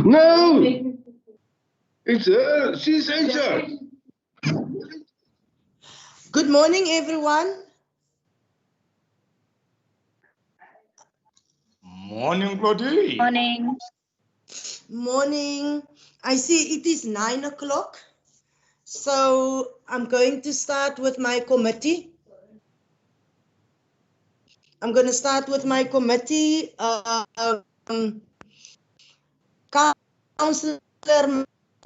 No! It's her. She's HR. Good morning, everyone. Morning, Claudie. Morning. Morning. I see it is 9 o'clock. So I'm going to start with my committee. I'm going to start with my committee. Councillor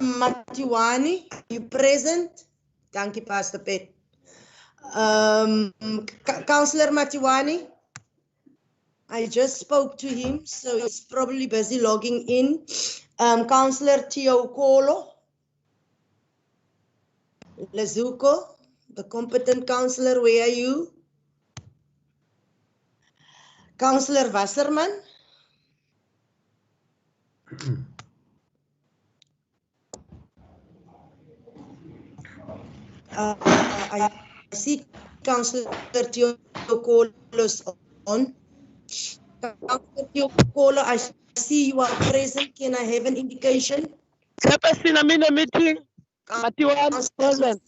Matiwani, you present? Thank you, Pastor Pet. Councillor Matiwani, I just spoke to him, so he's probably busy logging in. Councillor Tio Kolo, Lazuko, the competent councillor, where are you? Councillor Wasserman. I see Councillor Tio Kolo is on. Councillor Tio Kolo, I see you are present. Can I have an indication? Chairperson, I'm in a meeting. Matiwani present.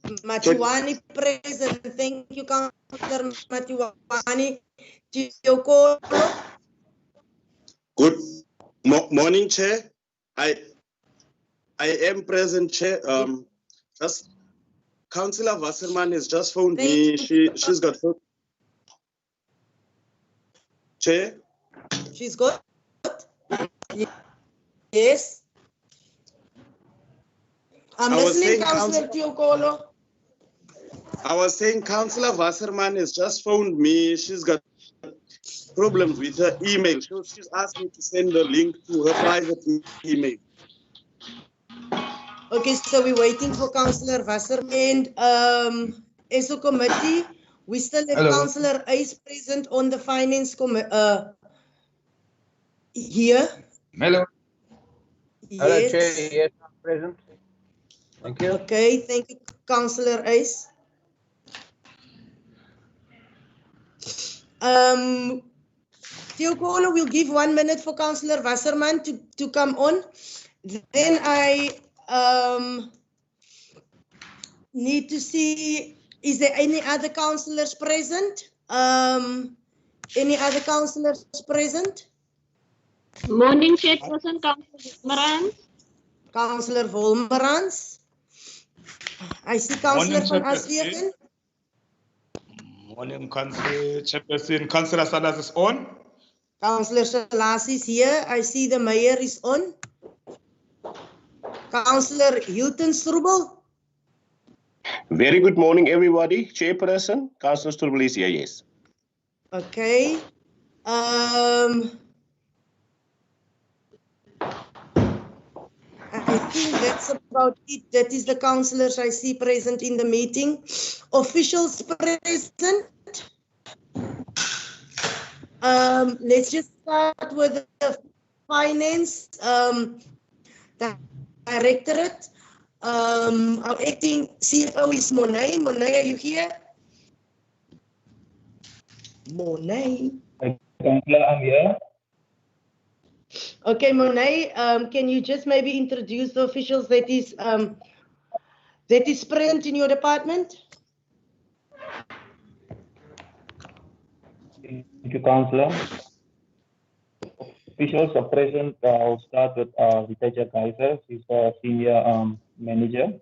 Matiwani present. Thank you, Councillor Matiwani. Tio Kolo. Good morning, Chair. I am present, Chair. Just Councillor Wasserman has just phoned me. She's got phone. Chair. She's got. Yes. I'm listening, Councillor Tio Kolo. I was saying Councillor Wasserman has just phoned me. She's got problems with her email. She's asked me to send the link to her private email. Okay, so we're waiting for Councillor Wasserman. As a committee, we still have Councillor Ace present on the finance committee. Here. Hello. Yes. Hello, Chair. Yes, I'm present. Thank you. Okay, thank you, Councillor Ace. Tio Kolo, we'll give 1 minute for Councillor Wasserman to come on. Then I need to see, is there any other councillors present? Any other councillors present? Morning, Chairperson, Councillor Volmerans. Councillor Volmerans. I see Councillor van Aswegen. Morning, Councillor Chairperson. Councillor Salas is on. Councillor Salas is here. I see the mayor is on. Councillor Hilton Strubel. Very good morning, everybody. Chairperson, Councillor Strubel is here, yes. Okay. I think that's about it. That is the councillors I see present in the meeting. Officials present. Let's just start with the finance directorate. Our acting CFO is Monet. Monet, are you here? Monet. Councillor, I'm here. Okay, Monet, can you just maybe introduce the officials that is present in your department? Thank you, Councillor. Officials are present. I'll start with Vitaja Kaiser. She's a senior manager.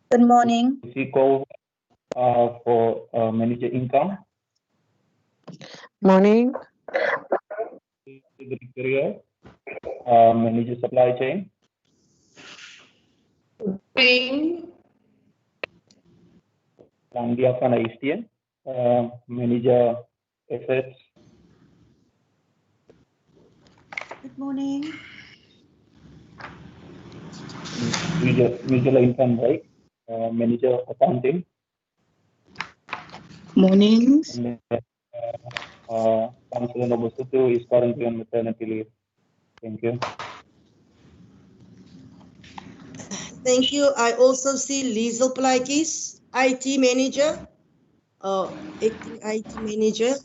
Good morning. Siko for manager income. Morning. Victoria, manager supply chain. Landia van Eistien, manager assets. Good morning. Visual income right, manager accounting. Morning. And Councillor Nobusutu is currently on maternity leave. Thank you. Thank you. I also see Liesel Plaatjes, IT manager. Acting IT manager.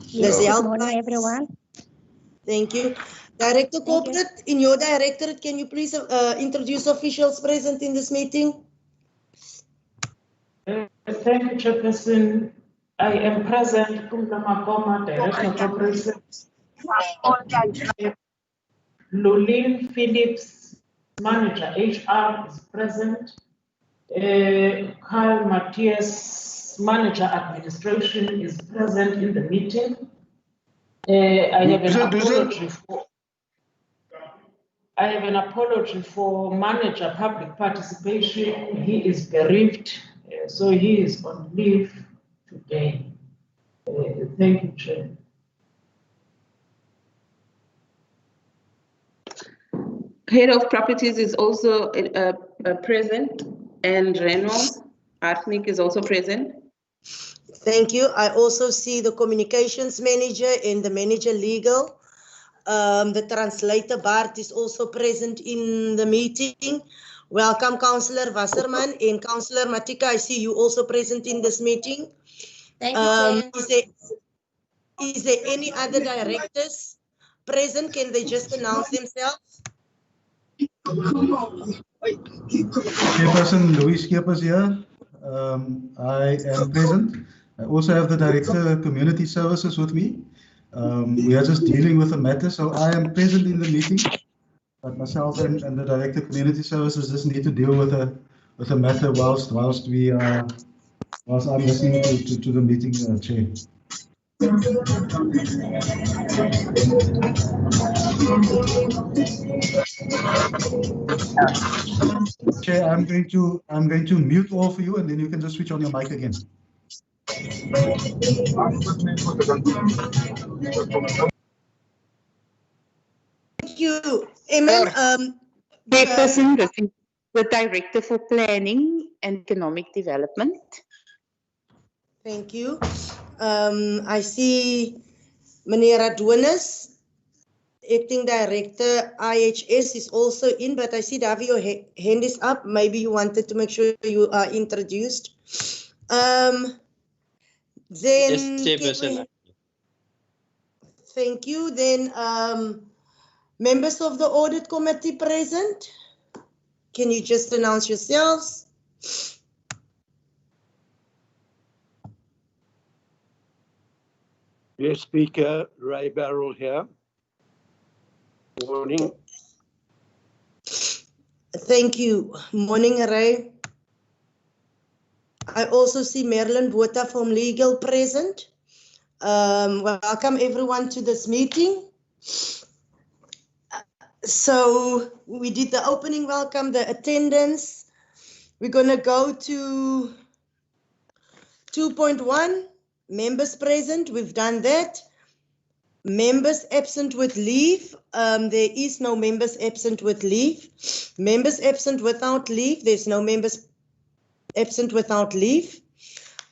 Yes, good morning, everyone. Thank you. Director Corporate, in your directorate, can you please introduce officials present in this meeting? Thank you, Chairperson. I am present, Kumla Magoma, Director of Operations. Lulin Phillips, Manager HR, is present. Carl Matthias, Manager Administration, is present in the meeting. I have an apology for Manager Public Participation. He is bereaved, so he is on leave today. Thank you, Chair. Head of Properties is also present, and Reynolds Arthnik is also present. Thank you. I also see the Communications Manager and the Manager Legal. The translator Bart is also present in the meeting. Welcome, Councillor Wasserman and Councillor Matika. I see you also present in this meeting. Thank you, Chair. Is there any other directors present? Can they just announce themselves? Chairperson Louis Skeepers here. I am present. I also have the Director of Community Services with me. We are just dealing with a matter, so I am present in the meeting. But myself and the Director of Community Services just need to deal with a matter whilst I'm listening to the meeting, Chair. Chair, I'm going to mute all for you, and then you can just switch on your mic again. Thank you, Emin. Chairperson, this is the Director for Planning and Economic Development. Thank you. I see Meneer Adonis, Acting Director IHS, is also in, but I see Davi, your hand is up. Maybe you wanted to make sure you are introduced. Then Yes, Chairperson. Thank you. Then members of the Audit Committee present. Can you just announce yourselves? Dear Speaker, Ray Barrell here. Morning. Thank you. Morning, Ray. I also see Marilyn Botha from Legal present. Welcome everyone to this meeting. So we did the opening welcome, the attendance. We're going to go to 2.1, members present. We've done that. Members absent with leave. There is no members absent with leave. Members absent without leave. There's no members absent without leave.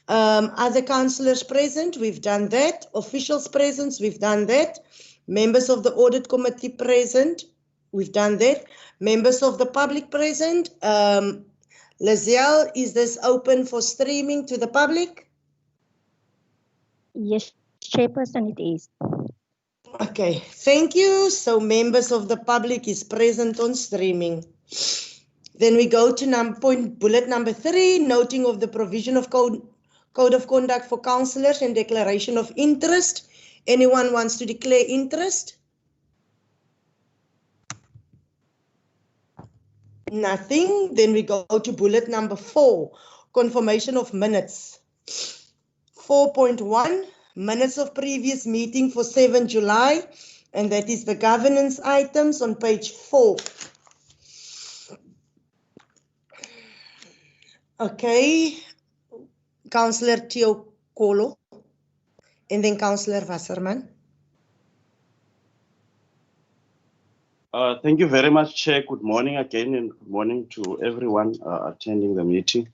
Other councillors present. We've done that. Officials present. We've done that. Members of the Audit Committee present. We've done that. Members of the public present. Lizelle, is this open for streaming to the public? Yes, Chairperson, it is. Okay, thank you. So members of the public is present on streaming. Then we go to bullet number 3, noting of the provision of code of conduct for councillors and declaration of interest. Anyone wants to declare interest? Nothing. Then we go to bullet number 4, confirmation of minutes. 4.1, minutes of previous meeting for 7 July, and that is the governance items on page 4. Okay, Councillor Tiokolo, and then Councillor Wasserman. Thank you very much, Chair. Good morning again, and good morning to everyone attending the meeting.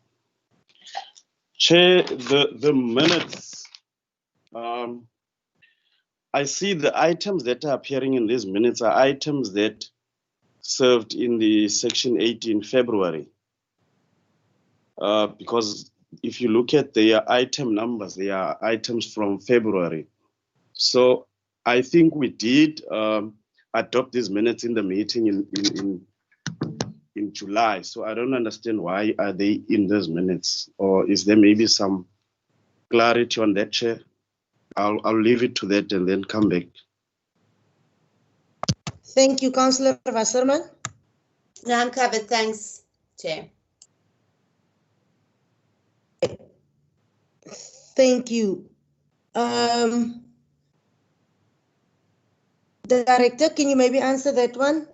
Chair, the minutes, I see the items that are appearing in these minutes are items that served in the section 18 February. Because if you look at their item numbers, they are items from February. So I think we did adopt these minutes in the meeting in July. So I don't understand why are they in those minutes, or is there maybe some clarity on that, Chair? I'll leave it to that and then come back. Thank you, Councillor Wasserman. No, I'm covered. Thanks, Chair. Thank you. The Director, can you maybe answer that one?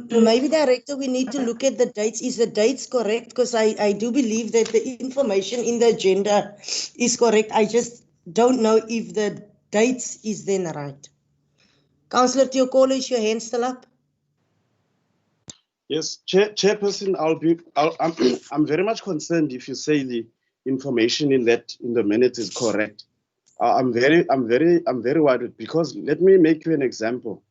Maybe Director, we need to look at the dates. Is the dates correct? Because I do believe that the information in the agenda is correct. I just don't know if the dates is then right. Councillor Tiokolo, is your hand still up? Yes, Chairperson, I'm very much concerned if you say the information in the minutes is correct. I'm very worried, because let me make you an example.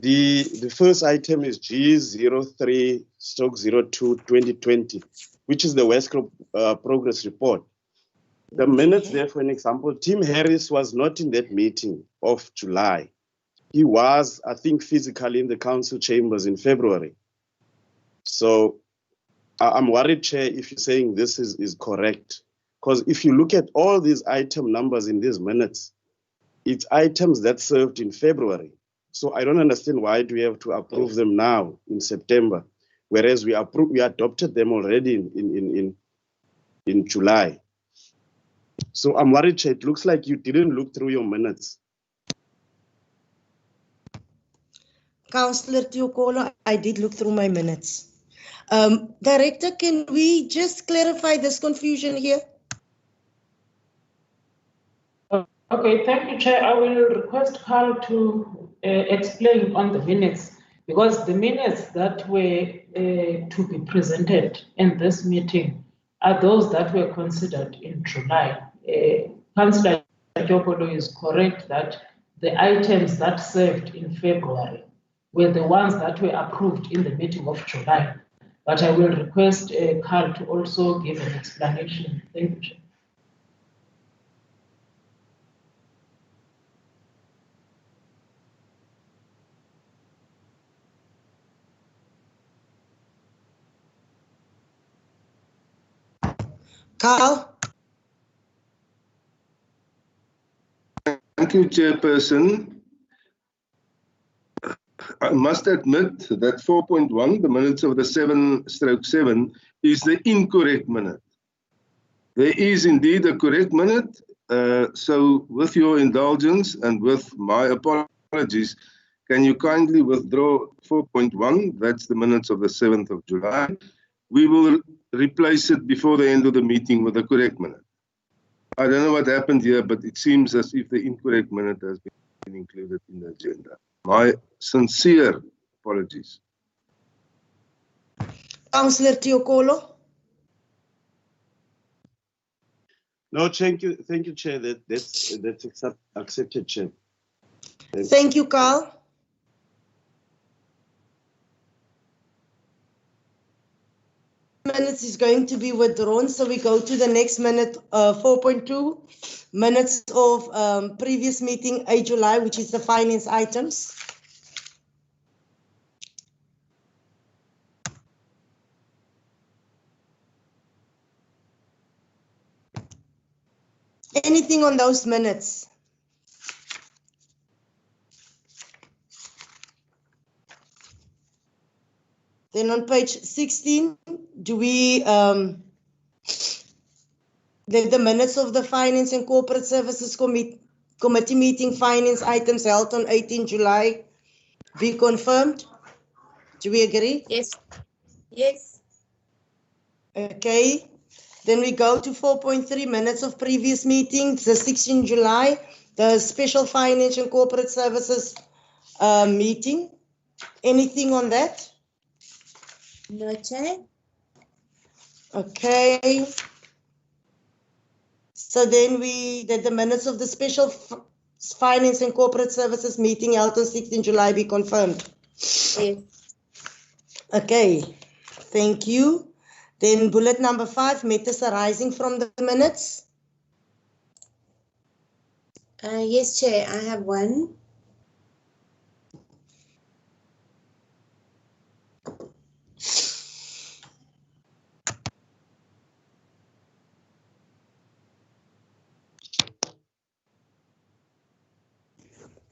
The first item is G03/02/2020, which is the West Progress Report. The minutes there, for an example, Tim Harris was not in that meeting of July. He was, I think, physically in the council chambers in February. So I'm worried, Chair, if you're saying this is correct. Because if you look at all these item numbers in these minutes, it's items that served in February. So I don't understand why do we have to approve them now in September, whereas we adopted them already in July. So I'm worried, Chair, it looks like you didn't look through your minutes. Councillor Tiokolo, I did look through my minutes. Director, can we just clarify this confusion here? Okay, thank you, Chair. I will request Carl to explain on the minutes, because the minutes that were to be presented in this meeting are those that were considered in July. Councillor Tiokolo is correct that the items that served in February were the ones that were approved in the meeting of July. But I will request Carl to also give an explanation. Thank you, Chair. Carl? Thank you, Chairperson. I must admit that 4.1, the minutes of the 7/7, is the incorrect minute. There is indeed a correct minute. So with your indulgence and with my apologies, can you kindly withdraw 4.1? That's the minutes of the 7th of July. We will replace it before the end of the meeting with the correct minute. I don't know what happened here, but it seems as if the incorrect minute has been included in the agenda. My sincere apologies. Councillor Tiokolo? No, thank you, Chair. That's accepted, Chair. Thank you, Carl. Minutes is going to be withdrawn, so we go to the next minute, 4.2, minutes of previous meeting, 8 July, which is the finance items. Anything on those minutes? Then on page 16, do we, the minutes of the Finance and Corporate Services Committee meeting, finance items held on 18 July be confirmed? Do we agree? Yes. Yes. Okay. Then we go to 4.3, minutes of previous meetings, the 16 July, the Special Finance and Corporate Services meeting. Anything on that? No, Chair. Okay. So then the minutes of the Special Finance and Corporate Services meeting held on 16 July be confirmed. Yes. Okay, thank you. Then bullet number 5, matters arising from the minutes. Yes, Chair, I have one.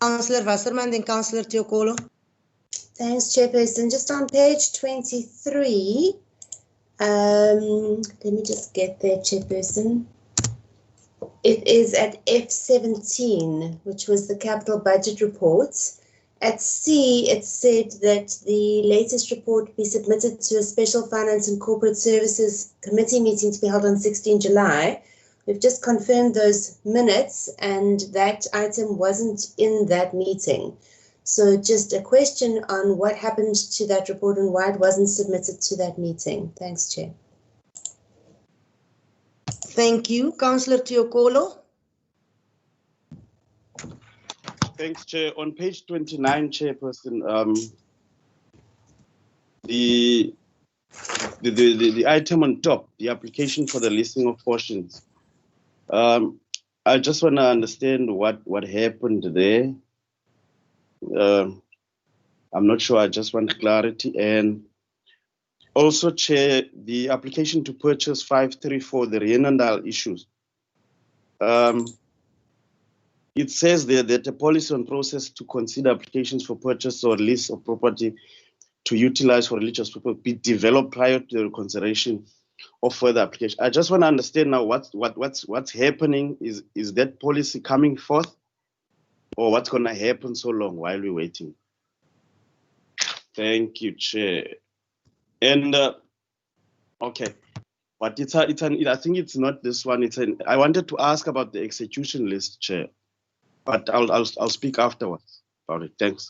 Councillor Wasserman, then Councillor Teokolo. Thanks, Chairperson. Just on page 23, let me just get there, Chairperson. It is at F17, which was the capital budget reports. At C, it said that the latest report be submitted to a special finance and corporate services committee meeting to be held on 16 July. We've just confirmed those minutes and that item wasn't in that meeting. So just a question on what happened to that report and why it wasn't submitted to that meeting. Thanks, Chair. Thank you. Councillor Teokolo. Thanks, Chair. On page 29, Chairperson, the item on top, the application for the listing of portions. I just want to understand what happened there. I'm not sure. I just want clarity. And also, Chair, the application to purchase 534, the Rienendaal issues. It says there that a policy on process to consider applications for purchase or lease of property to utilize for religious purpose be developed prior to the consideration of further application. I just want to understand now what's happening. Is that policy coming forth, or what's going to happen so long while we're waiting? Thank you, Chair. And okay, but I think it's not this one. I wanted to ask about the execution list, Chair, but I'll speak afterwards about it. Thanks.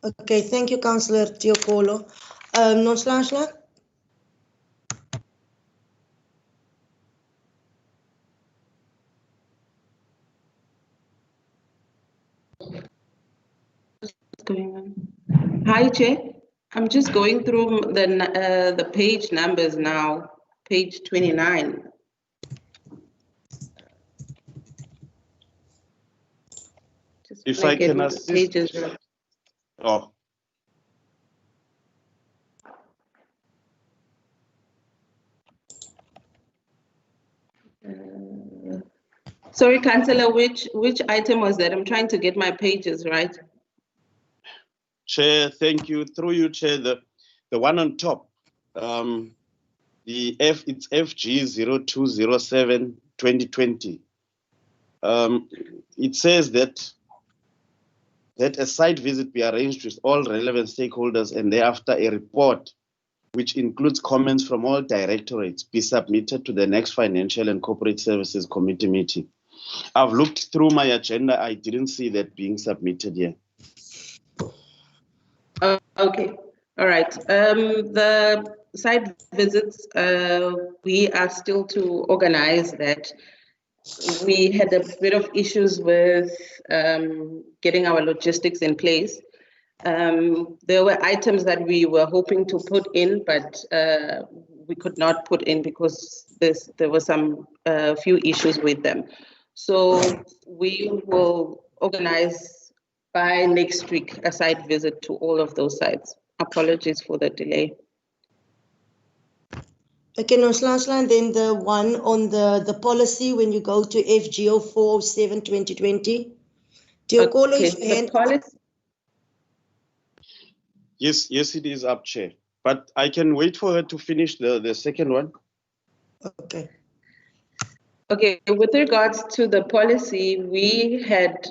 Okay, thank you, Councillor Teokolo. Nonhlanhla. What's going on? Hi, Chair. I'm just going through the page numbers now. Page 29. Just If I can the assist. pages right. Oh. Sorry, Councillor, which item was that? I'm trying to get my pages right. Chair, thank you. Through you, Chair, the one on top, it's FG0207 2020. It says that a site visit be arranged with all relevant stakeholders and thereafter a report which includes comments from all directorates be submitted to the next Financial and Corporate Services Committee meeting. I've looked through my agenda. I didn't see that being submitted here. Okay, all right. The site visits, we are still to organize that. We had a bit of issues with getting our logistics in place. There were items that we were hoping to put in, but we could not put in because there were some few issues with them. So we will organize by next week a site visit to all of those sites. Apologies for the delay. Okay, Nonhlanhla, and then the one on the policy when you go to FG0407 2020. Teokolo, Okay, is your hand up? Yes, it is up, Chair. But I can wait for her to finish the second one. Okay. Okay, with regards to the policy, we had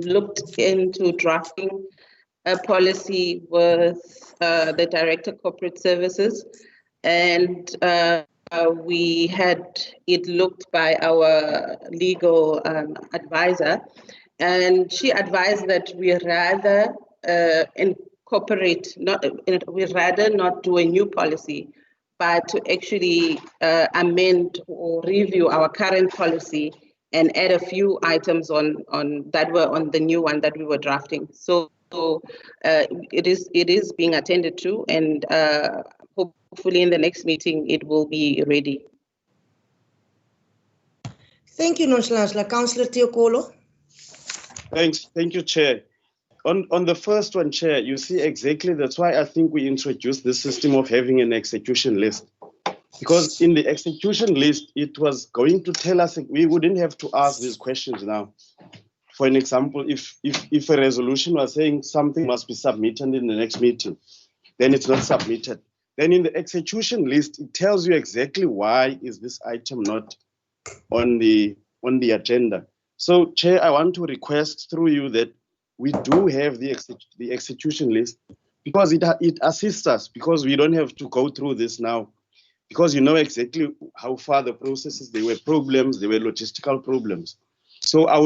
looked into drafting a policy with the Director of Corporate Services, and we had it looked by our legal advisor, and she advised that we rather incorporate, we rather not do a new policy, but to actually amend or review our current policy and add a few items on that were on the new one that we were drafting. So it is being attended to, and hopefully in the next meeting it will be ready. Thank you, Nonhlanhla. Councillor Teokolo. Thank you, Chair. On the first one, Chair, you see exactly that's why I think we introduced the system of having an execution list. Because in the execution list, it was going to tell us we wouldn't have to ask these questions now. For an example, if a resolution was saying something must be submitted in the next meeting, then it's not submitted. Then in the execution list, it tells you exactly why is this item not on the agenda. So, Chair, I want to request through you that we do have the execution list, because it assists us, because we don't have to go through this now, because you know exactly how far the processes, there were problems, there were logistical problems. So I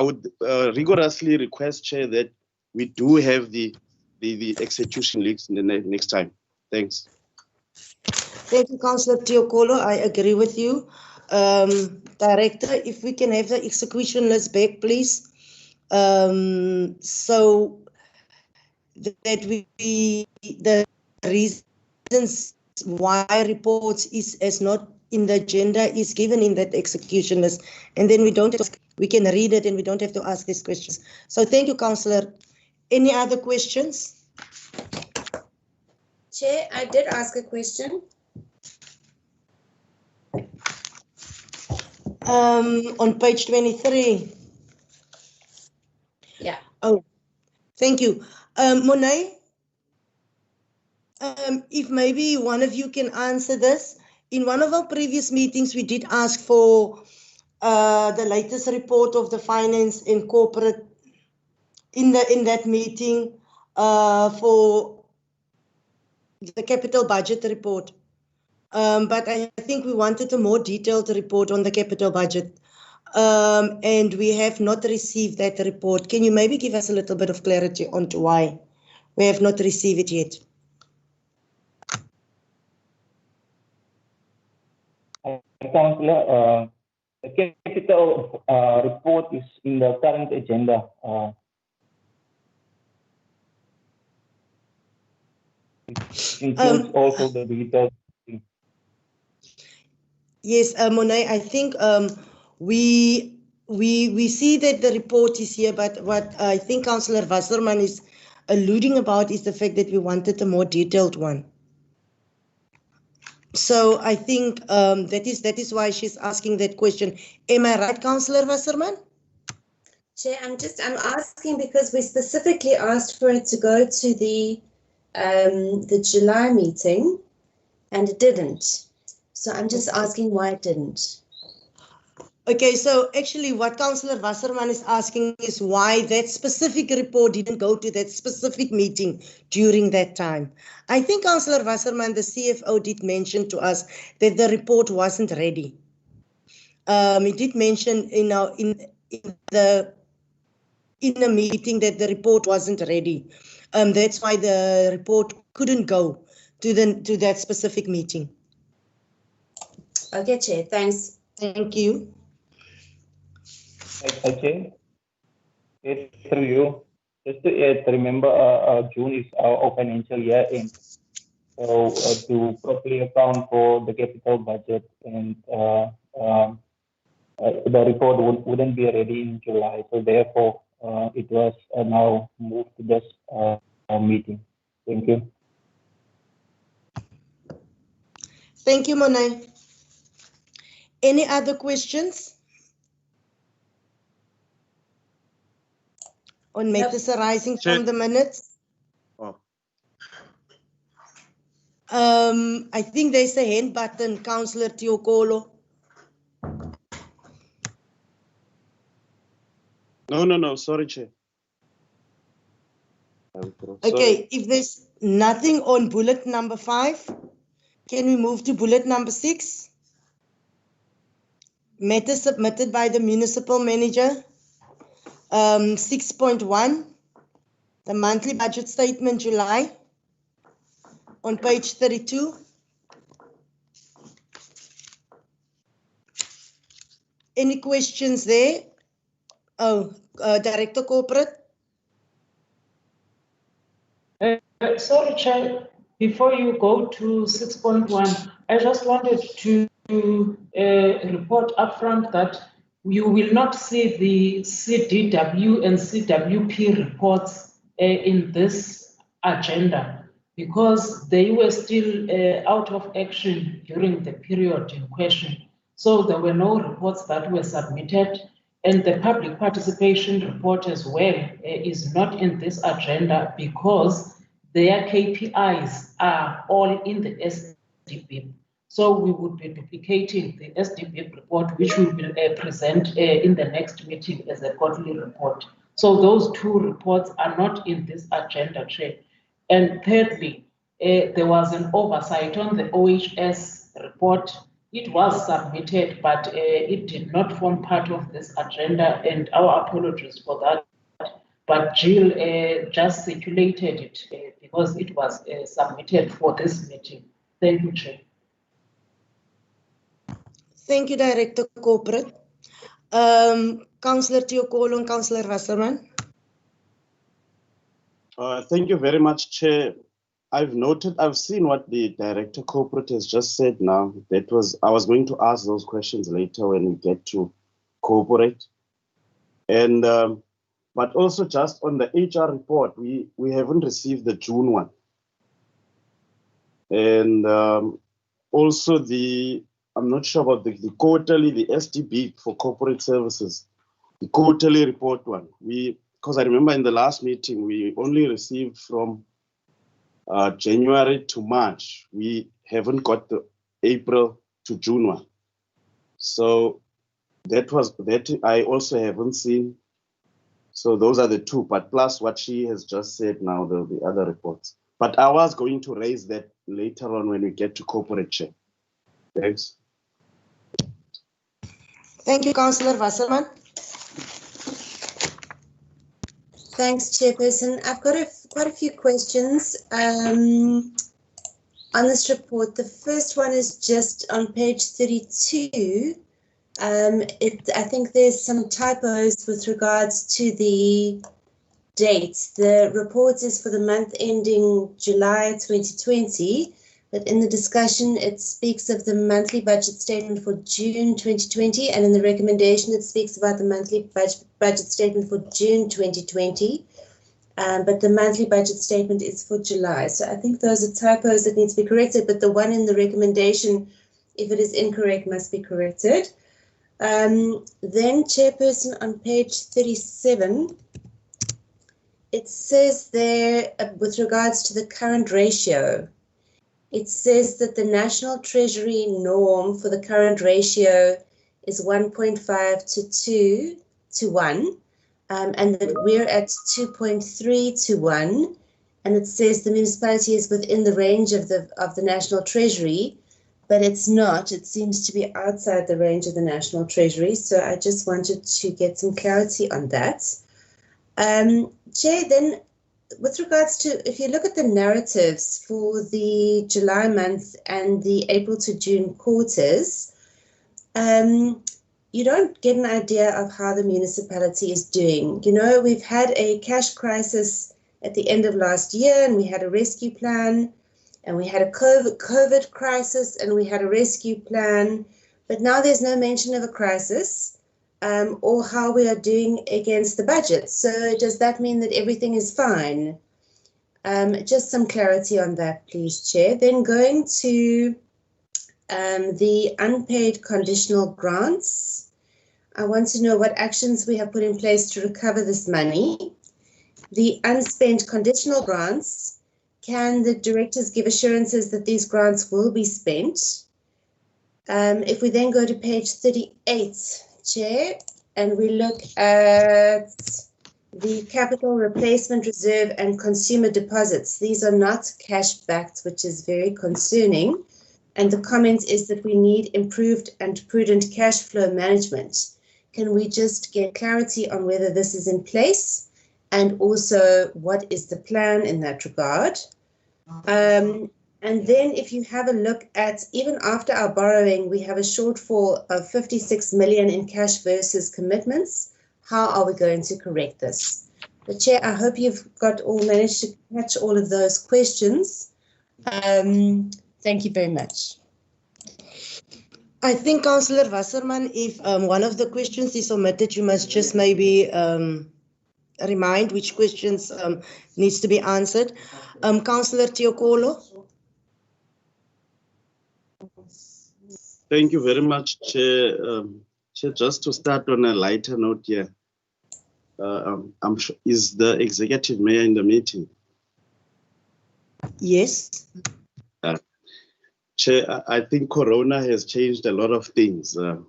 would rigorously request, Chair, that we do have the execution list in the next time. Thanks. Thank you, Councillor Teokolo. I agree with you. Director, if we can have the execution list back, please. So that the reasons why reports is not in the agenda is given in that execution list, and then we can read it and we don't have to ask these questions. So thank you, Councillor. Any other questions? Chair, I did ask a question. On page 23. Yeah. Oh, thank you. Monet, if maybe one of you can answer this. In one of our previous meetings, we did ask for the latest report of the finance and corporate in that meeting for the capital budget report. But I think we wanted a more detailed report on the capital budget. And we have not received that report. Can you maybe give us a little bit of clarity on to why we have not received it yet? Councillor, the capital report is in the current agenda. It includes also the details. Yes, Monet, I think we see that the report is here, but what I think Councillor Wasserman is alluding about is the fact that we wanted a more detailed one. So I think that is why she's asking that question. Am I right, Councillor Wasserman? Chair, I'm asking because we specifically asked for it to go to the July meeting, and it didn't. So I'm just asking why it didn't. Okay, so actually what Councillor Wasserman is asking is why that specific report didn't go to that specific meeting during that time. I think Councillor Wasserman, the CFO, did mention to us that the report wasn't ready. He did mention in the meeting that the report wasn't ready. That's why the report couldn't go to that specific meeting. Okay, Chair, thanks. Thank you. Okay. Yes, through you. Just to remember, June is our financial year end. So to properly account for the capital budget, and the report wouldn't be ready in July. So therefore, it was now moved to this meeting. Thank you. Thank you, Monet. Any other questions on matters arising from the minutes? Oh. I think there's a hand button, Councillor Teokolo. No, sorry, Chair. Okay, if there's nothing on bullet number 5, can we move to bullet number 6? Matters submitted by the municipal manager. 6.1, the monthly budget statement July on page 32. Any questions there? Oh, Director Corporate. Sorry, Chair, before you go to 6.1, I just wanted to report upfront that you will not see the CDW and CWP reports in this agenda because they were still out of action during the period in question. So there were no reports that were submitted, and the public participation report as well is not in this agenda because their KPIs are all in the SDB. So we would be duplicating the SDB report, which we will present in the next meeting as a quarterly report. So those two reports are not in this agenda, Chair. And thirdly, there was an oversight on the OHS report. It was submitted, but it did not form part of this agenda, and our apologies for that. But Jill just circulated it because it was submitted for this meeting. Thank you, Chair. Thank you, Director Corporate. Councillor Tiokolo and Councillor Wasserman. Thank you very much, Chair. I've seen what the Director Corporate has just said now. I was going to ask those questions later when we get to corporate. And, but also just on the HR report, we haven't received the June one. And also I'm not sure about the quarterly, the SDB for corporate services, the quarterly report one. Because I remember in the last meeting, we only received from January to March. We haven't got the April to June one. So that I also haven't seen. So those are the two, but plus what she has just said now, the other reports. But I was going to raise that later on when we get to corporate, Chair. Thanks. Thank you, Councillor Wasserman. Thanks, Chairperson. I've got quite a few questions on this report. The first one is just on page 32. I think there's some typos with regards to the dates. The report is for the month ending July 2020, but in the discussion it speaks of the monthly budget statement for June 2020, and in the recommendation it speaks about the monthly budget statement for June 2020, but the monthly budget statement is for July. So I think those are typos that need to be corrected, but the one in the recommendation, if it is incorrect, must be corrected. Then, Chairperson, on page 37, it says there, with regards to the current ratio, it says that the National Treasury norm for the current ratio is 1.5 to 2 to 1, and that we're at 2.3 to 1, and it says the municipality is within the range of the National Treasury, but it's not. It seems to be outside the range of the National Treasury, so I just wanted to get some clarity on that. Chair, then with regards to, if you look at the narratives for the July month and the April to June quarters, you don't get an idea of how the municipality is doing. You know, we've had a cash crisis at the end of last year, and we had a rescue plan, and we had a COVID crisis, and we had a rescue plan, but now there's no mention of a crisis or how we are doing against the budget. So does that mean that everything is fine? Just some clarity on that, please, Chair. Then going to the unpaid conditional grants, I want to know what actions we have put in place to recover this money. The unspent conditional grants, can the directors give assurances that these grants will be spent? If we then go to page 38, Chair, and we look at the capital replacement reserve and consumer deposits, these are not cash backed, which is very concerning. And the comment is that we need improved and prudent cash flow management. Can we just get clarity on whether this is in place, and also what is the plan in that regard? And then if you have a look at, even after our borrowing, we have a shortfall of 56 million in cash versus commitments. How are we going to correct this? But Chair, I hope you've managed to catch all of those questions. Thank you very much. I think, Councillor Wasserman, if one of the questions is omitted, you must just maybe remind which questions needs to be answered. Councillor Tiokolo. Thank you very much, Chair. Chair, just to start on a lighter note here, I'm sure, is the executive mayor in the meeting? Yes. Chair, I think Corona has changed a lot of things. We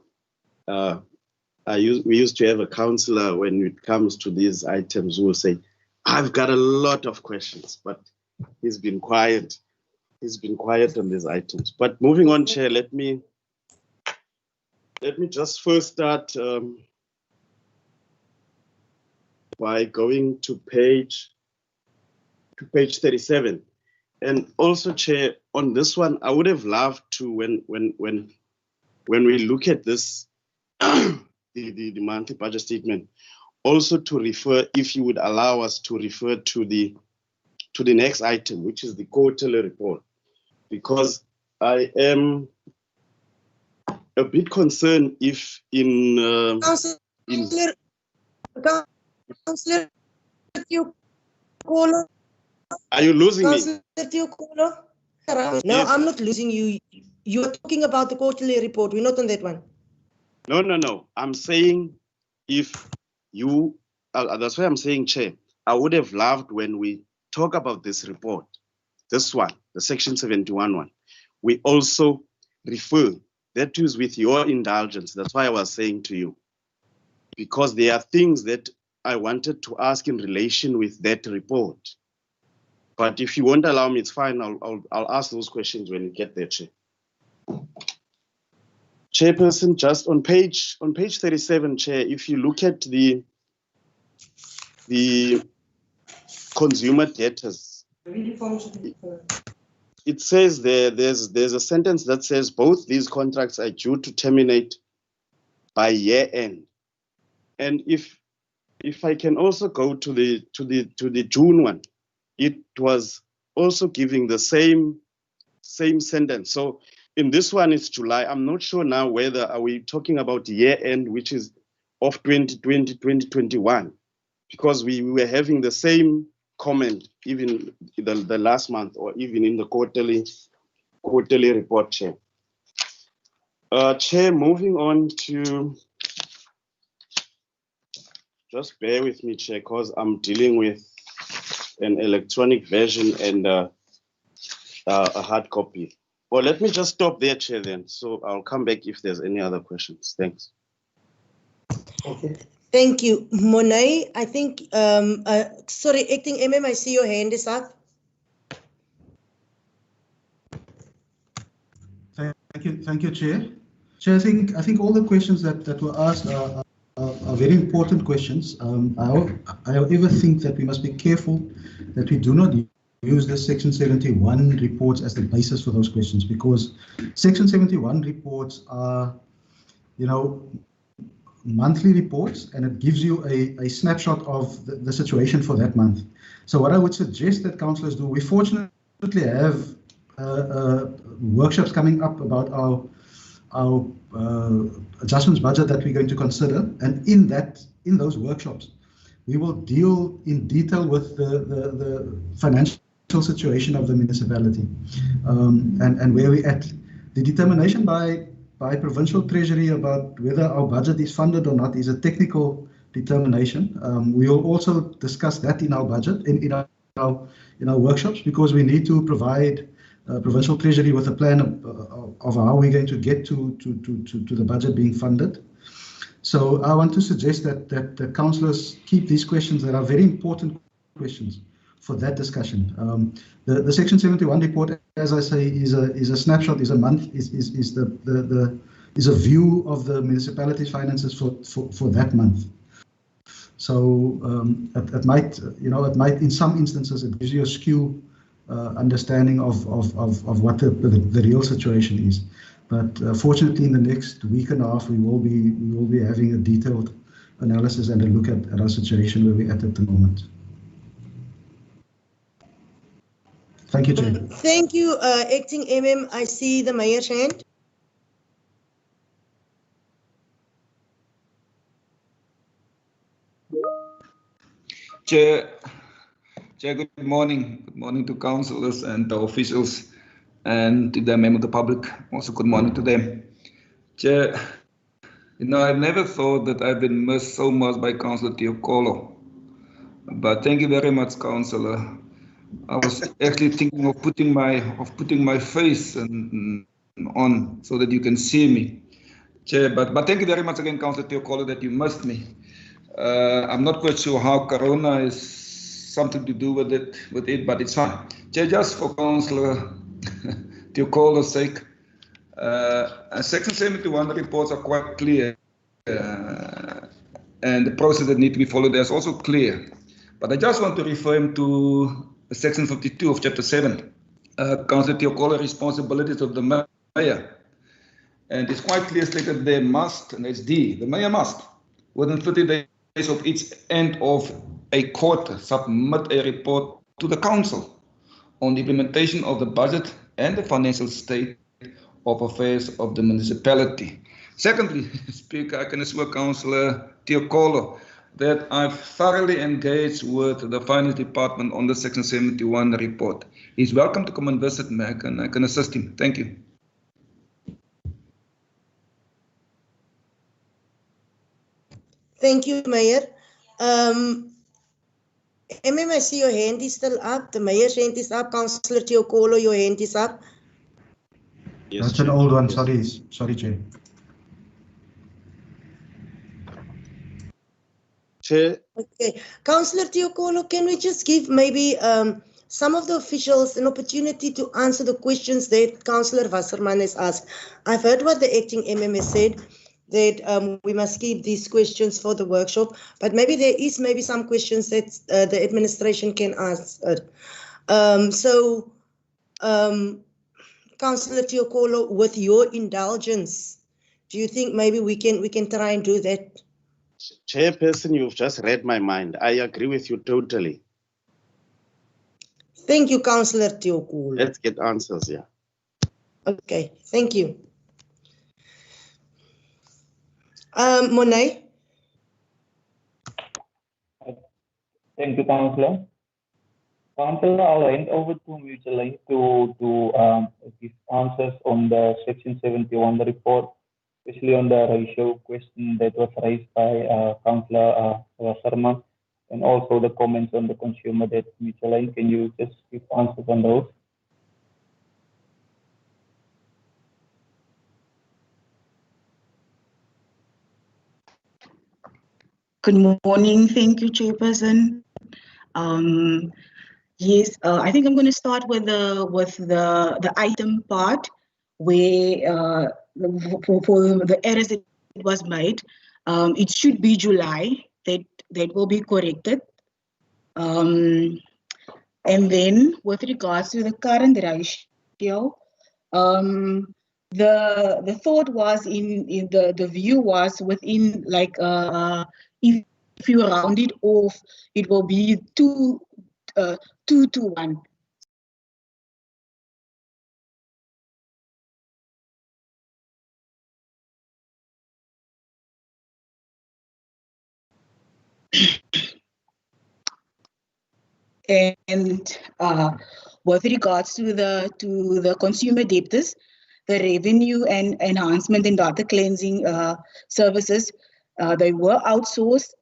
used to have a councillor when it comes to these items who will say, I've got a lot of questions, but he's been quiet. He's been quiet on these items. But moving on, Chair, let me just first start by going to page 37. And also, Chair, on this one, I would have loved to, when we look at this, the monthly budget statement, also to refer, if you would allow us to refer to the next item, which is the quarterly report, because I am a bit concerned if Councillor Tiokolo. Are you losing me? No, Yes. I'm not losing you. You're talking about the quarterly report. We're not on that one. No. I'm saying if you, that's why I'm saying, Chair, I would have loved when we talk about this report, this one, the Section 71 one, we also refer, that is with your indulgence. That's why I was saying to you, because there are things that I wanted to ask in relation with that report. But if you won't allow me, it's fine. I'll ask those questions when you get there, Chair. Chairperson, just on page 37, Chair, if you look at the consumer debtors, it says there's a sentence that says both these contracts are due to terminate by year end. And if I can also go to the June one, it was also giving the same sentence. So in this one, it's July. I'm not sure now whether are we talking about year end, which is of 2020, 2021, because we were having the same comment even the last month or even in the quarterly report, Chair. Chair, moving on to, just bear with me, Chair, because I'm dealing with an electronic version and a hard copy. Well, let me just stop there, Chair, then. So I'll come back if there's any other questions. Thanks. Okay. Thank you. Monet, I think, sorry, Acting MM, I see your hand is up. Thank you, Chair. Chair, I think all the questions that were asked are very important questions. I however think that we must be careful that we do not use the Section 71 reports as the basis for those questions, because Section 71 reports are, monthly reports, and it gives you a snapshot of the situation for that month. So what I would suggest that councillors do, we fortunately have workshops coming up about our adjustments budget that we're going to consider, and in those workshops we will deal in detail with the financial situation of the municipality and where we're at. The determination by provincial treasury about whether our budget is funded or not is a technical determination. We will also discuss that in our budget, in our workshops, because we need to provide provincial treasury with a plan of how we're going to get to the budget being funded. So I want to suggest that the councillors keep these questions that are very important questions for that discussion. The Section 71 report, as I say, is a snapshot, is a view of the municipality's finances for that month. So it might in some instances it gives you a skew understanding of what the real situation is. But fortunately, in the next week and a half, we will be having a detailed analysis and a look at our situation where we're at the moment. Thank you, Chair. Thank you, Acting MM. I see the Mayor's hand. Chair, good morning. Good morning to councillors and the officials and to the members of the public. Also, good morning to them. Chair, I've never thought that I've been missed so much by Councillor Teokolo. But thank you very much, Councillor. I was actually thinking of putting my face on so that you can see me. Chair, but thank you very much again, Councillor Teokolo, that you missed me. I'm not quite sure how Corona is something to do with it, but it's fine. Chair, just for Councillor Teokolo's sake, Section 71 reports are quite clear, and the process that needs to be followed there is also clear. But I just want to refer him to Section 52 of Chapter 7, Councillor Teokolo, responsibilities of the mayor. And it's quite clear stated there must, and it's D, the mayor must, within 30 days of each end of a quarter, submit a report to the council on the implementation of the budget and the financial state of affairs of the municipality. Secondly, Speaker, I can assure Councillor Teokolo that I've thoroughly engaged with the Finance Department on the Section 71 report. He's welcome to come and visit me, and I can assist him. Thank you. Thank you, Mayor. MM, I see your hand is still up. The Mayor's hand is up. Councillor Teokolo, your hand is up. Yes, that's an old one. Sorry, Chair. Chair. Okay, Councillor Teokolo, can we just give maybe some of the officials an opportunity to answer the questions that Councillor Wasserman has asked? I've heard what the acting MM has said, that we must keep these questions for the workshop, but maybe there is some questions that the administration can answer. Councillor Teokolo, with your indulgence, do you think maybe we can try and do that? Chairperson, you've just read my mind. I agree with you totally. Thank you, Councillor Teokolo. Let's get answers, yeah. Okay, thank you. Monet? Thank you, Councillor. Councillor, I'll hand over to Mutualink to give answers on the Section 71 report, especially on the ratio question that was raised by Councillor Wasserman, and also the comments on the consumer debt. Mutualink, can you just give answers on those? Good morning. Thank you, Chairperson. Yes, I think I'm going to start with the item part where for the errors that was made, it should be July that will be corrected. And then with regards to the current ratio, the thought was in the view was within like if you round it off, it will be 2 to 1. And with regards to the consumer debtors, the revenue and enhancement and data cleansing services, they were outsourced,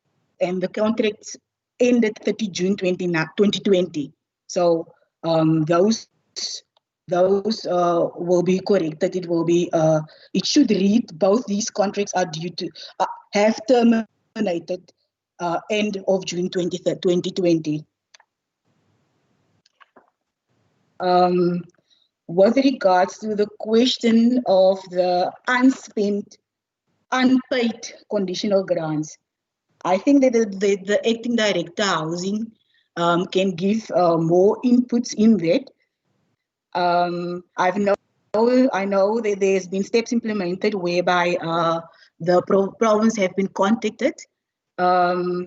and the contracts ended 30 June 2020. So those will be corrected. It will be it should read both these contracts are due to have terminated end of June 2020. With regards to the question of the unspent, unpaid conditional grants, I think that the acting director housing can give more inputs in that. I know that there's been steps implemented whereby the province have been contacted to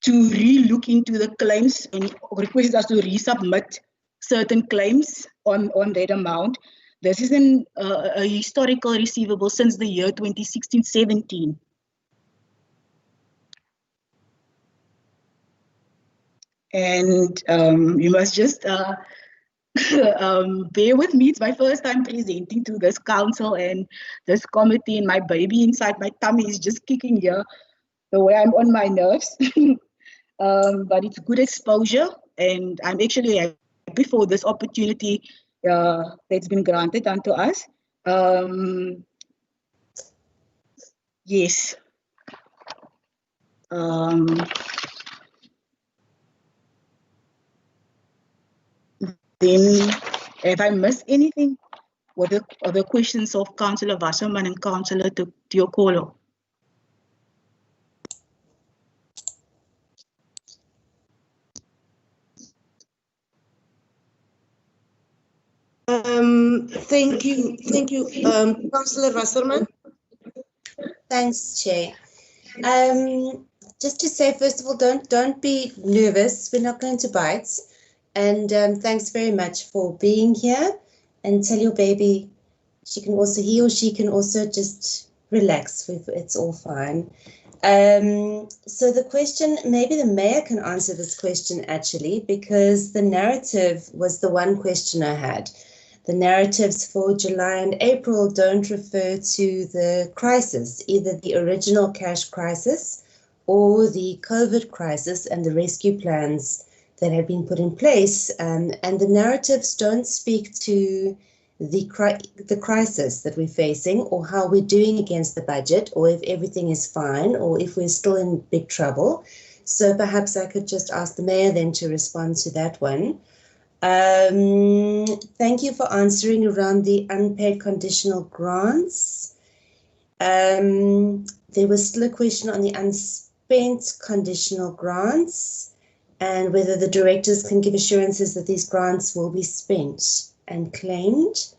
re-look into the claims and request us to resubmit certain claims on that amount. This is a historical receivable since the year 2016-17. And you must just bear with me. It's my first time presenting to this council and this committee, and my baby inside my tummy is just kicking here the way I'm on my nerves. But it's good exposure, and I'm actually happy for this opportunity that's been granted unto us. Yes. Then, have I missed anything? What are the questions of Councillor Wasserman and Councillor Tiokolo? Thank you, Councillor Wasserman. Thanks, Chair. Just to say, first of all, don't be nervous. We're not going to bite. And thanks very much for being here. And tell your baby he or she can also just relax. It's all fine. So the question, maybe the mayor can answer this question actually, because the narrative was the one question I had. The narratives for July and April don't refer to the crisis, either the original cash crisis or the COVID crisis and the rescue plans that have been put in place. And the narratives don't speak to the crisis that we're facing, or how we're doing against the budget, or if everything is fine, or if we're still in big trouble. So perhaps I could just ask the mayor then to respond to that one. Thank you for answering around the unpaid conditional grants. There was still a question on the unspent conditional grants and whether the directors can give assurances that these grants will be spent and claimed.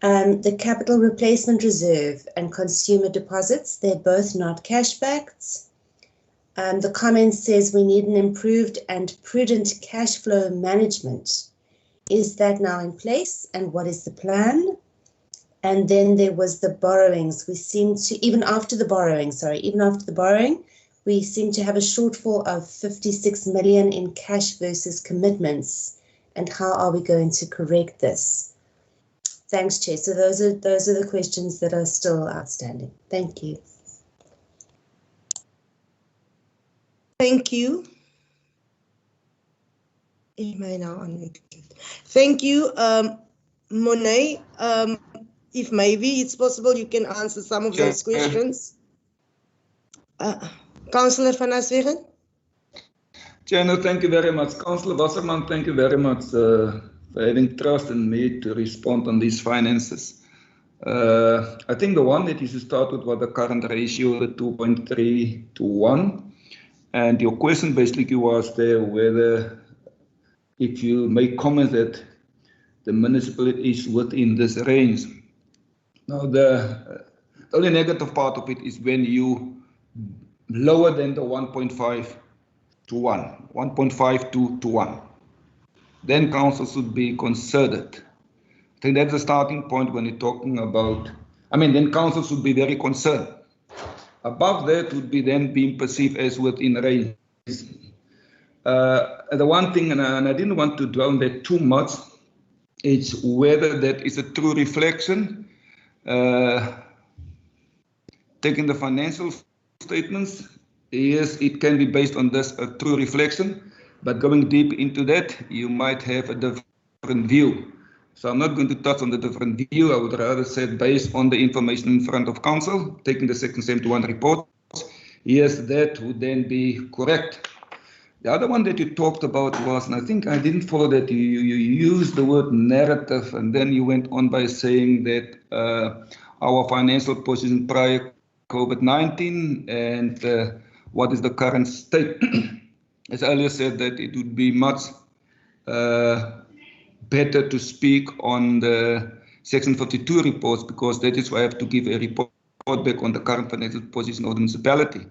The capital replacement reserve and consumer deposits, they're both not cash backed. The comment says we need an improved and prudent cash flow management. Is that now in place, and what is the plan? And then there was the borrowings. We seem to, even after the borrowing, we seem to have a shortfall of 56 million in cash versus commitments. And how are we going to correct this? Thanks, Chair. So those are the questions that are still outstanding. Thank you. Thank you. Am I now unmuted? Thank you, Monet. If maybe it's possible, you can answer some of those questions. Councillor van Aswegen. Chair, thank you very much. Councillor Wasserman, thank you very much for having trust in me to respond on these finances. I think the one that is to start with was the current ratio, the 2.3 to 1. And your question basically was there whether if you make comments that the municipality is within this range. Now, the only negative part of it is when you lower than the 1.5 to 1, 1.52 to 1. Then council should be considered. I think that's the starting point when you're talking about, then council should be very concerned. Above that would be then being perceived as within range. The one thing, and I didn't want to dwell on that too much, is whether that is a true reflection. Taking the financial statements, yes, it can be based on this a true reflection, but going deep into that, you might have a different view. So I'm not going to touch on the different view. I would rather say based on the information in front of council, taking the Section 71 report, yes, that would then be correct. The other one that you talked about was, and I think I didn't follow that, you used the word narrative, and then you went on by saying that our financial position prior COVID-19 and what is the current state. As earlier said, that it would be much better to speak on the Section 52 reports, because that is why I have to give a report back on the current financial position of the municipality.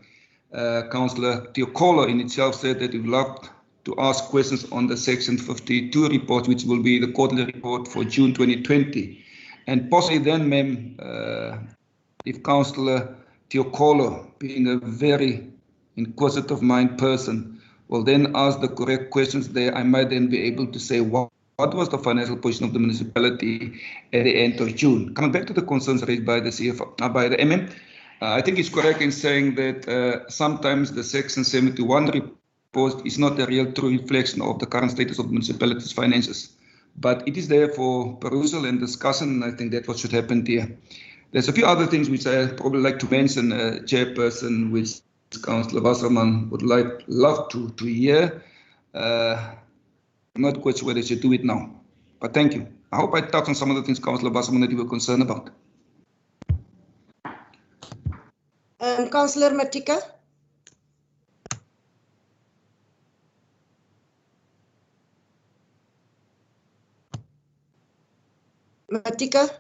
Councillor Teokolo in itself said that he would love to ask questions on the Section 52 report, which will be the quarterly report for June 2020. And possibly then, ma'am, if Councillor Teokolo, being a very inquisitive mind person, will then ask the correct questions there, I might then be able to say what was the financial position of the municipality at the end of June. Coming back to the concerns raised by the CFO, by the MM, I think it's correct in saying that sometimes the Section 71 report is not a real true reflection of the current status of the municipality's finances, but it is there for perusal and discussion, and I think that's what should happen here. There's a few other things which I probably like to mention, Chairperson, which Councillor Wasserman would love to hear. I'm not quite sure whether they should do it now, but thank you. I hope I touched on some of the things, Councillor Wasserman, that you were concerned about. Councillor Matika. Matika.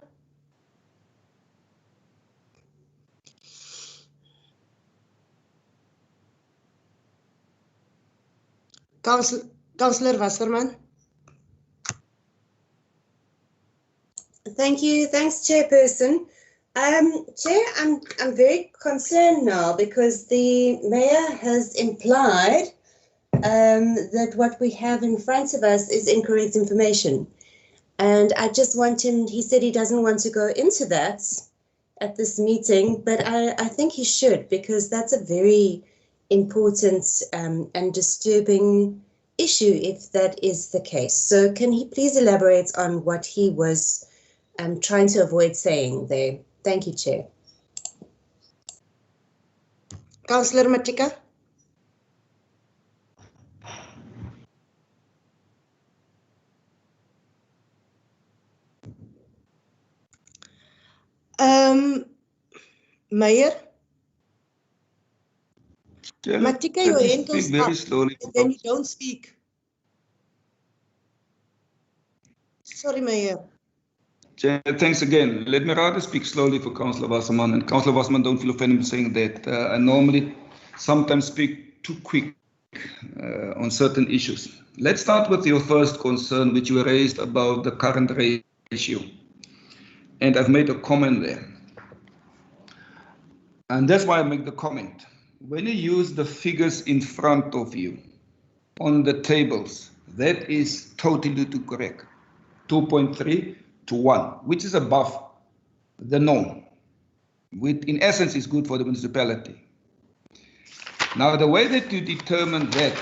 Councillor Wasserman. Thank you. Thanks, Chairperson. Chair, I'm very concerned now because the Mayor has implied that what we have in front of us is incorrect information. And I just want him, he said he doesn't want to go into that at this meeting, but I think he should, because that's a very important and disturbing issue if that is the case. So can he please elaborate on what he was trying to avoid saying there? Thank you, Chair. Councillor Matika. Mayor. Matika, your hand goes very up, slowly. and then you don't speak. Sorry, Mayor. Chair, thanks again. Let me rather speak slowly for Councillor Wasserman, and Councillor Wasserman, don't feel offended in saying that. I normally sometimes speak too quick on certain issues. Let's start with your first concern, which you raised about the current ratio. And I've made a comment there. And that's why I make the comment. When you use the figures in front of you on the tables, that is totally correct. 2.3 to 1, which is above the norm, which in essence is good for the municipality. Now, the way that you determine that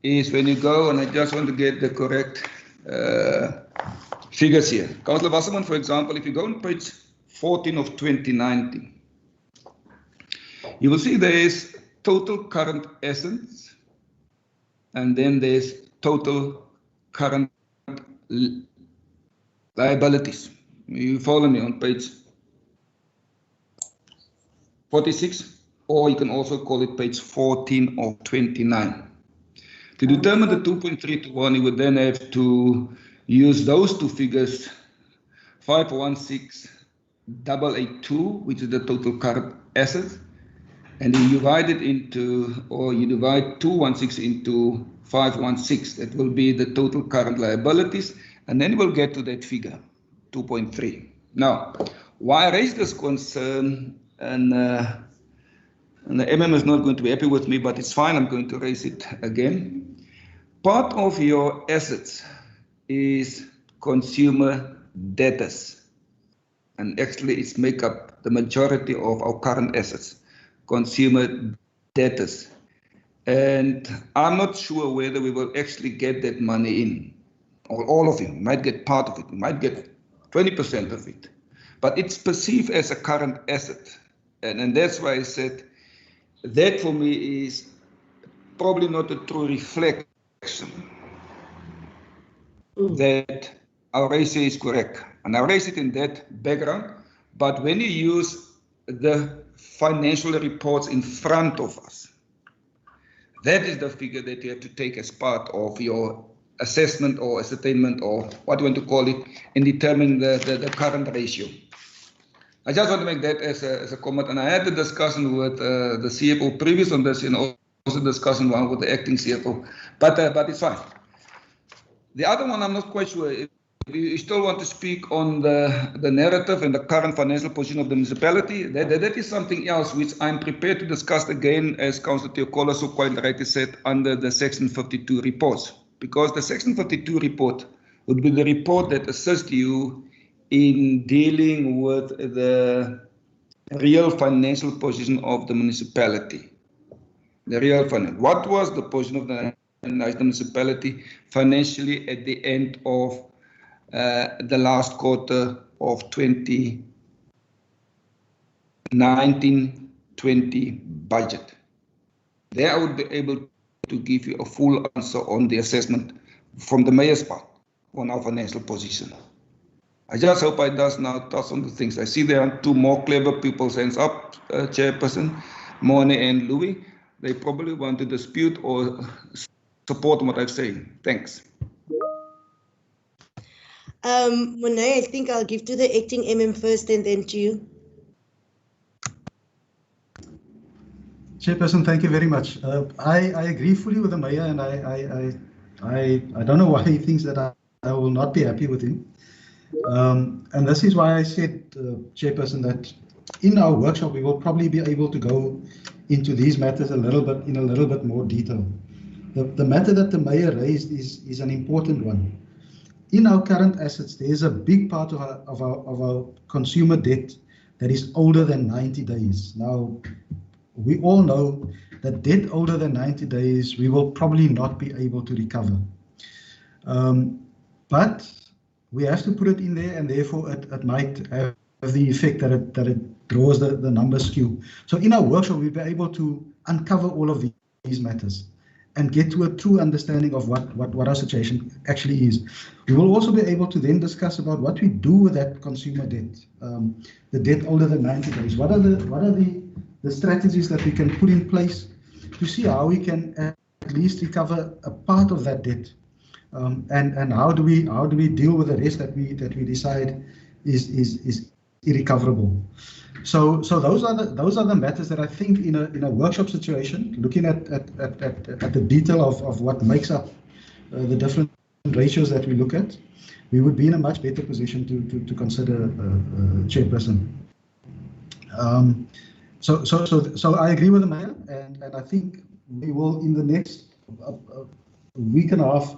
is when you go, and I just want to get the correct figures here. Councillor Wasserman, for example, if you go on page 14 of 2019, you will see there is total current assets, and then there's total current liabilities. You follow me on page 46, or you can also call it page 14 of 29. To determine the 2.3 to 1, you would then have to use those two figures, 516,882, which is the total current assets, and then you divide it into, or you divide 216 into 516. That will be the total current liabilities, and then we'll get to that figure, 2.3. Now, why I raise this concern, and the MM is not going to be happy with me, but it's fine, I'm going to raise it again. Part of your assets is consumer debtors, and actually it's make up the majority of our current assets, consumer debtors. And I'm not sure whether we will actually get that money in, or all of it. We might get part of it, we might get 20% of it, but it's perceived as a current asset. And that's why I said that for me is probably not a true reflection that our ratio is correct. And I raise it in that background, but when you use the financial reports in front of us, that is the figure that you have to take as part of your assessment or ascertainment, or what you want to call it, in determining the current ratio. I just want to make that as a comment. And I had the discussion with the CFO previous on this, and also discussion one with the acting CFO. But it's fine. The other one, I'm not quite sure. If you still want to speak on the narrative and the current financial position of the municipality, that is something else which I'm prepared to discuss again, as Councillor Teokola so quite rightly said, under the Section 52 reports. Because the Section 52 report would be the report that assists you in dealing with the real financial position of the municipality. The real finance. What was the position of the municipality financially at the end of the last quarter of 2019-20 budget? There I would be able to give you a full answer on the assessment from the mayor's part on our financial position. I just hope I does now touch on the things. I see there are two more clever people's hands up, Chairperson, Mone and Louis. They probably want to dispute or support what I'm saying. Thanks. Monet, I think I'll give to the acting MM first and then to you. Chairperson, thank you very much. I agree fully with the mayor, and I don't know why he thinks that I will not be happy with him. And this is why I said, Chairperson, that in our workshop we will probably be able to go into these matters in a little bit more detail. The matter that the mayor raised is an important one. In our current assets, there is a big part of our consumer debt that is older than 90 days. Now, we all know that debt older than 90 days, we will probably not be able to recover. But we have to put it in there, and therefore it might have the effect that it draws the numbers skew. So in our workshop, we'll be able to uncover all of these matters and get to a true understanding of what our situation actually is. We will also be able to then discuss about what we do with that consumer debt, the debt older than 90 days. What are the strategies that we can put in place to see how we can at least recover a part of that debt, and how do we deal with the rest that we decide is irrecoverable. So those are the matters that I think in a workshop situation, looking at the detail of what makes up the different ratios that we look at, we would be in a much better position to consider, Chairperson. So I agree with the mayor, and I think we will, in the next week and a half,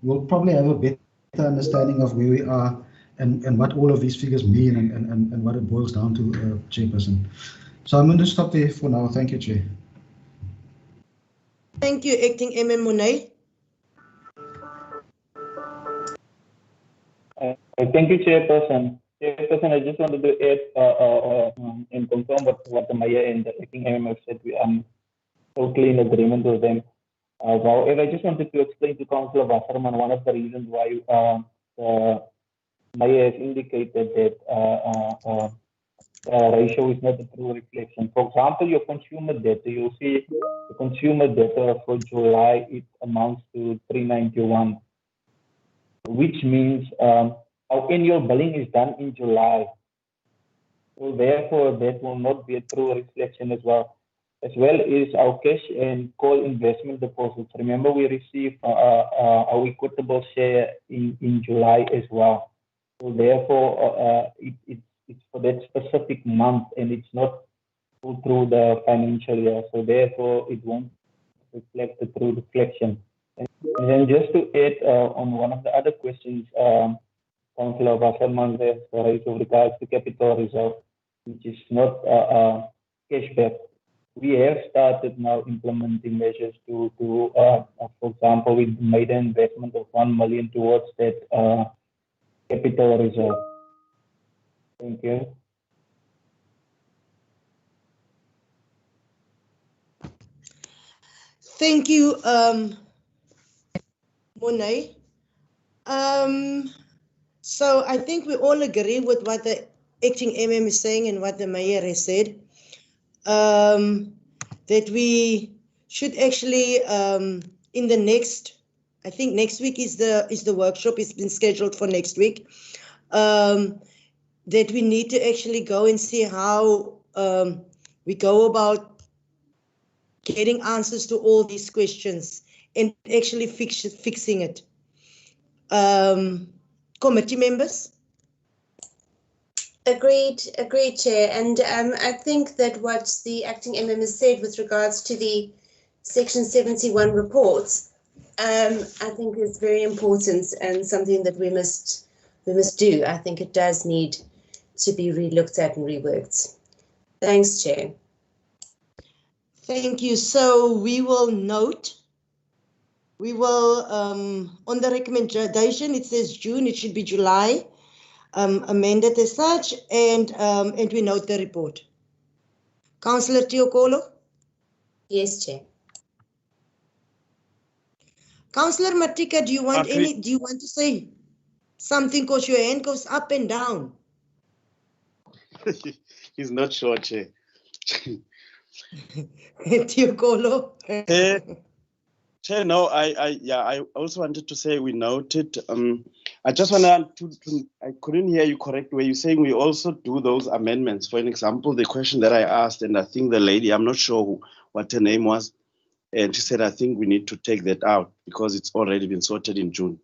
we'll probably have a better understanding of where we are and what all of these figures mean and what it boils down to, Chairperson. So I'm going to stop there for now. Thank you, Chair. Thank you, Acting MM Monet. Thank you, Chairperson. Chairperson, I just wanted to add and confirm what the mayor and the acting MM have said. I'm totally in agreement with them. However, I just wanted to explain to Councillor Wasserman one of the reasons why the mayor has indicated that ratio is not a true reflection. For example, your consumer debt, you'll see the consumer debt for July, it amounts to 391, which means our annual billing is done in July. So therefore, that will not be a true reflection as well. As well as our cash and call investment deposits. Remember, we received our equitable share in July as well. So therefore, it's for that specific month, and it's not through the financial year. So therefore, it won't reflect the true reflection. And then just to add on one of the other questions, Councillor Wasserman raised with regards to capital reserve, which is not cashback. We have started now implementing measures to for example, we made an investment of 1 million towards that capital reserve. Thank you. Thank you, Monet. So I think we all agree with what the acting MM is saying and what the mayor has said. That we should actually in the next, I think next week is the workshop. It's been scheduled for next week. that we need to actually go and see how we go about getting answers to all these questions and actually fixing it. Committee members? Agreed, Chair. And I think that what the acting MM has said with regards to the Section 71 reports, I think is very important and something that we must do. I think it does need to be relooked at and reworked. Thanks, Chair. Thank you. So we will note, on the recommendation, it says June, it should be July, amended as such, and we note the report. Councillor Tiokolo? Yes, Chair. Councillor Matika, do you want to say something, because your hand goes up and down? He's not sure, Chair. Tiokolo? Chair, no, I also wanted to say we noted. I just wanted to I couldn't hear you correctly. Were you saying we also do those amendments? For an example, the question that I asked, and I think the lady, I'm not sure what her name was, and she said, I think we need to take that out because it's already been sorted in June.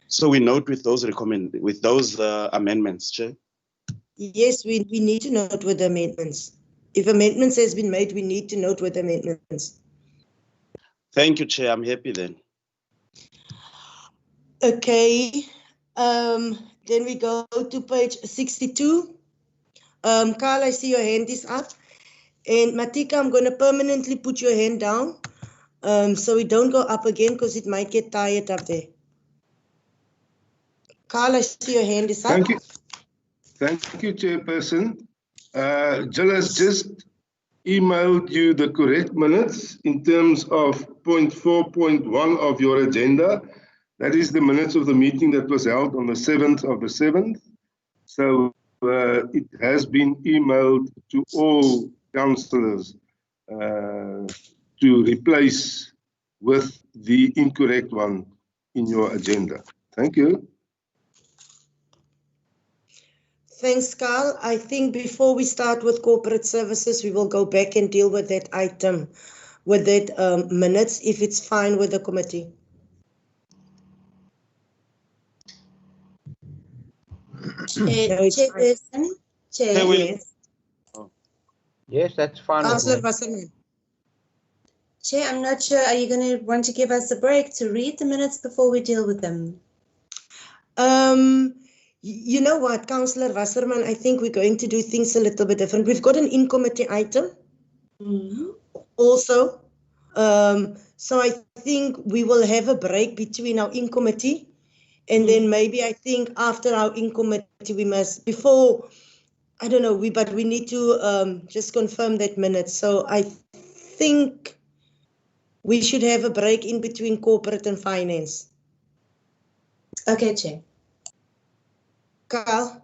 So we note with those amendments, Chair. Yes, we need to note with the amendments. If amendments has been made, we need to note with amendments. Thank you, Chair. I'm happy then. Okay. Then we go to page 62. Carl, I see your hand is up. And Matika, I'm going to permanently put your hand down so we don't go up again because it might get tired up there. Carl, I see your hand is up. Thank you. Thank you, Chairperson. Jill has just emailed you the correct minutes in terms of point 4.1 of your agenda. That is the minutes of the meeting that was held on the 7th of the 7th. So it has been emailed to all councillors to replace with the incorrect one in your agenda. Thank you. Thanks, Carl. I think before we start with corporate services, we will go back and deal with that item, with that minutes, if it's fine with the committee. Chairperson? Chair? Yes. Yes, that's fine. Councillor Wasserman. Chair, I'm not sure. Are you going to want to give us a break to read the minutes before we deal with them? You know what, Councillor Wasserman, I think we're going to do things a little bit different. We've got an in-committee item also. So I think we will have a break between our in-committee and then maybe I think after our in-committee we must, before, I don't know, but we need to just confirm that minute. So I think we should have a break in between corporate and finance. Okay, Chair. Carl,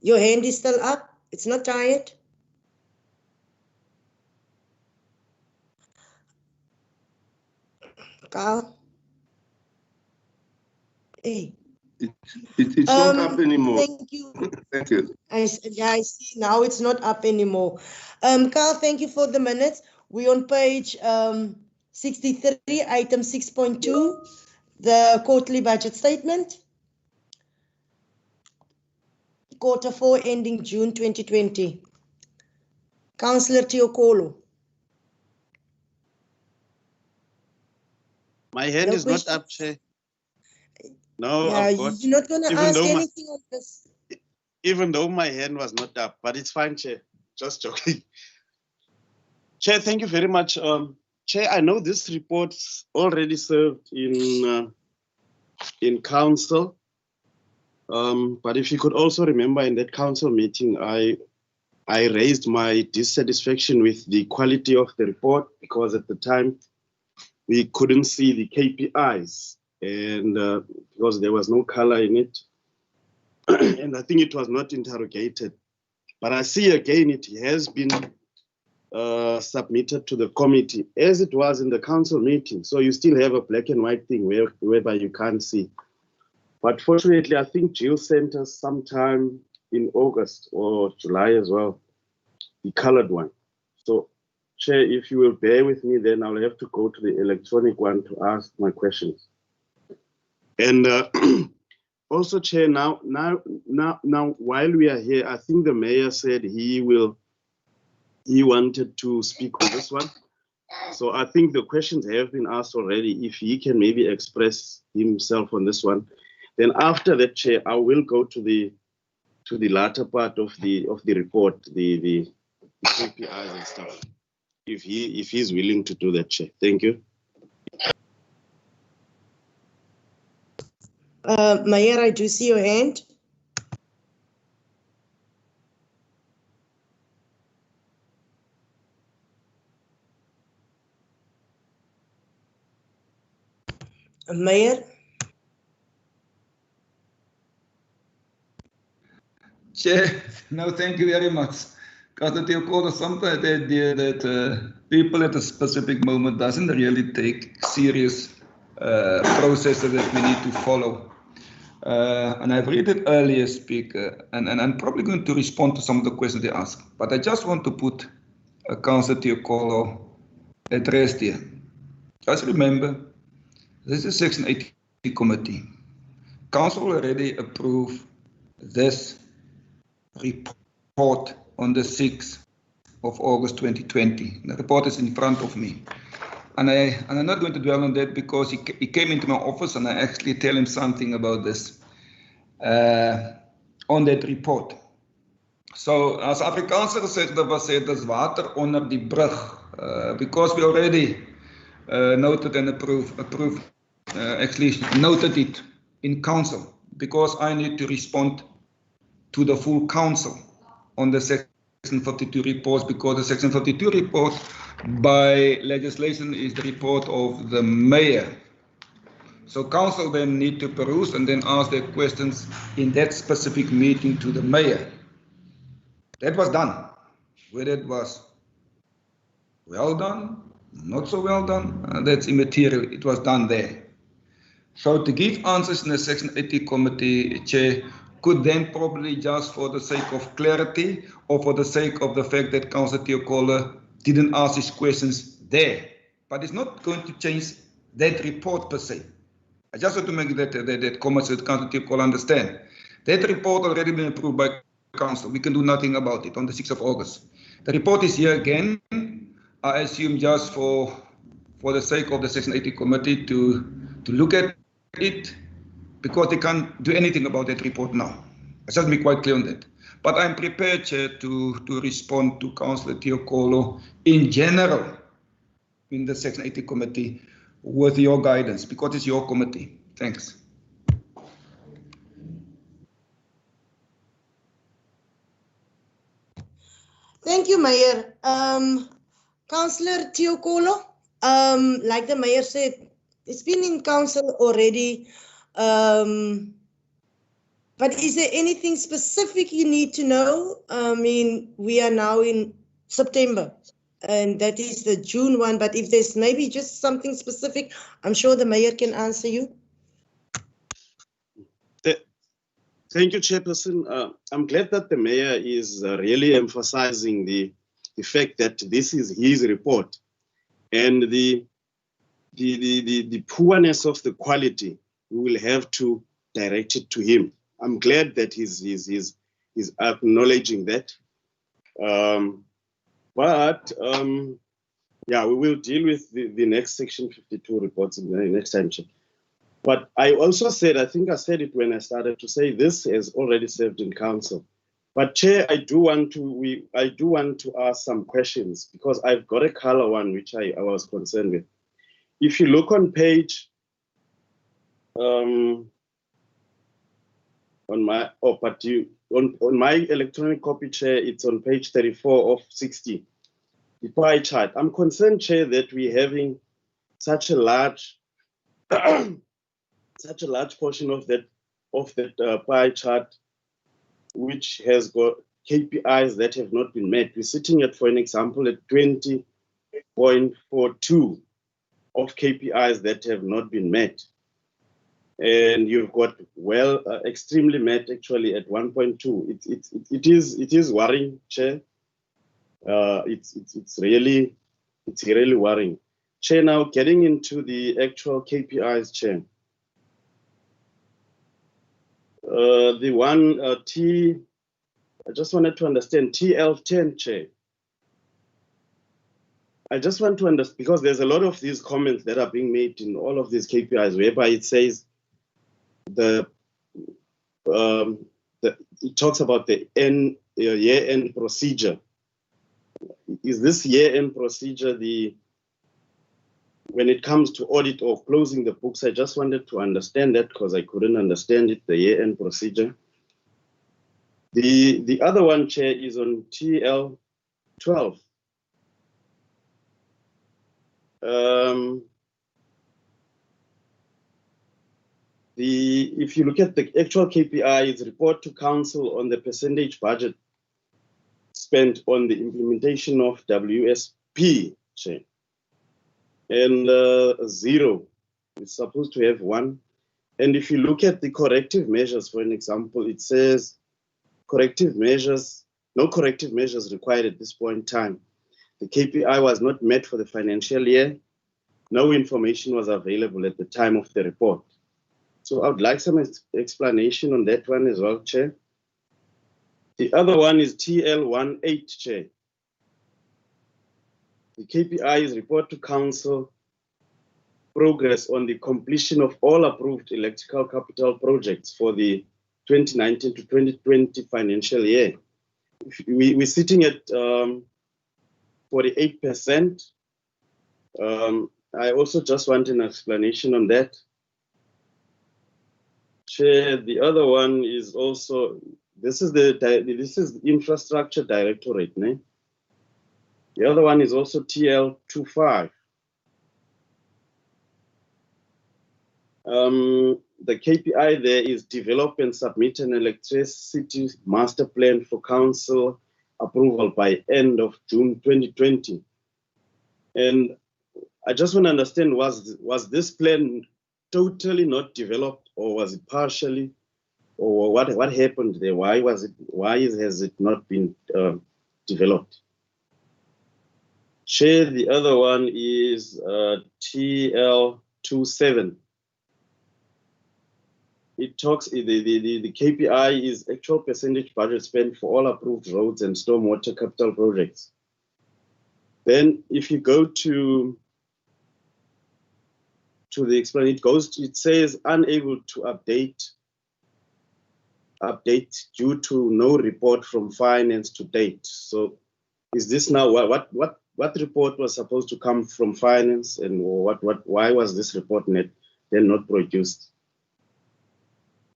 your hand is still up. It's not tired. Carl. Hey. It's not up anymore. Thank you. Thank you. I see now it's not up anymore. Carl, thank you for the minutes. We're on page 63, item 6.2, the quarterly budget statement. Quarter 4 ending June 2020. Councillor Tiokolo. My hand is not up, Chair. No, yeah, I've got, you're not going to ask anything on this. Even though my hand was not up, but it's fine, Chair. Just joking. Chair, thank you very much. Chair, I know this report's already served in council. But if you could also remember in that council meeting, I raised my dissatisfaction with the quality of the report because at the time we couldn't see the KPIs and because there was no color in it. And I think it was not interrogated. But I see again it has been submitted to the committee as it was in the council meeting. So you still have a black and white thing whereby you can't see. But fortunately, I think Jill sent us sometime in August or July as well, the colored one. So, Chair, if you will bear with me, then I'll have to go to the electronic one to ask my questions. And also, Chair, now, while we are here, I think the mayor said he wanted to speak on this one. So I think the questions have been asked already. If he can maybe express himself on this one, then after that, Chair, I will go to the latter part of the report, the KPIs and stuff. If he's willing to do that, Chair. Thank you. Mayor, I do see your hand. Mayor? Chair, no, thank you very much. Because you call sometimes the idea that people at a specific moment doesn't really take serious processes that we need to follow. And I've read it earlier, Speaker, and I'm probably going to respond to some of the questions they asked. But I just want to put Councillor Tiokolo at rest here. Just remember, this is Section 80 committee. Council already approved this report on the 6th of August 2020. The report is in front of me. And I'm not going to dwell on that because he came into my office and I actually tell him something about this on that report. So as Afrikaanse gezegde was, het is water onder die brug. Because we already noted and actually noted it in council, because I need to respond to the full council on the Section 52 reports, because the Section 52 report by legislation is the report of the mayor. So council then need to peruse and then ask their questions in that specific meeting to the mayor. That was done. Whether it was well done, not so well done, that's immaterial. It was done there. So to give answers in the Section 80 committee, Chair, could then probably just for the sake of clarity or for the sake of the fact that Councillor Tiokolo didn't ask his questions there. But it's not going to change that report per se. I just want to make that comment so that Councillor Tiokolo understand. That report already been approved by Council. We can do nothing about it on the 6th of August. The report is here again. I assume just for the sake of the Section 80 committee to look at it, because they can't do anything about that report now. Let's just be quite clear on that. But I'm prepared, Chair, to respond to Councillor Tiokolo in general in the Section 80 committee with your guidance, because it's your committee. Thanks. Thank you, Mayor. Councillor Tiokolo, like the Mayor said, it's been in council already. But is there anything specific you need to know? I mean, we are now in September, and that is the June one. But if there's maybe just something specific, I'm sure the Mayor can answer you. Thank you, Chairperson. I'm glad that the Mayor is really emphasizing the fact that this is his report and the poorness of the quality. We will have to direct it to him. I'm glad that he's acknowledging that. Yeah, we will deal with the next Section 52 reports in the next time, Chair. But I also said, I think I said it when I started to say this has already served in council. But Chair, I do want to ask some questions because I've got a color one which I was concerned with. If you look on page on my electronic copy, Chair, it's on page 34 of 60, the pie chart. I'm concerned, Chair, that we're having such a large portion of that pie chart which has got KPIs that have not been met. We're sitting at, for an example, at 20.42 of KPIs that have not been met. And you've got extremely met actually at 1.2. It is worrying, Chair. It's really worrying. Chair, now getting into the actual KPIs, Chair. The one I just wanted to understand TL10, Chair. I just want to understand, because there's a lot of these comments that are being made in all of these KPIs, whereby it says it talks about the year-end procedure. Is this year-end procedure when it comes to audit or closing the books? I just wanted to understand that because I couldn't understand it, the year-end procedure. The other one, Chair, is on TL12. If you look at the actual KPIs, report to council on the percentage budget spent on the implementation of WSP, Chair. And 0, it's supposed to have 1. And if you look at the corrective measures, for an example, it says no corrective measures required at this point in time. The KPI was not met for the financial year. No information was available at the time of the report. So I would like some explanation on that one as well, Chair. The other one is TL18, Chair. The KPI is report to council progress on the completion of all approved electrical capital projects for the 2019 to 2020 financial year. We're sitting at 48%. I also just want an explanation on that. Chair, the other one is also, this is the infrastructure directorate, né? The other one is also TL25. The KPI there is develop and submit an electricity master plan for council approval by end of June 2020. And I just want to understand, was this plan totally not developed, or was it partially, or what happened there? Why has it not been developed? Chair, the other one is TL27. It talks, the KPI is actual percentage budget spent for all approved roads and stormwater capital projects. Then if you go to the explanation, it says unable to update due to no report from finance to date. So is this now what report was supposed to come from finance, and why was this report then not produced?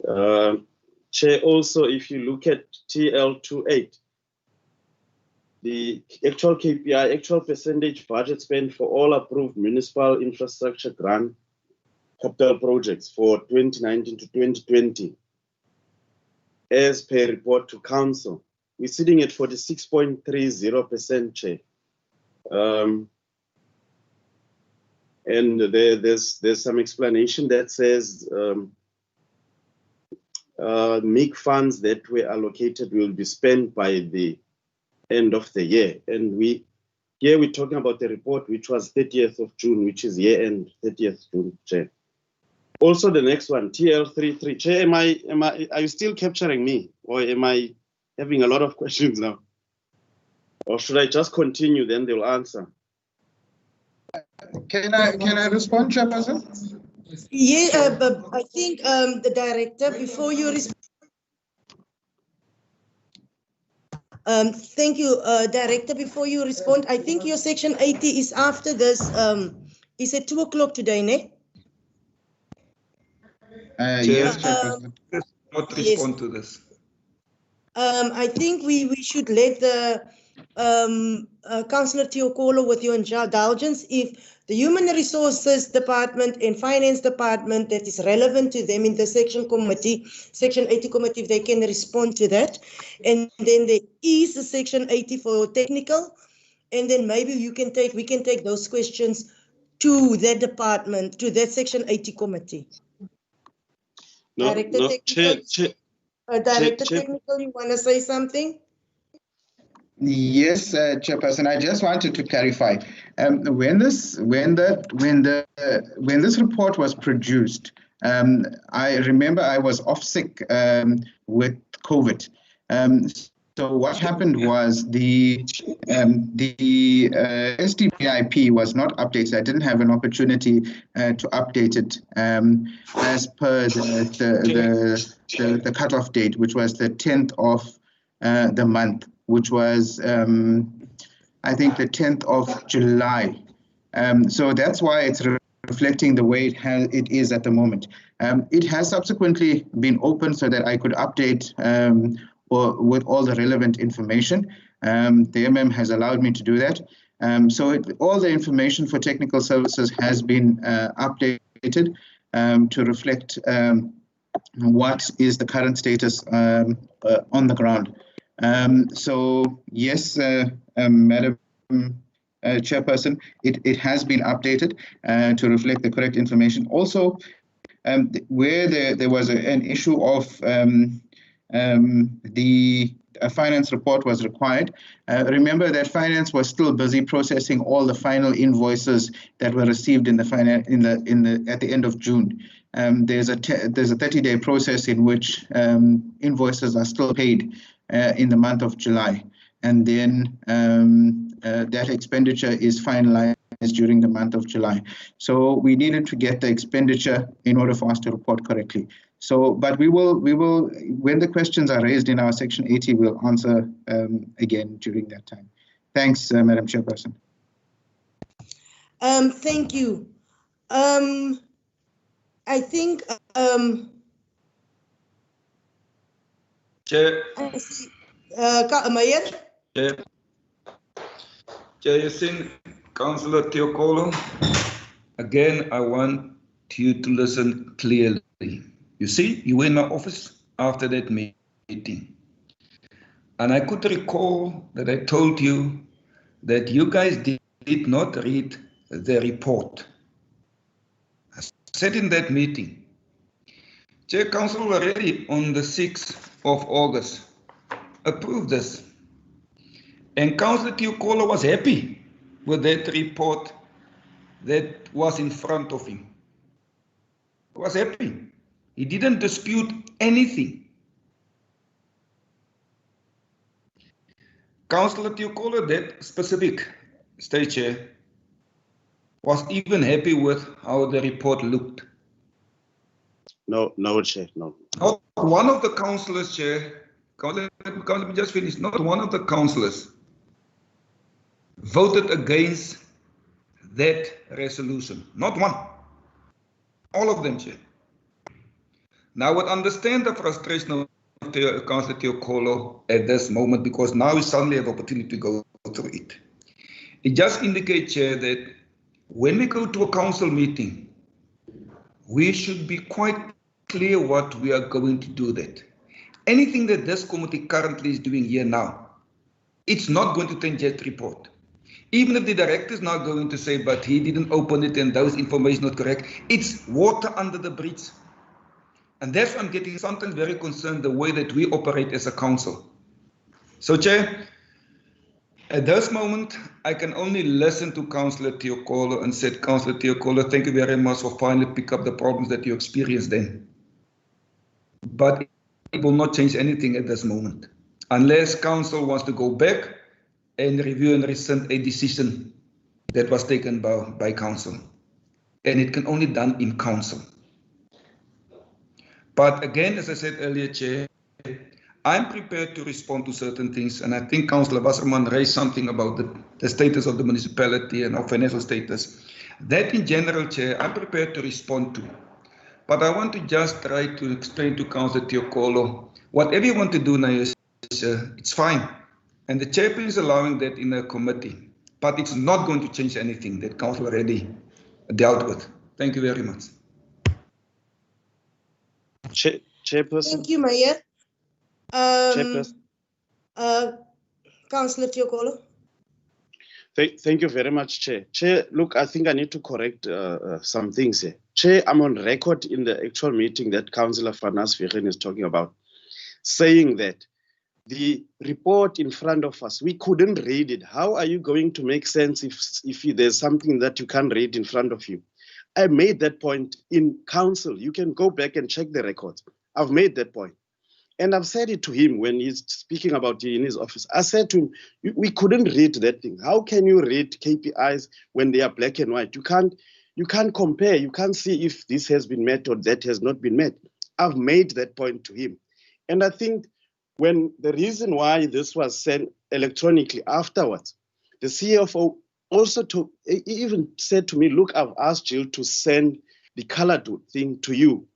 Chair, also if you look at TL28, the actual KPI, actual percentage budget spent for all approved municipal infrastructure grant capital projects for 2019 to 2020, as per report to council, we're sitting at 46.30%, Chair. And there's some explanation that says MIG funds that were allocated will be spent by the end of the year. And here we're talking about the report which was 30th of June, which is year end 30th June, Chair. Also the next one, TL33. Chair, are you still capturing me, or am I having a lot of questions now? Or should I just continue, then they'll answer? Can I respond, Chairperson? Yeah, but I think the director, before you respond. Thank you, Director. Before you respond, I think your section 80 is after this. Is at 2 o'clock today, ne? Yes, Chairperson. Not respond to this. I think we should let the Councillor Teokolo, with your indulgence, if the Human Resources Department and Finance Department that is relevant to them in the section 80 committee, if they can respond to that. And then there is a section 80 for technical, and then maybe we can take those questions to that department, to that section 80 committee. Director no, Technical, Director Technical, you want to say something? Yes, Chairperson. I just wanted to clarify. When this report was produced, I remember I was off sick with COVID. So what happened was the STBIP was not updated. I didn't have an opportunity to update it as per the cutoff date, which was the 10th of the month, which was I think the 10th of July. So that's why it's reflecting the way it is at the moment. It has subsequently been opened so that I could update with all the relevant information. The MM has allowed me to do that. So all the information for technical services has been updated to reflect what is the current status on the ground. So yes, Madam Chairperson, it has been updated to reflect the correct information. Also, where there was an issue of a finance report was required. Remember that finance was still busy processing all the final invoices that were received at the end of June. There's a 30-day process in which invoices are still paid in the month of July, and then that expenditure is finalized during the month of July. So we needed to get the expenditure in order for us to report correctly. So, but we will, when the questions are raised in our section 80, we'll answer again during that time. Thanks, Madam Chairperson. Thank you. I think Chair. Meyer? Chair, you seen Councillor Teokolo. Again, I want you to listen clearly. You see, you were in my office after that meeting. And I could recall that I told you that you guys did not read the report. I said in that meeting, Chair, Council already on the 6th of August approved this. And Councillor Teokolo was happy with that report that was in front of him. He was happy. He didn't dispute anything. Councillor Teokolo, that specific state chair, was even happy with how the report looked. No, Chair, no. Not one of the councillors, Chair, let me just finish. Not one of the councillors voted against that resolution. Not one. All of them, Chair. Now, I would understand the frustration of Councillor Teokolo at this moment, because now we suddenly have opportunity to go through it. It just indicates, Chair, that when we go to a council meeting, we should be quite clear what we are going to do that. Anything that this committee currently is doing here now, it's not going to change that report. Even if the director is now going to say, but he didn't open it and those information not correct, it's water under the bridge. And that's why I'm getting sometimes very concerned the way that we operate as a council. So, Chair, at this moment, I can only listen to Councillor Teokolo and said, Councillor Teokolo, thank you very much for finally pick up the problems that you experienced then. But it will not change anything at this moment, unless Council wants to go back and review and rescind a decision that was taken by Council. And it can only be done in Council. But again, as I said earlier, Chair, I'm prepared to respond to certain things, and I think Councillor Wasserman raised something about the status of the municipality and our financial status. That in general, Chair, I'm prepared to respond to. But I want to just try to explain to Councillor Teokolo, whatever you want to do now, it's fine. And the Chairperson is allowing that in a committee, but it's not going to change anything that Council already dealt with. Thank you very much. Chairperson. Thank you, Meyer. Chairperson. Councillor Teokolo. Thank you very much, Chair. Chair, look, I think I need to correct some things here. Chair, I'm on record in the actual meeting that Councillor Fanas Vigen is talking about, saying that the report in front of us, we couldn't read it. How are you going to make sense if there's something that you can't read in front of you? I made that point in council. You can go back and check the records. I've made that point. And I've said it to him when he's speaking about it in his office. I said to him, we couldn't read that thing. How can you read KPIs when they are black and white? You can't compare. You can't see if this has been met or that has not been met. I've made that point to him. And I think when the reason why this was sent electronically afterwards, the CFO also even said to me, look, I've asked Jill to send the colored thing to you.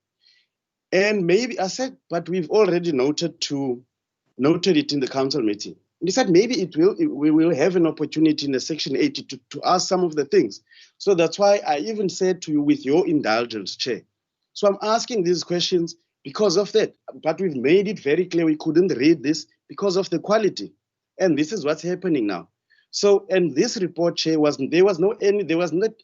And maybe I said, but we've already noted it in the council meeting. And he said, maybe we will have an opportunity in the section 80 to ask some of the things. So that's why I even said to you, with your indulgence, Chair. So I'm asking these questions because of that. But we've made it very clear we couldn't read this because of the quality. And this is what's happening now. So, and this report, Chair, there was not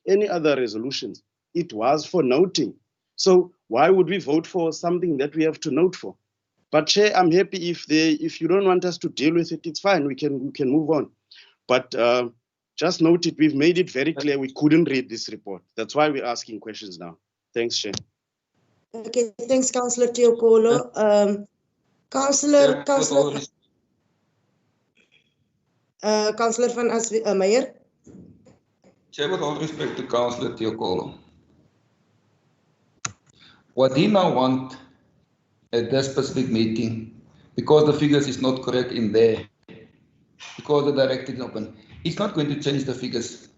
any other resolutions. It was for noting. So why would we vote for something that we have to note for? But Chair, I'm happy if you don't want us to deal with it, it's fine. We can move on. But just note it. We've made it very clear we couldn't read this report. That's why we're asking questions now. Thanks, Chair. Okay, thanks, Councillor Teokolo. Councillor van Meyer. Chair, with all respect to Councillor Teokolo, what he now wants at that specific meeting, because the figures is not correct in there, because the directive is open, it's not going to change the figures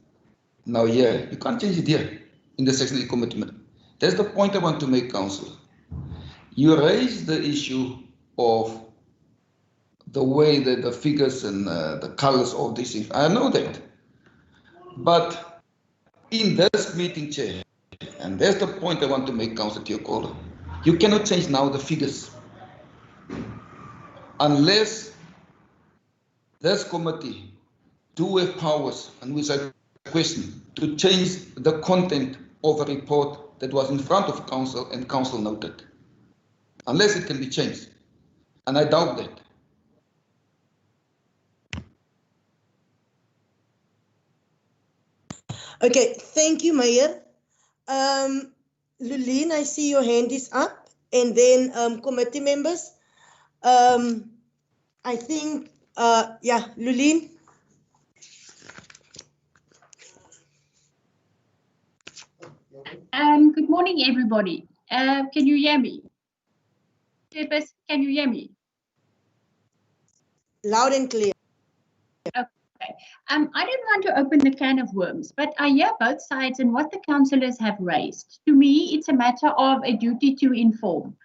now here. You can't change it here in the section 8 commitment. That's the point I want to make, Council. You raise the issue of the way that the figures and the colors of these things. I know that. But in this meeting, Chair, and that's the point I want to make, Councillor Teokolo, you cannot change now the figures unless this committee do have powers, and which I question, to change the content of a report that was in front of council and council noted. Unless it can be changed. And I doubt that. Okay, thank you, Mayor. Lulene, I see your hand is up. And then committee members. I think, yeah, Lulene. Good morning, everybody. Can you hear me? Chairperson, can you hear me? Loud and clear. Okay. I don't want to open the can of worms, but I hear both sides and what the councillors have raised. To me, it's a matter of a duty to inform.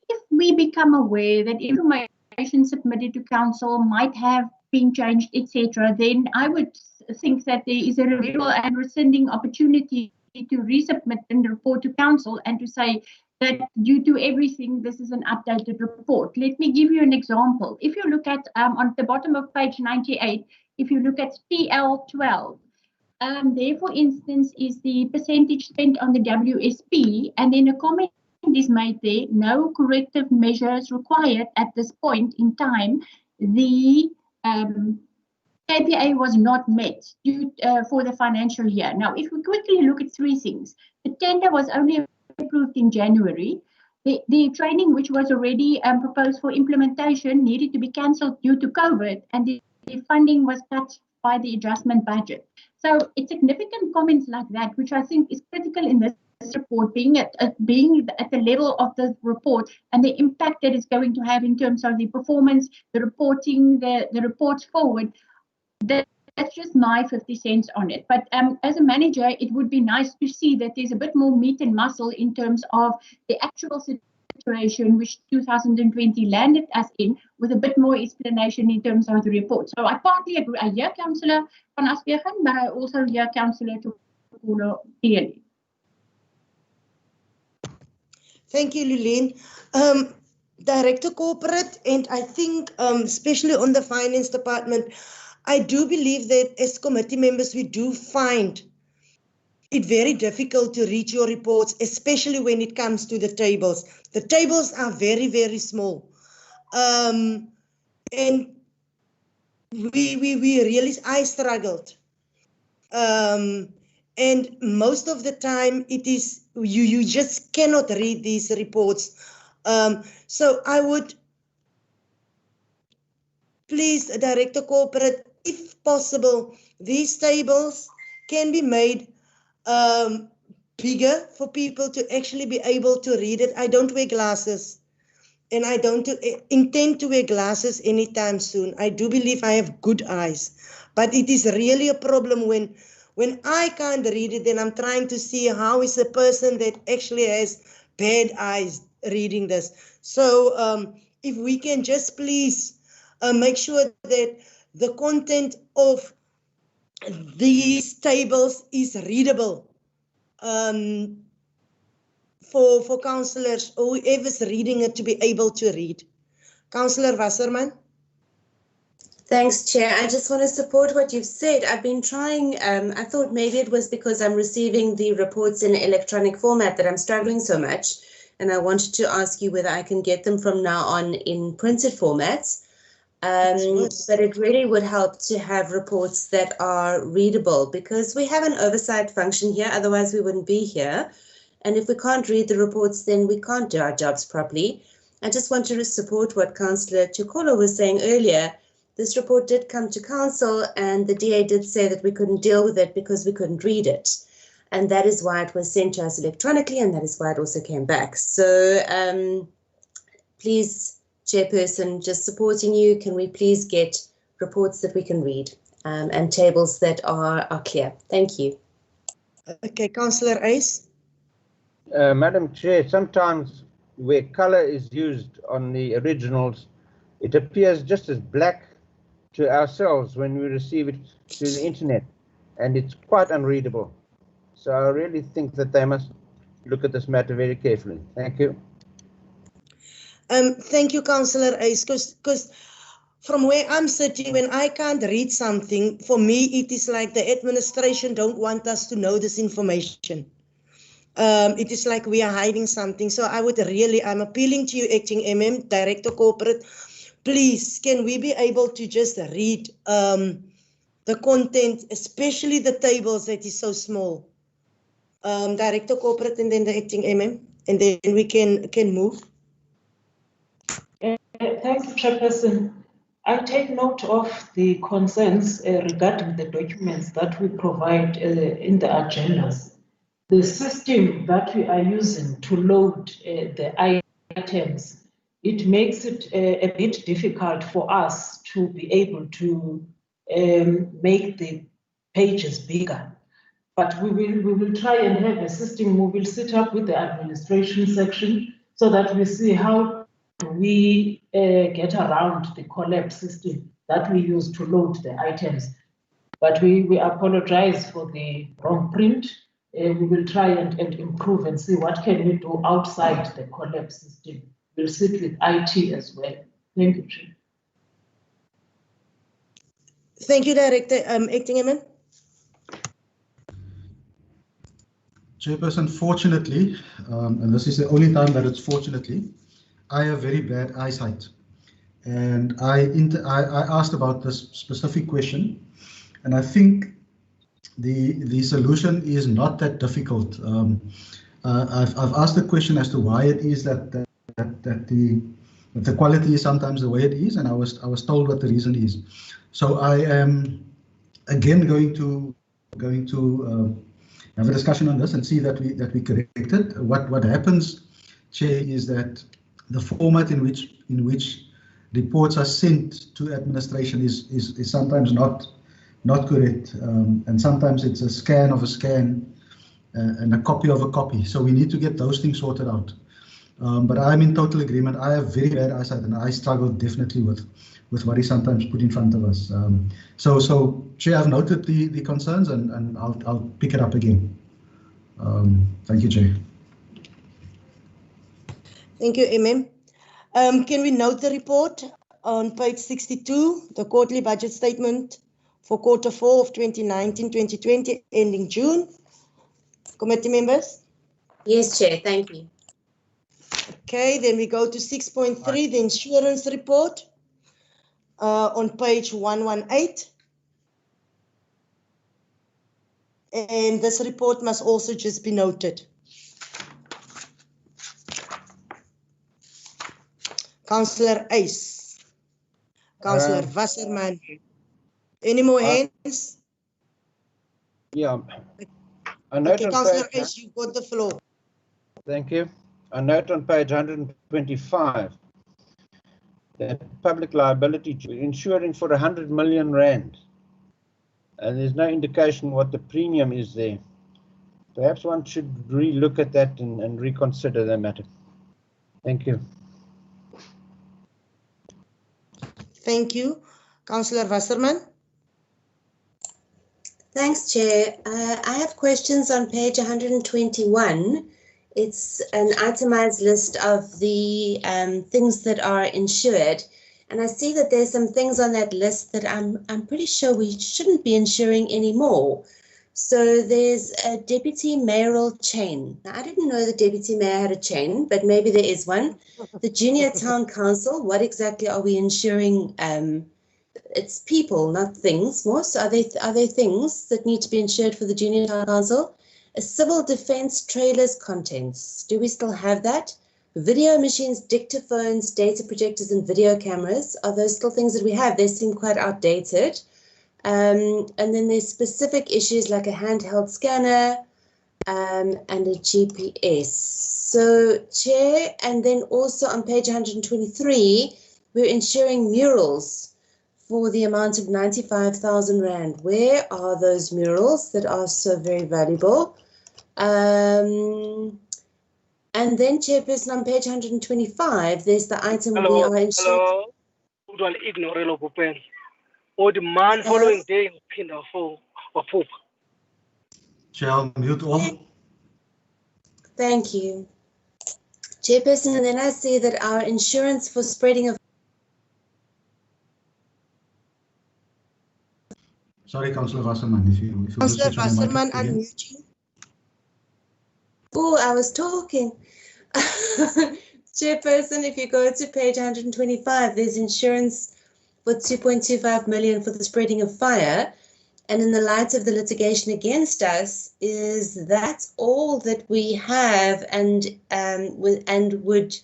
If we become aware that information submitted to council might have been changed, etc., then I would think that there is a renewal and rescinding opportunity to resubmit the report to council and to say that due to everything, this is an updated report. Let me give you an example. If you look at on the bottom of page 98, if you look at PL12, there, for instance, is the percentage spent on the WSP, and then a comment is made there, no corrective measures required at this point in time. The KPA was not met due, for the financial year. Now, if we quickly look at three things, the tender was only approved in January. The training, which was already proposed for implementation, needed to be cancelled due to COVID, and the funding was cut by the adjustment budget. So it's significant comments like that, which I think is critical in this report, being at the level of the report and the impact that it's going to have in terms of the performance, the reporting, the reports forward. That's just my 50 cents on it. But as a manager, it would be nice to see that there's a bit more meat and muscle in terms of the actual situation which 2020 landed us in, with a bit more explanation in terms of the report. So I partly agree. I hear Councillor van Aswegen, but I also hear Councillor Teokolo clearly. Thank you, Lulene. Director Corporate, and I think especially on the Finance Department, I do believe that as committee members, we do find it very difficult to read your reports, especially when it comes to the tables. The tables are very, very small. And we really, I struggled. And most of the time it is, you just cannot read these reports. So I would please, Director Corporate, if possible, these tables can be made bigger for people to actually be able to read it. I don't wear glasses, and I don't intend to wear glasses anytime soon. I do believe I have good eyes, but it is really a problem when I can't read it, then I'm trying to see how is a person that actually has bad eyes reading this. So if we can just please make sure that the content of these tables is readable for councillors or whoever's reading it to be able to read. Councillor Wasserman. Thanks, Chair. I just want to support what you've said. I've been trying, I thought maybe it was because I'm receiving the reports in electronic format that I'm struggling so much. And I wanted to ask you whether I can get them from now on in printed formats. But it really would help to have reports that are readable, because we have an oversight function here, otherwise we wouldn't be here. And if we can't read the reports, then we can't do our jobs properly. I just want to support what Councillor Chikolo was saying earlier. This report did come to council and the DA did say that we couldn't deal with it because we couldn't read it. And that is why it was sent to us electronically, and that is why it also came back. So please, Chairperson, just supporting you, can we please get reports that we can read and tables that are clear? Thank you. Okay, Councillor Ace. Madam Chair, sometimes where color is used on the originals, it appears just as black to ourselves when we receive it through the internet, and it's quite unreadable. So I really think that they must look at this matter very carefully. Thank you. Thank you, Councillor Ace, because from where I'm sitting, when I can't read something, for me, it is like the administration don't want us to know this information. It is like we are hiding something. So I would really, I'm appealing to you, Acting MM, Director Corporate, please, can we be able to just read the content, especially the tables that is so small? Director Corporate and then the Acting MM, and then we can move. Thank you, Chairperson. I take note of the concerns regarding the documents that we provide in the agendas. The system that we are using to load the items, it makes it a bit difficult for us to be able to make the pages bigger. But we will try and have a system. We will sit up with the administration section so that we see how we get around the collab system that we use to load the items. But we apologize for the wrong print. We will try and improve and see what can we do outside the collab system. We'll sit with IT as well. Thank you, Chair. Thank you, Director. Acting MM. Chairperson, fortunately, and this is the only time that it's fortunately, I have very bad eyesight. And I asked about this specific question, and I think the solution is not that difficult. I've asked the question as to why it is that the quality is sometimes the way it is, and I was told what the reason is. So I am again going to have a discussion on this and see that we correct it. What happens, Chair, is that the format in which reports are sent to administration is sometimes not correct, and sometimes it's a scan of a scan and a copy of a copy. So we need to get those things sorted out. But I'm in total agreement. I have very bad eyesight, and I struggle definitely with what is sometimes put in front of us. So Chair, I've noted the concerns, and I'll pick it up again. Thank you, Chair. Thank you, MM. Can we note the report on page 62, the quarterly budget statement for Q4 of 2019-2020 ending June. Committee members? Yes, Chair, thank you. Okay, then we go to 6.3, the insurance report on page 118. And this report must also just be noted. Councillor Ace, Councillor Wasserman. Any more hands? Yeah. A note Okay, on Councillor page, Ace, you've got the floor. thank you. A note on page 125 that public liability insuring for 100 million rand, and there's no indication what the premium is there. Perhaps one should re-look at that and reconsider the matter. Thank you. Thank you. Councillor Wasserman. Thanks, Chair. I have questions on page 121. It's an itemized list of the things that are insured. And I see that there's some things on that list that I'm pretty sure we shouldn't be insuring anymore. So there's a deputy mayoral chain. Now, I didn't know the deputy mayor had a chain, but maybe there is one. The junior town council, what exactly are we insuring? It's people, not things. Most are they things that need to be insured for the junior town council? A civil defense trailers contents. Do we still have that? Video machines, dictaphones, data projectors, and video cameras. Are those still things that we have? They seem quite outdated. And then there's specific issues like a handheld scanner and a GPS. So, Chair, and then also on page 123, we're insuring murals for the amount of 95,000 Rand. Where are those murals that are so very valuable? And then, Chairperson, on page 125, there's the item we are insuring. Hello. Or the man following day for Shall mute all. Thank you. Chairperson, and then I see that our insurance for spreading of... Sorry, Councillor Wasserman, if you Councillor Wasserman, unmute you. Oh, I was talking. Chairperson, if you go to page 125, there's insurance for 2.25 million for the spreading of fire. And in the light of the litigation against us, is that all that we have, and would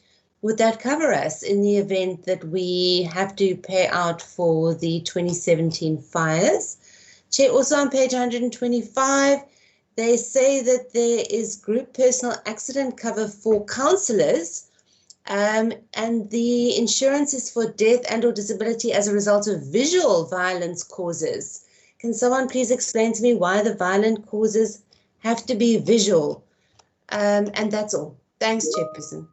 that cover us in the event that we have to pay out for the 2017 fires? Chair, also on page 125, they say that there is group personal accident cover for councillors. And the insurance is for death and or disability as a result of visual violence causes. Can someone please explain to me why the violent causes have to be visual? And that's all. Thanks, Chairperson.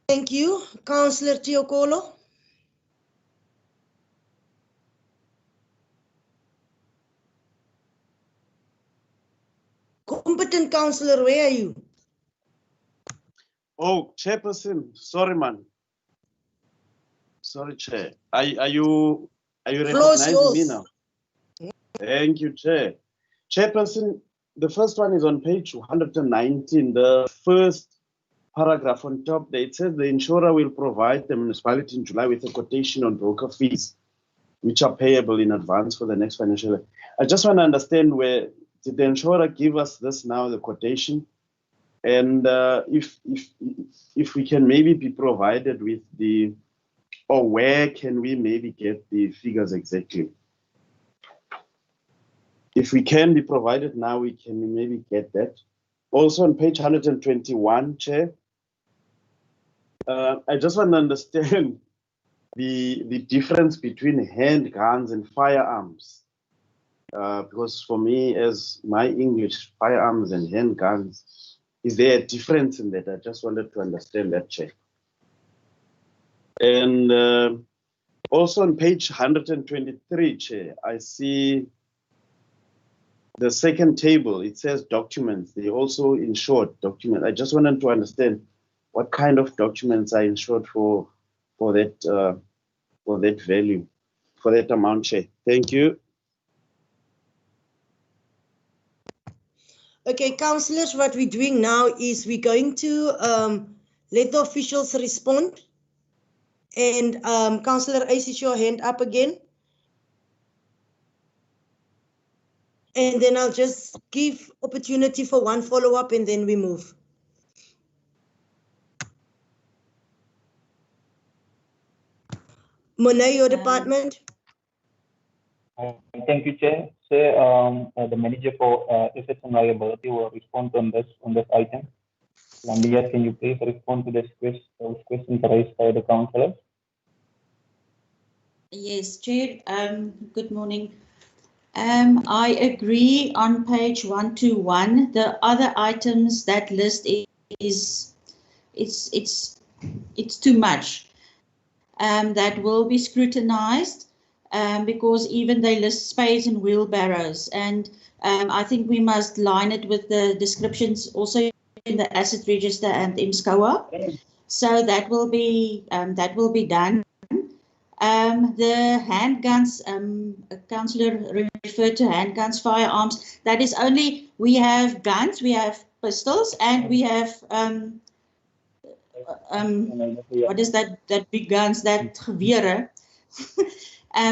Thank you. Councillor Tiokolo. Competent councillor, where are you? Oh, Chairperson, sorry, man. Sorry, Chair. Are you recognizing me now? Thank you, Chair. Chairperson, the first one is on page 119, the first paragraph on top there. It says the insurer will provide the municipality in July with a quotation on broker fees, which are payable in advance for the next financial year. I just want to understand, where did the insurer give us this now, the quotation? And if we can maybe be provided with the, or where can we maybe get the figures exactly? If we can be provided now, we can maybe get that. Also on page 121, Chair, I just want to understand the difference between handguns and firearms. Because for me, as my English, firearms and handguns, is there a difference in that? I just wanted to understand that, Chair. And also on page 123, Chair, I see the second table. It says documents. They also insured documents. I just wanted to understand what kind of documents are insured for that value. for that amount, Chair. Thank you. Okay, councillors, what we're doing now is we're going to let the officials respond. And Councillor Ace, is your hand up again? And then I'll just give opportunity for one follow-up and then we move. Monet, your department. Thank you, Chair. Chair, the manager for assets and liability will respond on this item. Landia, can you please respond to those questions raised by the councillors? Yes, Chair. Good morning. I agree on page 121. The other items that list is it's too much. That will be scrutinized because even they list spades and wheelbarrows, and I think we must line it with the descriptions also in the asset register and MSCOA. So that will be done. The handguns, Councillor referred to handguns, firearms. That is only, we have guns, we have pistols, and we have what is that big guns, that gewere.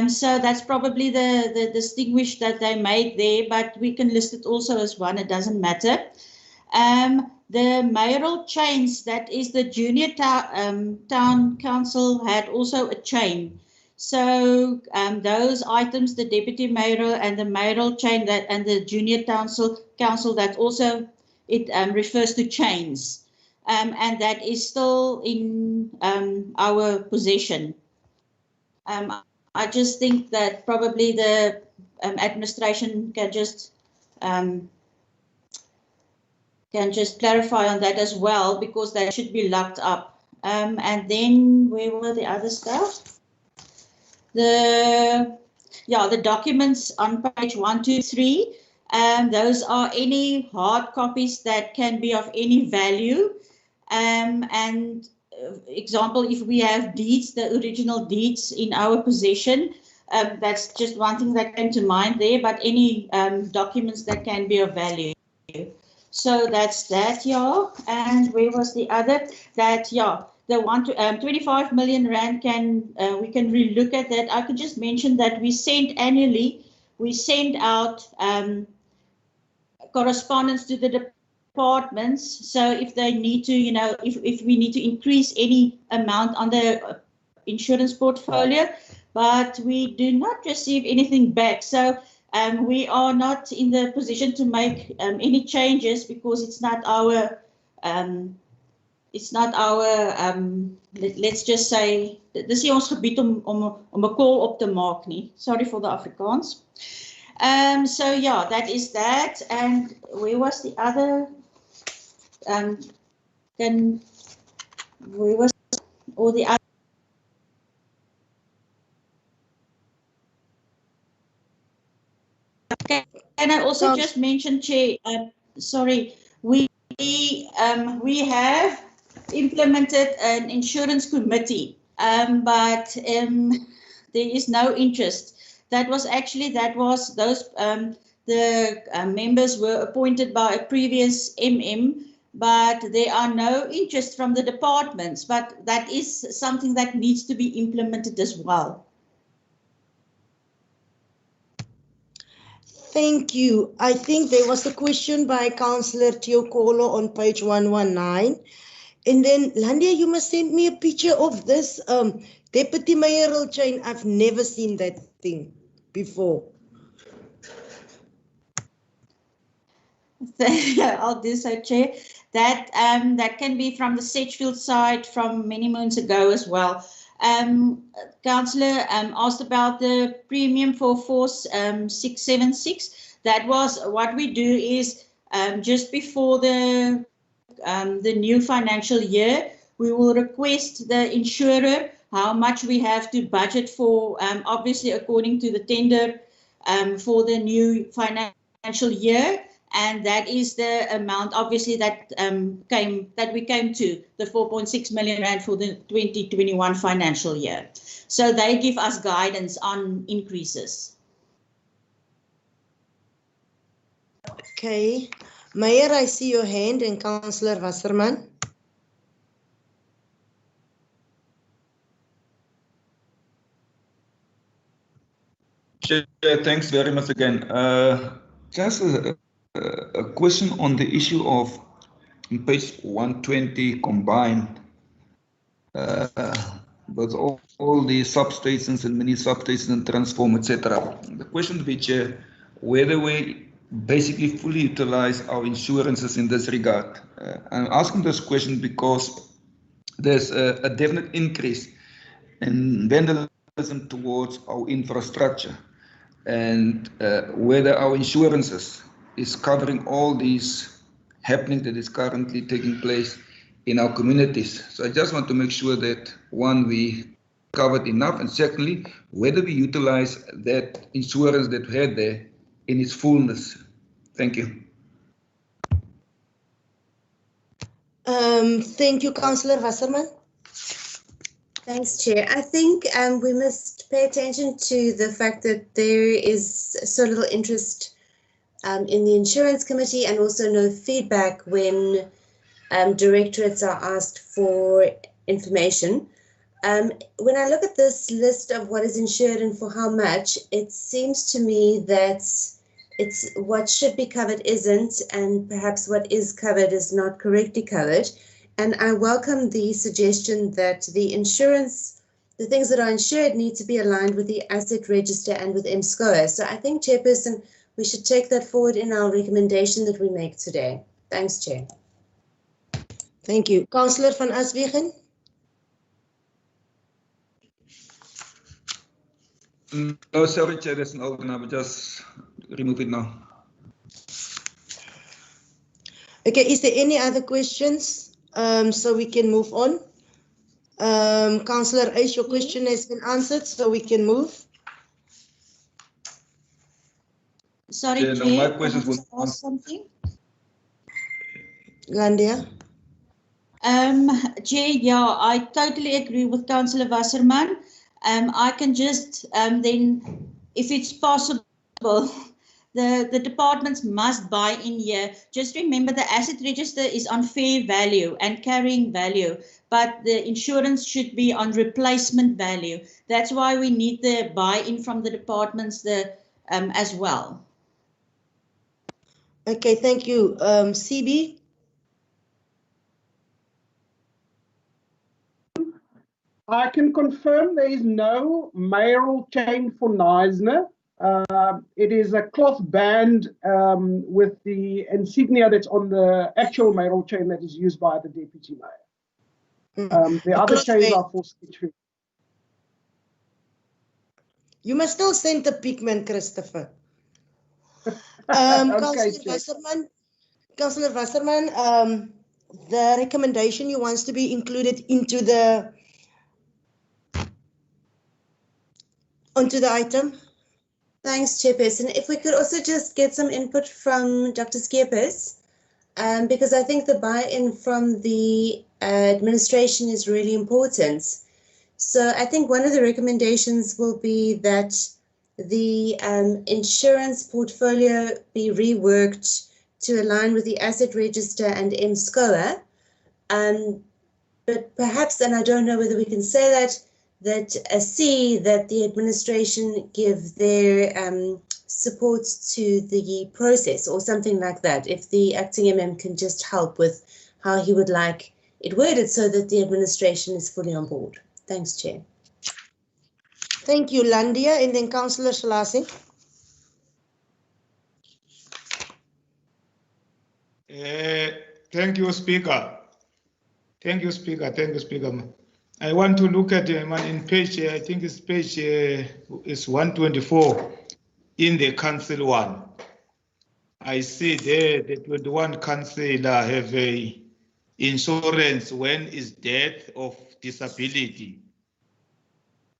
So that's probably the distinguish that they made there, but we can list it also as one, it doesn't matter. The mayoral chains, that is the junior town council had also a chain. So those items, the deputy mayoral and the mayoral chain, that and the junior council, that also it refers to chains. And that is still in our possession. I just think that probably the administration can just clarify on that as well, because that should be locked up. And then where were the other stuff? The documents on page 123. Those are any hard copies that can be of any value. Example, if we have deeds, the original deeds in our possession, that's just one thing that came to mind there, but any documents that can be of value. So that's that, yeah. And where was the other? That, yeah, the 25 million rand we can relook at that. I could just mention that we send out correspondence to the departments. So if they need to, if we need to increase any amount on the insurance portfolio, but we do not receive anything back. So we are not in the position to make any changes because it's not our, let's just say, dis is ons gebied om 'n call op te maak nie. Sorry for the Afrikaans. So yeah, that is that. And where was the other? Where was all the other? Can I also just mention, Chair, sorry, we have implemented an insurance committee, but there is no interest. Those members were appointed by a previous but there are no interest from the departments, but that is something that needs to be implemented as well. Thank you. I think there was a question by Councillor Teokolo on page 119. And then, Landia, you must send me a picture of this deputy mayoral chain. I've never seen that thing before. I'll do so, Chair. That can be from the Sedgefield side from many moons ago as well. Councillor asked about the premium for force 676. That was what we do is just before the new financial year, we will request the insurer how much we have to budget for, obviously according to the tender for the new financial year. and that is the amount, obviously, that we came to, the 4.6 million rand for the 2021 financial year. So they give us guidance on increases. Okay. Meyer, I see your hand, and Councillor Wasserman. Chair, thanks very much again. Just a question on the issue of page 120 combined with all the substations and mini substations and transform, etc. The question would be, Chair, whether we basically fully utilize our insurances in this regard. I'm asking this question because there's a definite increase in vandalism towards our infrastructure, and whether our insurances is covering all these happening that is currently taking place in our communities. So I just want to make sure that, one, we covered enough, and secondly, whether we utilize that insurance that we had there in its fullness. Thank you. Thank you, Councillor Wasserman. Thanks, Chair. I think we must pay attention to the fact that there is so little interest in the Insurance Committee, and also no feedback when directorates are asked for information. When I look at this list of what is insured and for how much, it seems to me that it's what should be covered isn't, and perhaps what is covered is not correctly covered. And I welcome the suggestion that the insurance, the things that are insured, need to be aligned with the asset register and with MSCOA. So I think, Chairperson, we should take that forward in our recommendation that we make today. Thanks, Chair. Thank you. Councillor van Aswegen. No, sorry, Chair, there's an open. I will just remove it now. Okay, is there any other questions? So we can move on. Councillor Ace, your question has been answered, so we can move. Sorry, Yeah, Chair, no, my questions can I will just ask something? Landia? Chair, yeah, I totally agree with Councillor Wasserman. I can just then, if it's possible, the departments must buy in here. Just remember, the asset register is on fair value and carrying value, but the insurance should be on replacement value. That's why we need the buy-in from the departments as well. Okay, thank you. CB? I can confirm there is no mayoral chain for Neisner. It is a cloth band with the insignia that's on the actual mayoral chain that is used by the deputy mayor. The other chains are for sketch. You must still send the pigment, Christopher. Okay, Councillor Wasserman, the recommendation you wants to be included onto the item. Thanks, Chairperson. If we could also just get some input from Dr. Skeepers, because I think the buy-in from the administration is really important. So I think one of the recommendations will be that the insurance portfolio be reworked to align with the asset register and MSCOA. But perhaps, and I don't know whether we can say that the administration give their support to the process or something like that. If the acting MM can just help with how he would like it worded so that the administration is fully on board. Thanks, Chair. Thank you, Landia, and then Councillor Shalasi. Thank you, Speaker. Thank you, Speaker. Thank you, Speaker. I want to look at in page, I think it's page is 124 in the council one. I see there the 21 councillor have a insurance when is death of disability.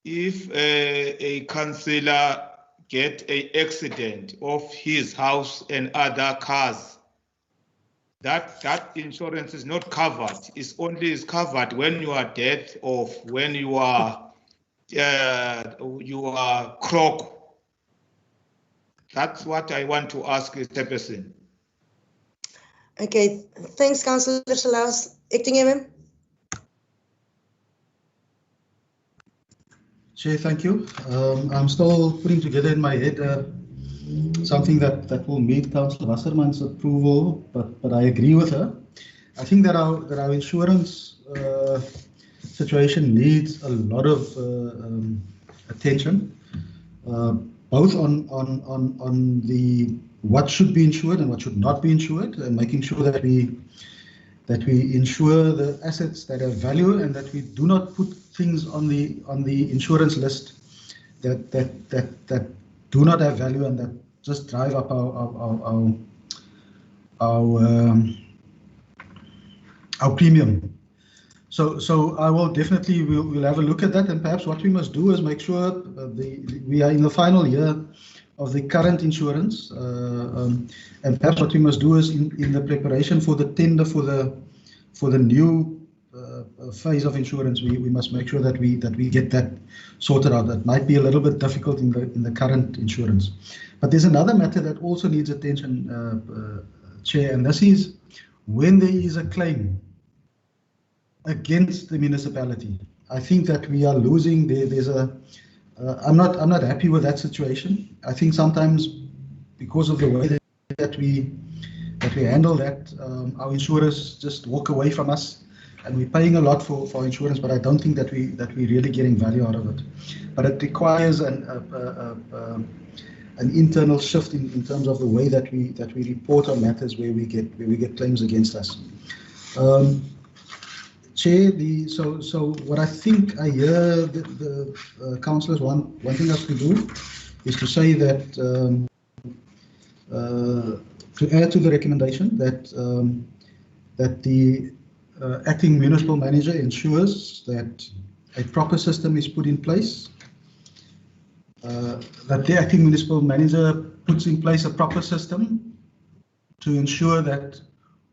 If a councillor get an accident of his house and other cars, that insurance is not covered. It's only covered when you are dead or when you are croak. That's what I want to ask the person. Okay, thanks, Councillor Salaus. Acting MM. Chair, thank you. I'm still putting together in my head something that will meet Councillor Wasserman's approval, but I agree with her. I think that our insurance situation needs a lot of attention, both on the what should be insured and what should not be insured, and making sure that we insure the assets that have value and that we do not put things on the insurance list that do not have value and that just drive up our premium. So I will definitely we'll have a look at that, and perhaps what we must do is make sure we are in the final year of the current insurance, and perhaps what we must do is in the preparation for the tender for the new phase of insurance, we must make sure that we get that sorted out. That might be a little bit difficult in the current insurance, but there's another matter that also needs attention, Chair, and this is when there is a claim against the municipality. I think that we are losing. There's a I'm not happy with that situation. I think sometimes because of the way that we handle that, our insurers just walk away from us, and we're paying a lot for insurance, but I don't think that we're really getting value out of it. But it requires an internal shift in terms of the way that we report on matters where we get claims against us. Chair, so what I think I hear the councillors wanting us to do is to say that to add to the recommendation that the acting municipal manager ensures that a proper system is put in place, that the acting municipal manager puts in place a proper system to ensure that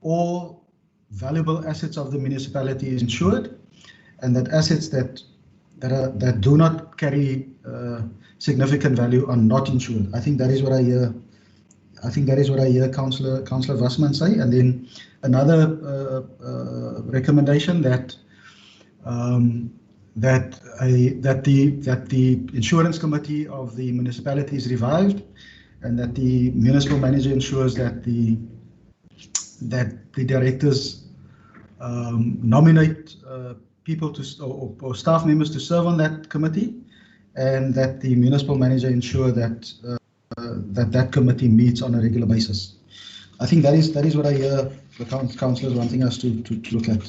all valuable assets of the municipality is insured, and that assets that do not carry significant value are not insured. I think that is what I hear. I think that is what I hear Councillor Wasserman say. And then another recommendation that the insurance committee of the municipality is revived, and that the municipal manager ensures that the directors nominate people or staff members to serve on that committee, and that the municipal manager ensure that that committee meets on a regular basis. I think that is what I hear the councillors wanting us to look at.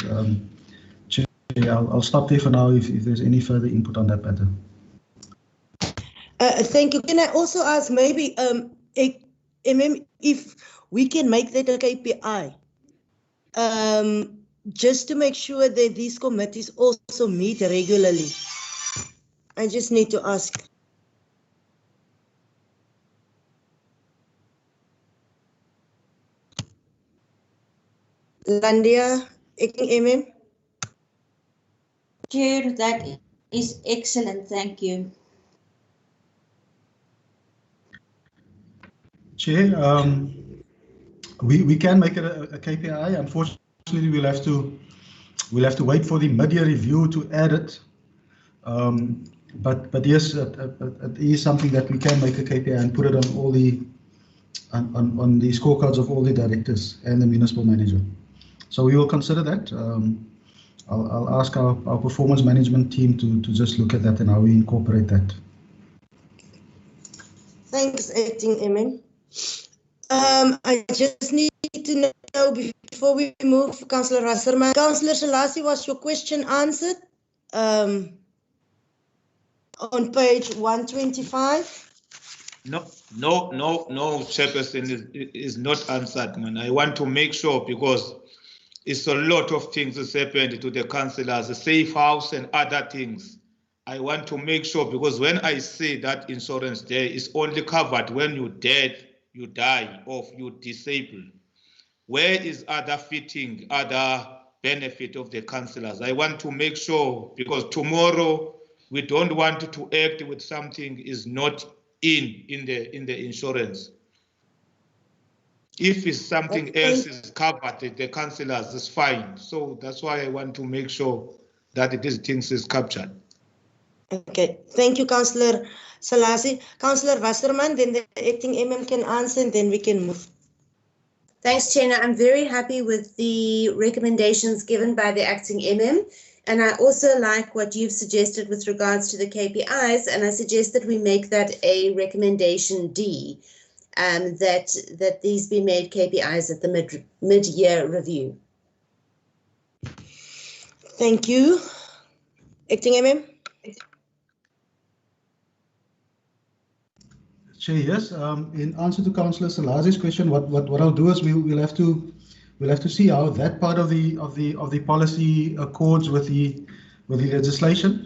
Chair, I'll stop there for now if there's any further input on that matter. Thank you. Can I also ask maybe if we can make that a KPI? Just to make sure that these committees also meet regularly. I just need to ask. Landia, MM. Chair, that is excellent. Thank you. Chair, we can make it a KPI. Unfortunately, we'll have to wait for the mid-year review to add it. But yes, it is something that we can make a KPI and put it on all the on the scorecards of all the directors and the municipal manager. So we will consider that. I'll ask our performance management team to just look at that and how we incorporate that. Thanks, Acting MM. I just need to know before we move, Councillor Wasserman. Councillor Selassie, was your question answered on page 125? No, Chairperson is not answered, man. I want to make sure, because it's a lot of things that's happened to the councillors, the safe house and other things. I want to make sure, because when I say that insurance there is only covered when you're dead, you die, or you disable. Where is other fitting, other benefit of the councillors? I want to make sure, because tomorrow we don't want to act with something is not in the insurance. If it's something else is covered, the councillors is fine. So that's why I want to make sure that these things is captured. Okay, thank you, Councillor Salasi. Councillor Wasserman, then the acting MM can answer, and then we can move. Thanks, Chair. I'm very happy with the recommendations given by the acting MM. And I also like what you've suggested with regards to the KPIs. And I suggest that we make that a recommendation D, that these be made KPIs at the mid-year review. Thank you. Acting MM. Chair, yes. In answer to Councillor Salasi's question, what I'll do is we'll have to see how that part of the policy accords with the legislation,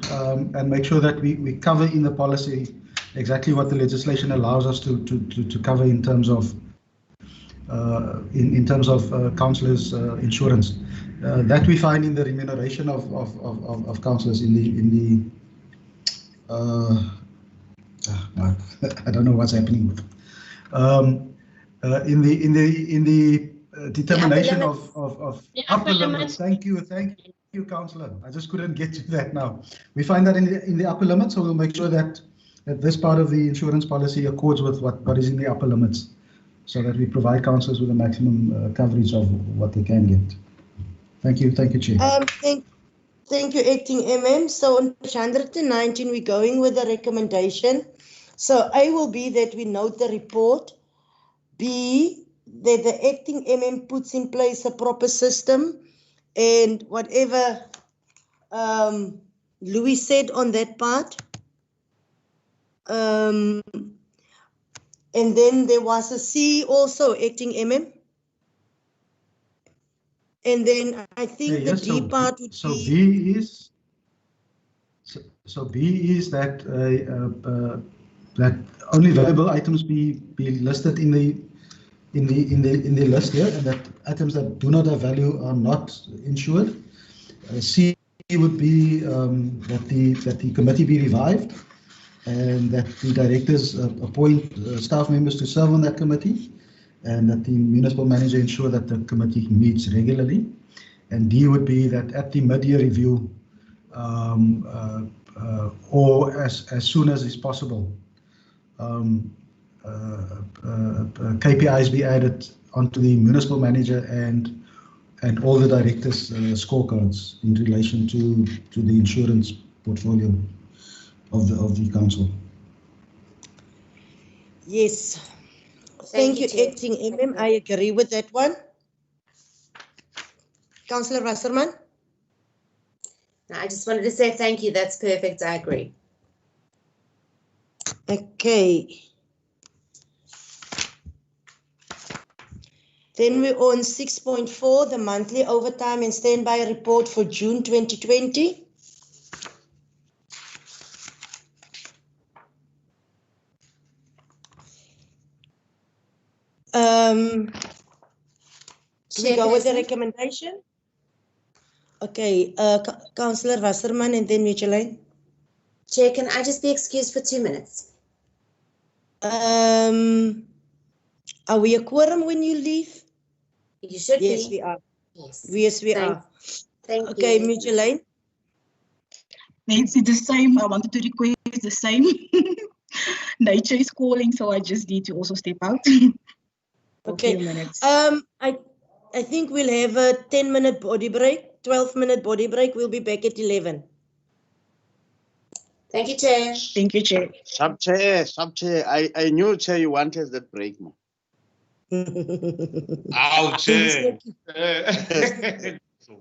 and make sure that we cover in the policy exactly what the legislation allows us to cover in terms of councillors' insurance. That we find in the remuneration of councillors in the I don't know what's happening with in the determination of upper limits. Thank you, Councillor. I just couldn't get to that now. We find that in the upper limits, so we'll make sure that this part of the insurance policy accords with what is in the upper limits, so that we provide councillors with the maximum coverage of what they can get. Thank you, Chair. Thank you, Acting MM. So on page 119, we're going with the recommendation. So A will be that we note the report. B, that the Acting MM puts in place a proper system, and whatever Louis said on that part. And then there was a C also, Acting MM. And then I think the D part would be... So B is that that only valuable items be listed in the list here, and that items that do not have value are not insured. C would be that the committee be revived, and that the directors appoint staff members to serve on that committee, and that the municipal manager ensure that the committee meets regularly. And D would be that at the mid-year review, or as soon as is possible, KPIs be added onto the municipal manager and all the directors' scorecards in relation to the insurance portfolio of the council. Yes. Thank you, Acting MM. I agree with that one. Councillor Wasserman? I just wanted to say thank you. That's perfect. I agree. Okay. Then we're on 6.4, the monthly overtime and standby report for June 2020. Do we go with the recommendation? Okay, Councillor Wasserman and then Micheline. Chair, can I just be excused for 2 minutes? Are we a quorum when you leave? You should yes, be. We are. Yes, we are. Thank you. Okay, Micheline. It's the same. I wanted to request the same. Nature is calling, so I just need to also step out. Okay. I think we'll have a 10-minute body break, 12-minute body break. We'll be back at 11. Thank you, Chair. Thank you, Chair. Sub-Chair. I knew, Chair, you wanted that break, man. Ouch, Chair.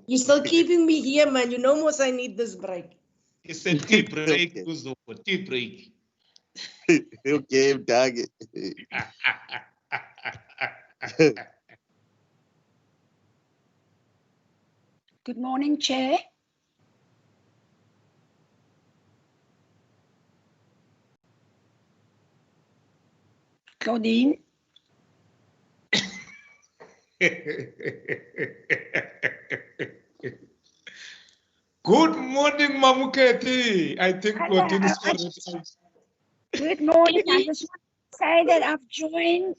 You're still keeping me here, man. You know most I need this break. It's a tea break, Uzo. Tea break. Okay, dog. Good morning, Chair. Claudine. Good morning, Mamuketi. I think Claudine is already. Good morning. I just want to say that I've joined.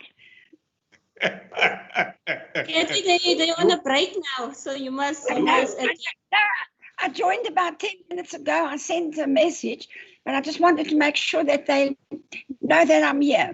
Kathy, they're on a break now, so you must. I joined about 10 minutes ago. I sent a message, but I just wanted to make sure that they know that I'm here.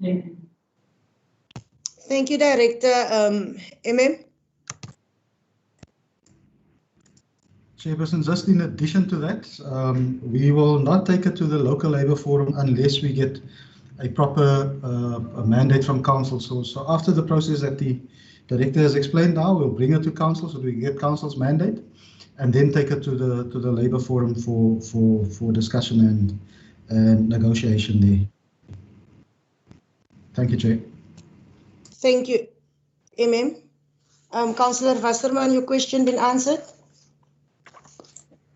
Thank you. Thank you, Director. MM? Chairperson, just in addition to that, we will not take it to the local labour forum unless we get a proper a mandate from council. So after the process that the director has explained now, we'll bring it to council so we get council's mandate, and then take it to the labour forum for discussion and negotiation there. Thank you, Chair. Thank you, MM. Councillor Wasserman, your question been answered?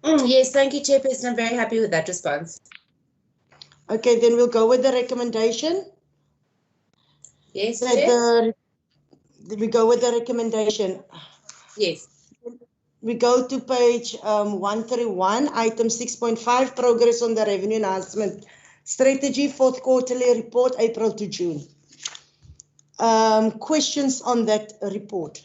Yes, thank you, Chairperson. I'm very happy with that response. Okay, then we'll go with the recommendation. Yes, we go with the recommendation. Yes. We go to page 131, item 6.5, progress on the revenue enhancement strategy, fourth quarterly report, April to June. Questions on that report?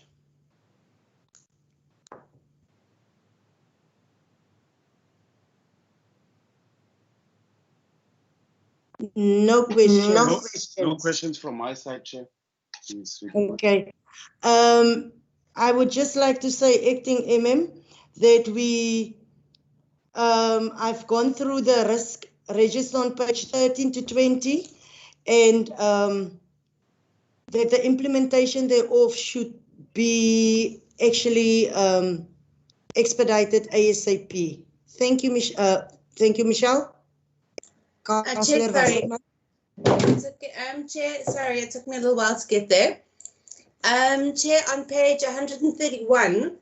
No questions. No questions from my side, Chair. Please. Okay. I would just like to say, acting MM, that I've gone through the risk register on page 13 to 20, and that the implementation thereof should be actually expedited ASAP. Thank you, Michelle. Councillor Wasserman. Chair, sorry, it took me a little while to get there. Chair, on page 131,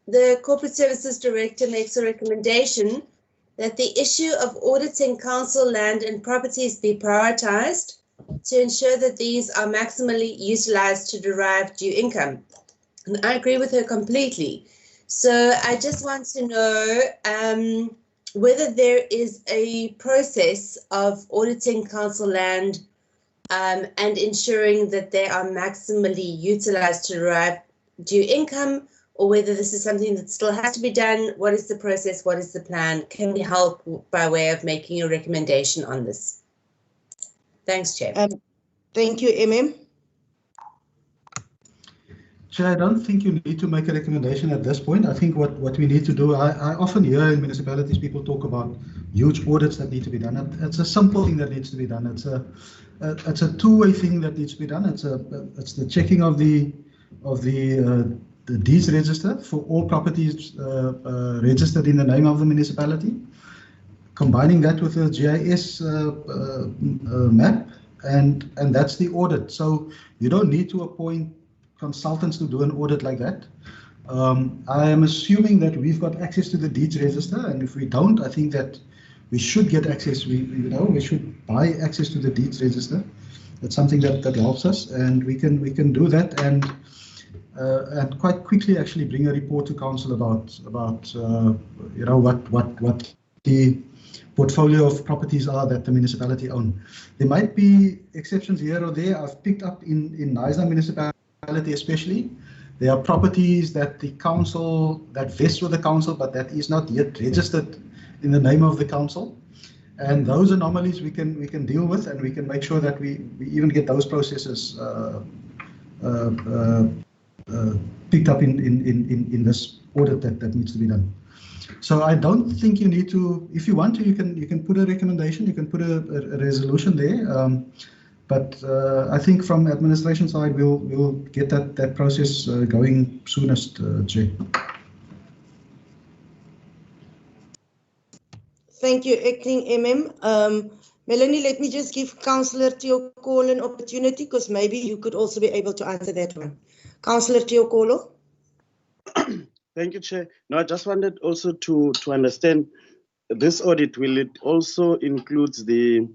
the Corporate Services Director makes a recommendation that the issue of auditing council land and properties be prioritised to ensure that these are maximally utilised to derive due income. And I agree with her completely. So I just want to know whether there is a process of auditing council land and ensuring that they are maximally utilised to derive due income, or whether this is something that still has to be done. What is the process? What is the plan? Can we help by way of making a recommendation on this? Thanks, Chair. Thank you, MM. Chair, I don't think you need to make a recommendation at this point. I think what we need to do, I often hear in municipalities people talk about huge audits that need to be done. It's a simple thing that needs to be done. It's a two-way thing that needs to be done. It's the checking of the deeds register for all properties registered in the name of the municipality, combining that with a GIS map, and that's the audit. So you don't need to appoint consultants to do an audit like that. I am assuming that we've got access to the deeds register, and if we don't, I think that we should get access. We should buy access to the deeds register. That's something that helps us, and we can do that and quite quickly actually bring a report to council about what the portfolio of properties are that the municipality own. There might be exceptions here or there. I've picked up in Knysna municipality especially. There are properties that the council, that vests with the council, but that is not yet registered in the name of the council. And those anomalies we can deal with, and we can make sure that we even get those processes picked up in this audit that needs to be done. So I don't think you need to. If you want to, you can put a recommendation, you can put a resolution there. But I think from administration side, we'll get that process going soonest, Chair. Thank you, Acting MM. Melanie, let me just give Councillor Theokolo an opportunity, because maybe you could also be able to answer that one. Councillor Theokolo. Thank you, Chair. No, I just wanted also to understand this audit. Will it also includes the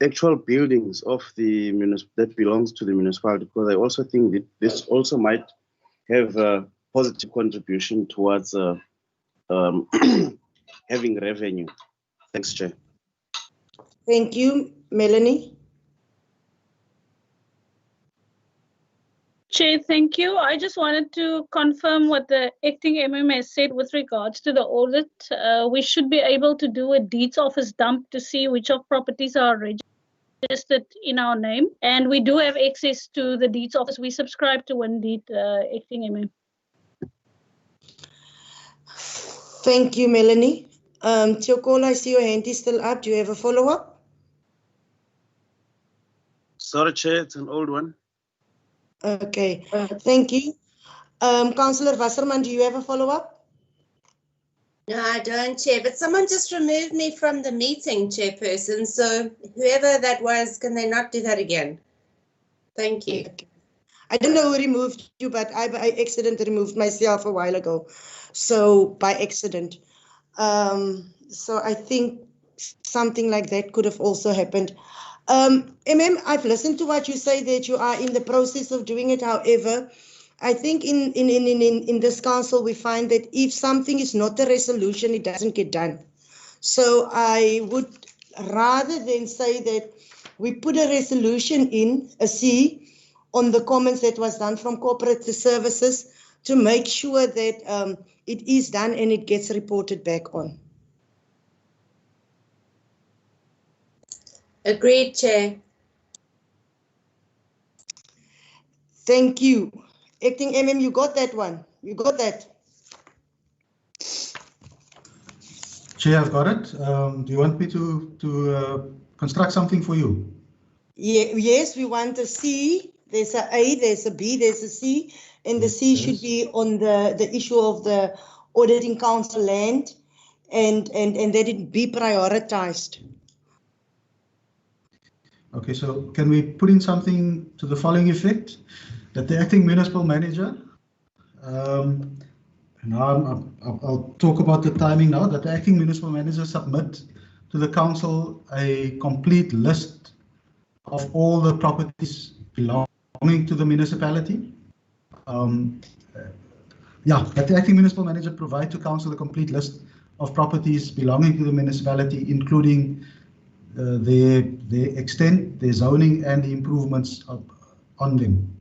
actual buildings of the that belongs to the municipality? Because I also think that this also might have a positive contribution towards having revenue. Thanks, Chair. Thank you, Melanie. Chair, thank you. I just wanted to confirm what the acting MM has said with regards to the audit. We should be able to do a deeds office dump to see which of properties are registered registered in our name, and we do have access to the deeds office. We subscribe to Indeed, acting MM. Thank you, Melanie. Tiokola, I see your hand is still up. Do you have a follow-up? Sorry, Chair, it's an old one. Okay, thank you. Councillor Wasserman, do you have a follow-up? No, I don't, Chair, but someone just removed me from the meeting, Chairperson. So whoever that was, can they not do that again? Thank you. Okay. I don't know who removed you, but I by accident removed myself a while ago. So by accident. So I think something like that could have also happened. I've listened to what you say that you are in the process of doing it. However, I think in this council, we find that if something is not a resolution, it doesn't get done. So I would rather than say that we put a resolution in, a C, on the comments that was done from corporate services to make sure that it is done and it gets reported back on. Agreed, Chair. Thank you. Acting MM, you got that one. You got that. Chair, I've got it. Do you want me to construct something for you? Yeah, yes, we want a C. There's a A, there's a B, there's a C, and the C should be on the issue of the auditing council land, and that it be prioritized. Okay, so can we put in something to the following effect? That the acting municipal manager, now I'll talk about the timing now, that the acting municipal manager submit to the council a complete list of all the properties belonging to the municipality. That the acting municipal manager provide to council a complete list of properties belonging to the municipality, including their extent, their zoning, and the improvements on them.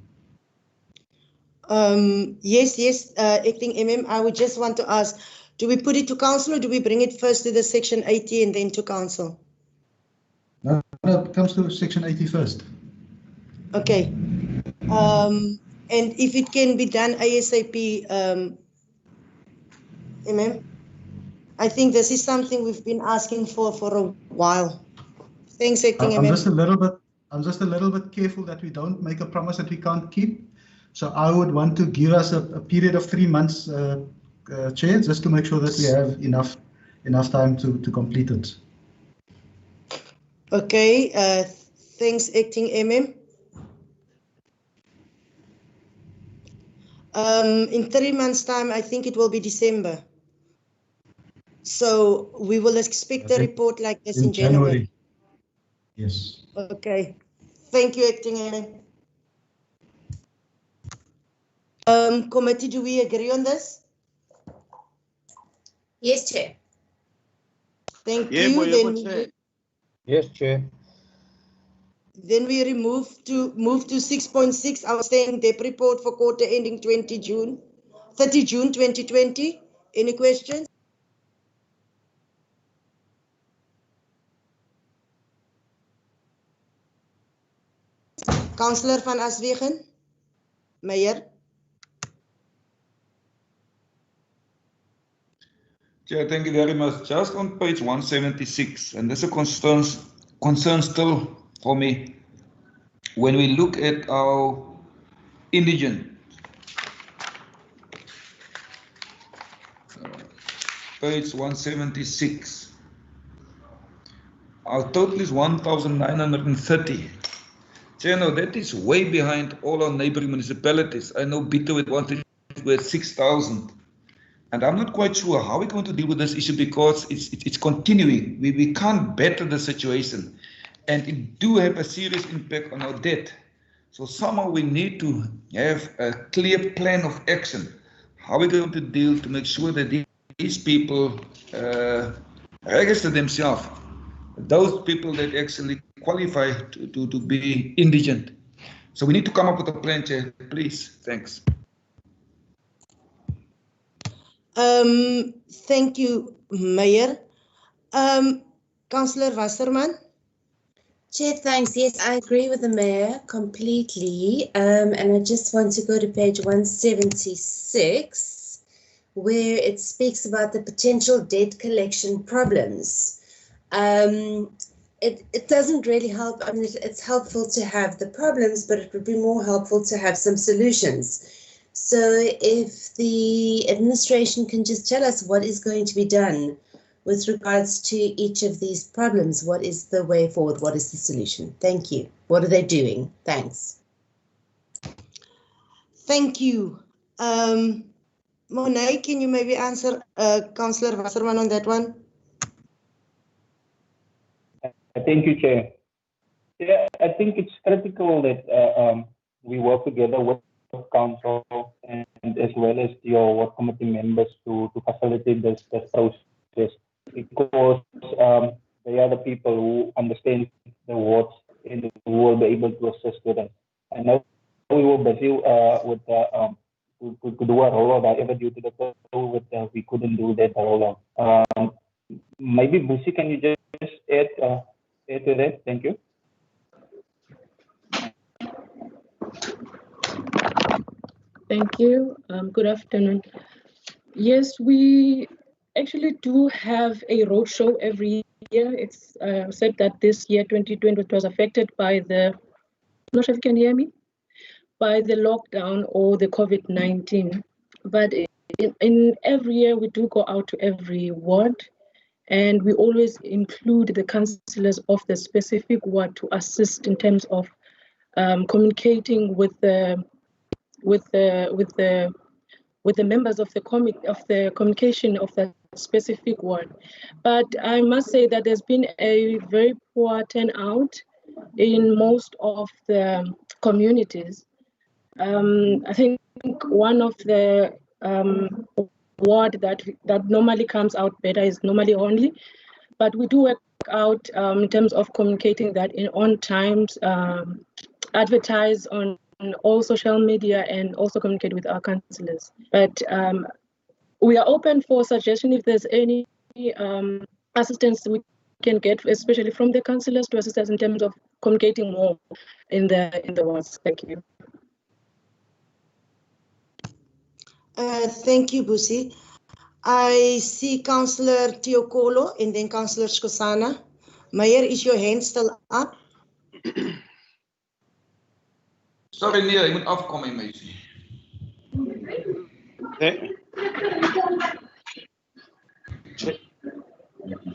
Yes, acting MM, I would just want to ask, do we put it to council or do we bring it first to the section 80 and then to council? No, it comes to section 80 first. Okay. And if it can be done ASAP, MM, I think this is something we've been asking for a while. Thanks, acting MM. I'm just a little bit careful that we don't make a promise that we can't keep. So I would want to give us a period of 3 months, Chair, just to make sure that we have enough time to complete it. Okay, thanks, acting MM. In 3 months' time, I think it will be December. So we will expect a report like this in January. Yes. Okay. Thank you, acting MM. Committee, do we agree on this? Yes, Chair. Thank you. Then Yes, Chair. Then we move to 6.6, outstanding debt report for quarter ending 30 June 2020. Any questions? Councillor van Aswegen, Meyer. Chair, thank you very much. Just on page 176, and there's a concern still for me. When we look at our indigent, page 176, our total is 1,930. Chair, no, that is way behind all our neighboring municipalities. I know Bito with 6,000. And I'm not quite sure how we're going to deal with this issue because it's continuing. We can't better the situation. And it do have a serious impact on our debt. So somehow we need to have a clear plan of action. How are we going to deal to make sure that these people register themselves? Those people that actually qualify to be indigent. So we need to come up with a plan, Chair, please. Thanks. Thank you, Meyer. Councillor Wasserman. Chair, thanks. Yes, I agree with the Mayor completely. And I just want to go to page 176, where it speaks about the potential debt collection problems. It doesn't really help. I mean, it's helpful to have the problems, but it would be more helpful to have some solutions. So if the administration can just tell us what is going to be done with regards to each of these problems, what is the way forward? What is the solution? Thank you. What are they doing? Thanks. Thank you. Monet, can you maybe answer Councillor Wasserman on that one? Thank you, Chair. Yeah, I think it's critical that we work together with Council and as well as your work committee members to facilitate this process, because they are the people who understand the wards and who will be able to assist with it. I know we were busy with to do a rollout, however, due to the COVID, we couldn't do that rollout. Maybe Busi, can you just add to that? Thank you. Thank you. Good afternoon. Yes, we actually do have a roadshow every year. It's said that this year, 2020, was affected by the, I'm not sure if you can hear me, by the lockdown or the COVID-19. But in every year, we do go out to every ward, and we always include the councillors of the specific ward to assist in terms of communicating with the members of the communication of the specific ward. But I must say that there's been a very poor turnout in most of the communities. I think one of the ward that normally comes out better is normally only, but we do work out in terms of communicating that on times, advertise on all social media, and also communicate with our councillors. But we are open for suggestion if there's any assistance we can get, especially from the councillors, to assist us in terms of communicating more in the wards. Thank you. Thank you, Busi. I see Councillor Tiokolo and then Councillor Skosana. Mayor, is your hand still up? Sorry, nee, je moet afkomen, meisie.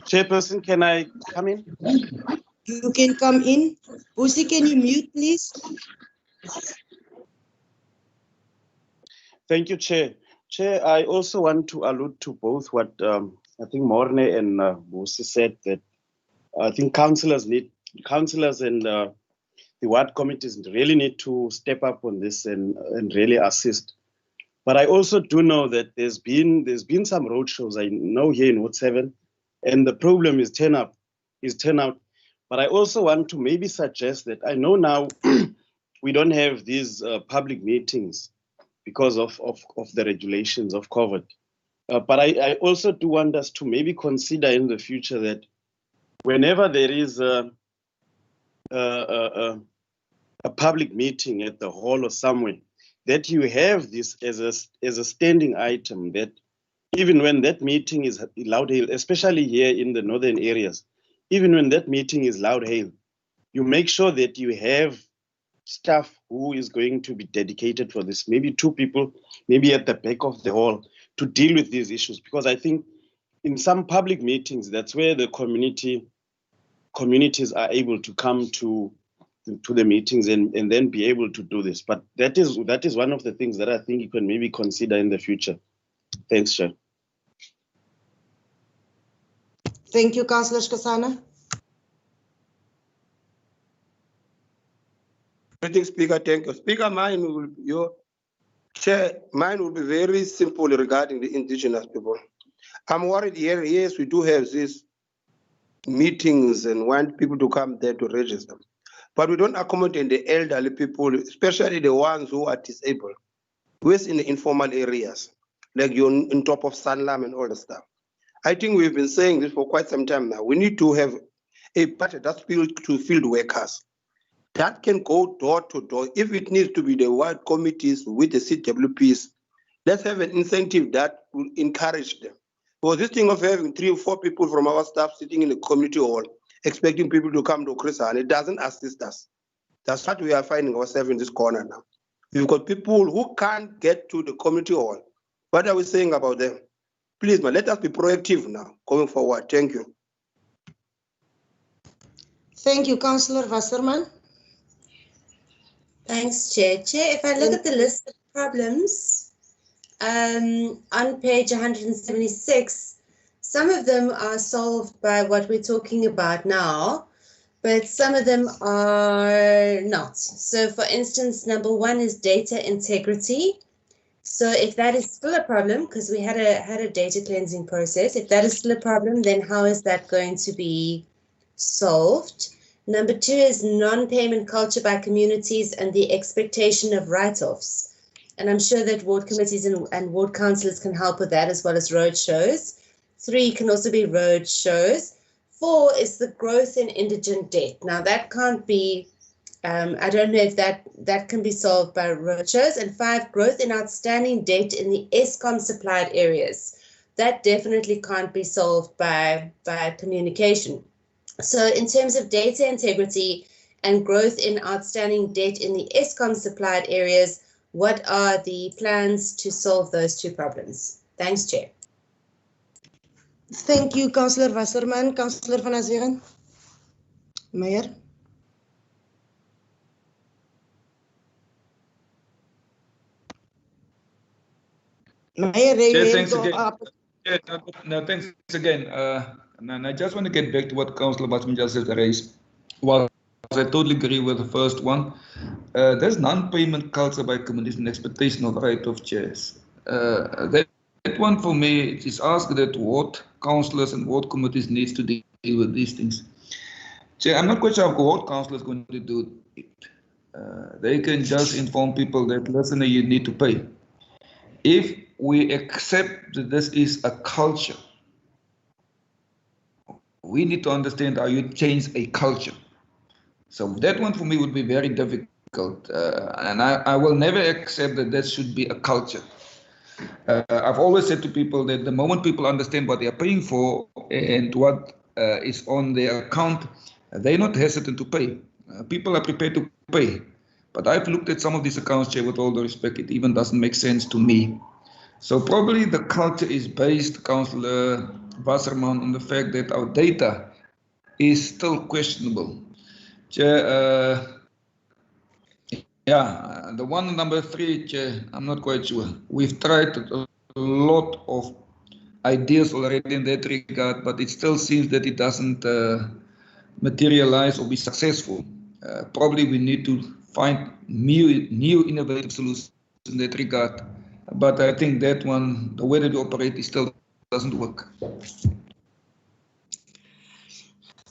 Chairperson, can I come in? You can come in. Busi, can you mute, please? Thank you, Chair. Chair, I also want to allude to both what I think Morne and Busi said, that I think councillors and the ward committees really need to step up on this and really assist. But I also do know that there's been some roadshows, I know, here in Ward 7, and the problem is turnout. But I also want to maybe suggest that I know now we don't have these public meetings because of the regulations of COVID. But I also do want us to maybe consider in the future that whenever there is a public meeting at the hall or somewhere, that you have this as a standing item, that even when that meeting is loud hailed, especially here in the northern areas, even when that meeting is loud hailed, you make sure that you have staff who is going to be dedicated for this, maybe 2 people, maybe at the back of the hall, to deal with these issues. Because I think in some public meetings, that's where the communities are able to come to the meetings and then be able to do this. But that is one of the things that I think you can maybe consider in the future. Thanks, Chair. Thank you, Councillor Skosana. Speaker, thank you. Speaker, mine will be very simple regarding the indigenous people. I'm worried here, yes, we do have these meetings and want people to come there to register. But we don't accommodate the elderly people, especially the ones who are disabled, who is in the informal areas, like you're on top of Sanlam and all the stuff. I think we've been saying this for quite some time now. We need to have a budget that's built to field workers. That can go door to door. If it needs to be the ward committees with the CWPs, let's have an incentive that will encourage them. For this thing of having 3 or 4 people from our staff sitting in the community hall, expecting people to come to Chrisan, it doesn't assist us. That's what we are finding ourselves in this corner now. We've got people who can't get to the community hall. What are we saying about them? Please, man, let us be proactive now, going forward. Thank you. Thank you, Councillor Wasserman. Thanks, Chair. Chair, if I look at the list of problems on page 176, some of them are solved by what we're talking about now, but some of them are not. So, for instance, number 1 is data integrity. So if that is still a problem, because we had a data cleansing process, if that is still a problem, then how is that going to be solved? Number 2 is non-payment culture by communities and the expectation of write-offs. And I'm sure that ward committees and ward councillors can help with that, as well as road shows. 3 can also be road shows. 4 is the growth in indigent debt. Now that can't be, I don't know if that can be solved by road shows. And 5, growth in outstanding debt in the ESCOM supplied areas. That definitely can't be solved by communication. So in terms of data integrity and growth in outstanding debt in the ESCOM supplied areas, what are the plans to solve those 2 problems? Thanks, Chair. Thank you, Councillor Wasserman. Councillor van Azeren. Meyer. Meyer, Thanks again. Yeah, no, thanks again. And I just want to get back to what Councillor Wasserman just raised. Well, I totally agree with the first one. There's non-payment culture by communities and expectation of write-off chairs. That one for me is asked that ward councillors and ward committees needs to deal with these things. Chair, I'm not quite sure how ward councillors going to do it. They can just inform people that, listen, you need to pay. If we accept that this is a culture, we need to understand how you change a culture. So that one for me would be very difficult. And I will never accept that that should be a culture. I've always said to people that the moment people understand what they are paying for and what is on their account, they're not hesitant to pay. People are prepared to pay. But I've looked at some of these accounts, Chair, with all the respect, it even doesn't make sense to me. So probably the culture is based, Councillor Wasserman, on the fact that our data is still questionable. Chair, yeah, the one number 3, Chair, I'm not quite sure. We've tried a lot of ideas already in that regard, but it still seems that it doesn't materialize or be successful. Probably we need to find new innovative solutions in that regard. But I think that one, the way that we operate, it still doesn't work.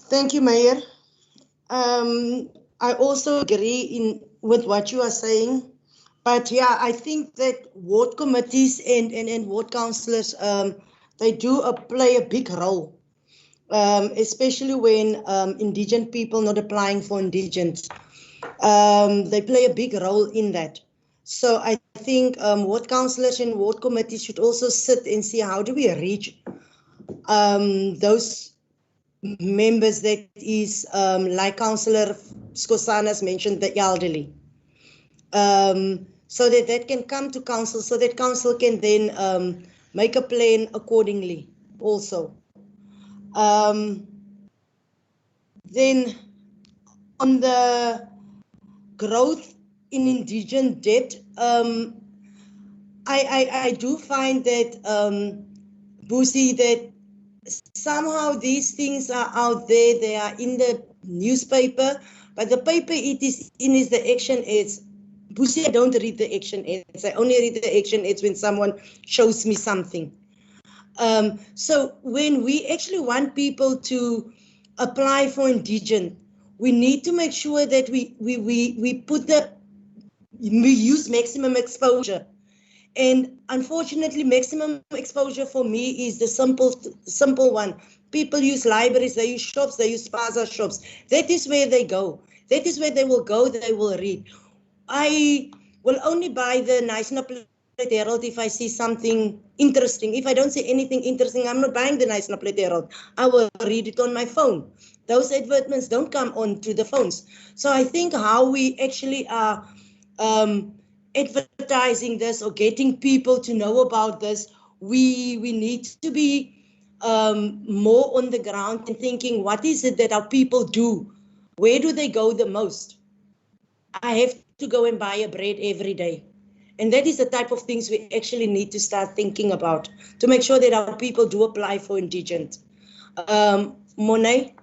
Thank you, Mayor. I also agree with what you are saying. But yeah, I think that ward committees and ward councillors, they do play a big role, especially when indigent people not applying for indigent. They play a big role in that. So I think ward councillors and ward committees should also sit and see how do we reach those members that is, like Councillor Skosanas mentioned, the elderly. So that can come to council, so that council can then make a plan accordingly also. Then on the growth in indigent debt, I do find that, Busi, that somehow these things are out there, they are in the newspaper, but the paper it is in is the action aids. Busi, I don't read the action aids. I only read the action aids when someone shows me something. So when we actually want people to apply for indigent, we need to make sure that we use maximum exposure And unfortunately, maximum exposure for me is the simple one. People use libraries, they use shops, they use spaza shops. That is where they go. That is where they will go, they will read. I will only buy the National Plate Herald if I see something interesting. If I don't see anything interesting, I'm not buying the National Plate Herald. I will read it on my phone. Those advertisements don't come onto the phones. So I think how we actually are advertising this or getting people to know about this, we need to be more on the ground and thinking, what is it that our people do? Where do they go the most? I have to go and buy a bread every day. And that is the type of things we actually need to start thinking about to make sure that our people do apply for indigent. Monet?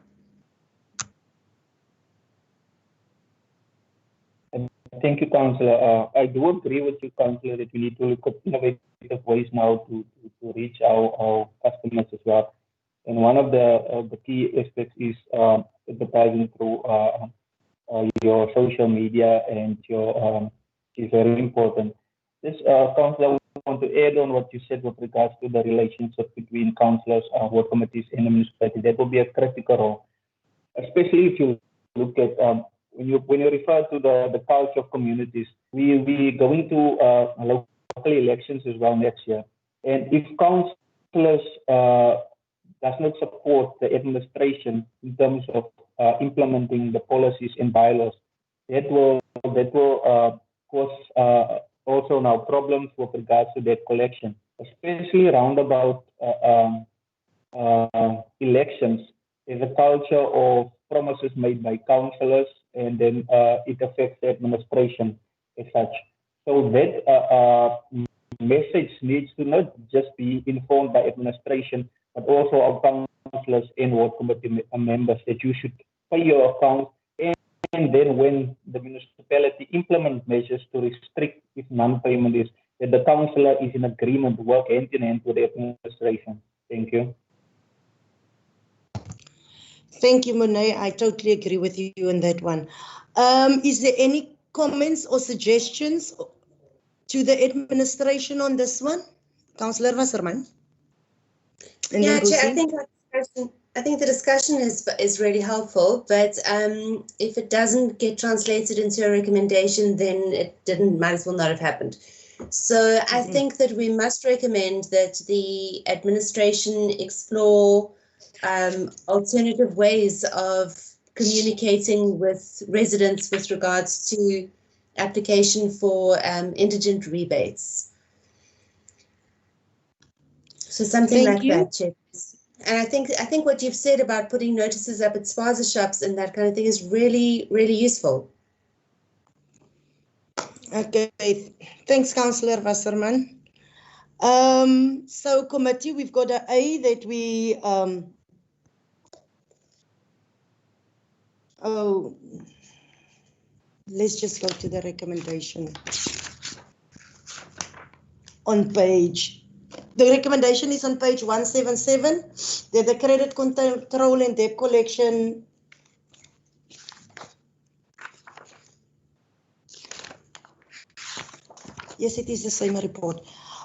Thank you, Councillor. I do agree with you, Councillor, that we need to look at innovative ways now to reach our customers as well. And one of the key aspects is advertising through your social media, and your is very important. This, Councillor, I want to add on what you said with regards to the relationship between councillors, ward committees, and the municipality. That will be a critical role, especially if you look at when you refer to the culture of communities. We going to local elections as well next year, and if councillors does not support the administration in terms of implementing the policies and bylaws, that will cause also now problems with regards to debt collection, especially around about elections. There's a culture of promises made by councillors, and then it affects the administration as such. So that message needs to not just be informed by administration, but also our councillors and ward committee members, that you should pay your accounts, and then when the municipality implements measures to restrict if non-payment is, that the councillor is in agreement to work hand in hand with the administration. Thank you. Thank you, Monet. I totally agree with you on that one. Is there any comments or suggestions to the administration on this one? Councillor Wasserman? And yeah, then Chair, I think the discussion is really helpful, but if it doesn't get translated into a recommendation, then it might as well not have happened. So I think that we must recommend that the administration explore alternative ways of communicating with residents with regards to application for indigent rebates. So something like that, Chair. And I think what you've said about putting notices up at spaza shops and that kind of thing is really, really useful. Okay, thanks, Councillor Wasserman. So committee, we've got an A that we let's just go to the recommendation on page. The recommendation is on page 177, that the credit control and debt collection yes, it is the same report.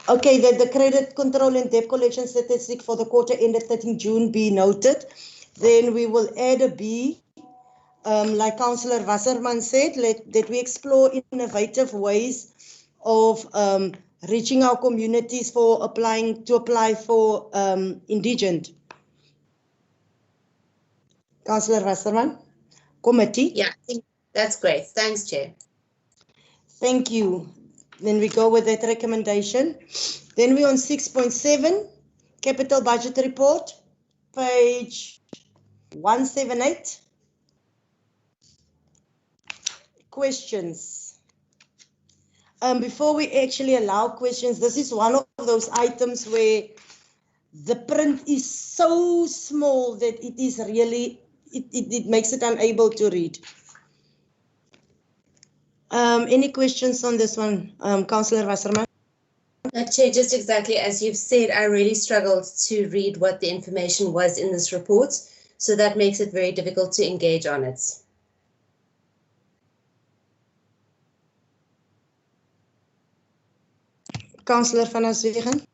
Okay, that the credit control and debt collection statistic for the quarter ended 13 June be noted. Then we will add a B, like Councillor Wasserman said, that we explore innovative ways of reaching our communities for apply for indigent. Councillor Wasserman, committee. Yeah, I think that's great. Thanks, Chair. Thank you. Then we go with that recommendation. Then we're on 6.7, capital budget report, page 178. Questions. Before we actually allow questions, this is one of those items where the print is so small that it is really, it makes it unable to read. Any questions on this one, Councillor Wasserman? Chair, just exactly as you've said, I really struggled to read what the information was in this report, so that makes it very difficult to engage on it. Councillor van Aswegen.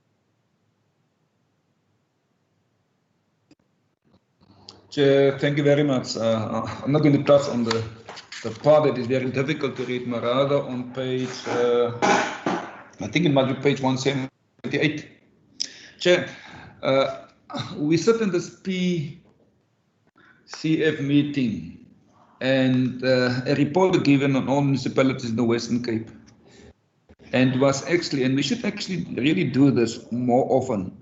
Chair, thank you very much. I'm not going to touch on the part that is very difficult to read, but rather on page, I think it might be page 178. Chair, we sit in this PCF meeting and a report given on all municipalities in the Western Cape. And was actually, and we should actually really do this more often,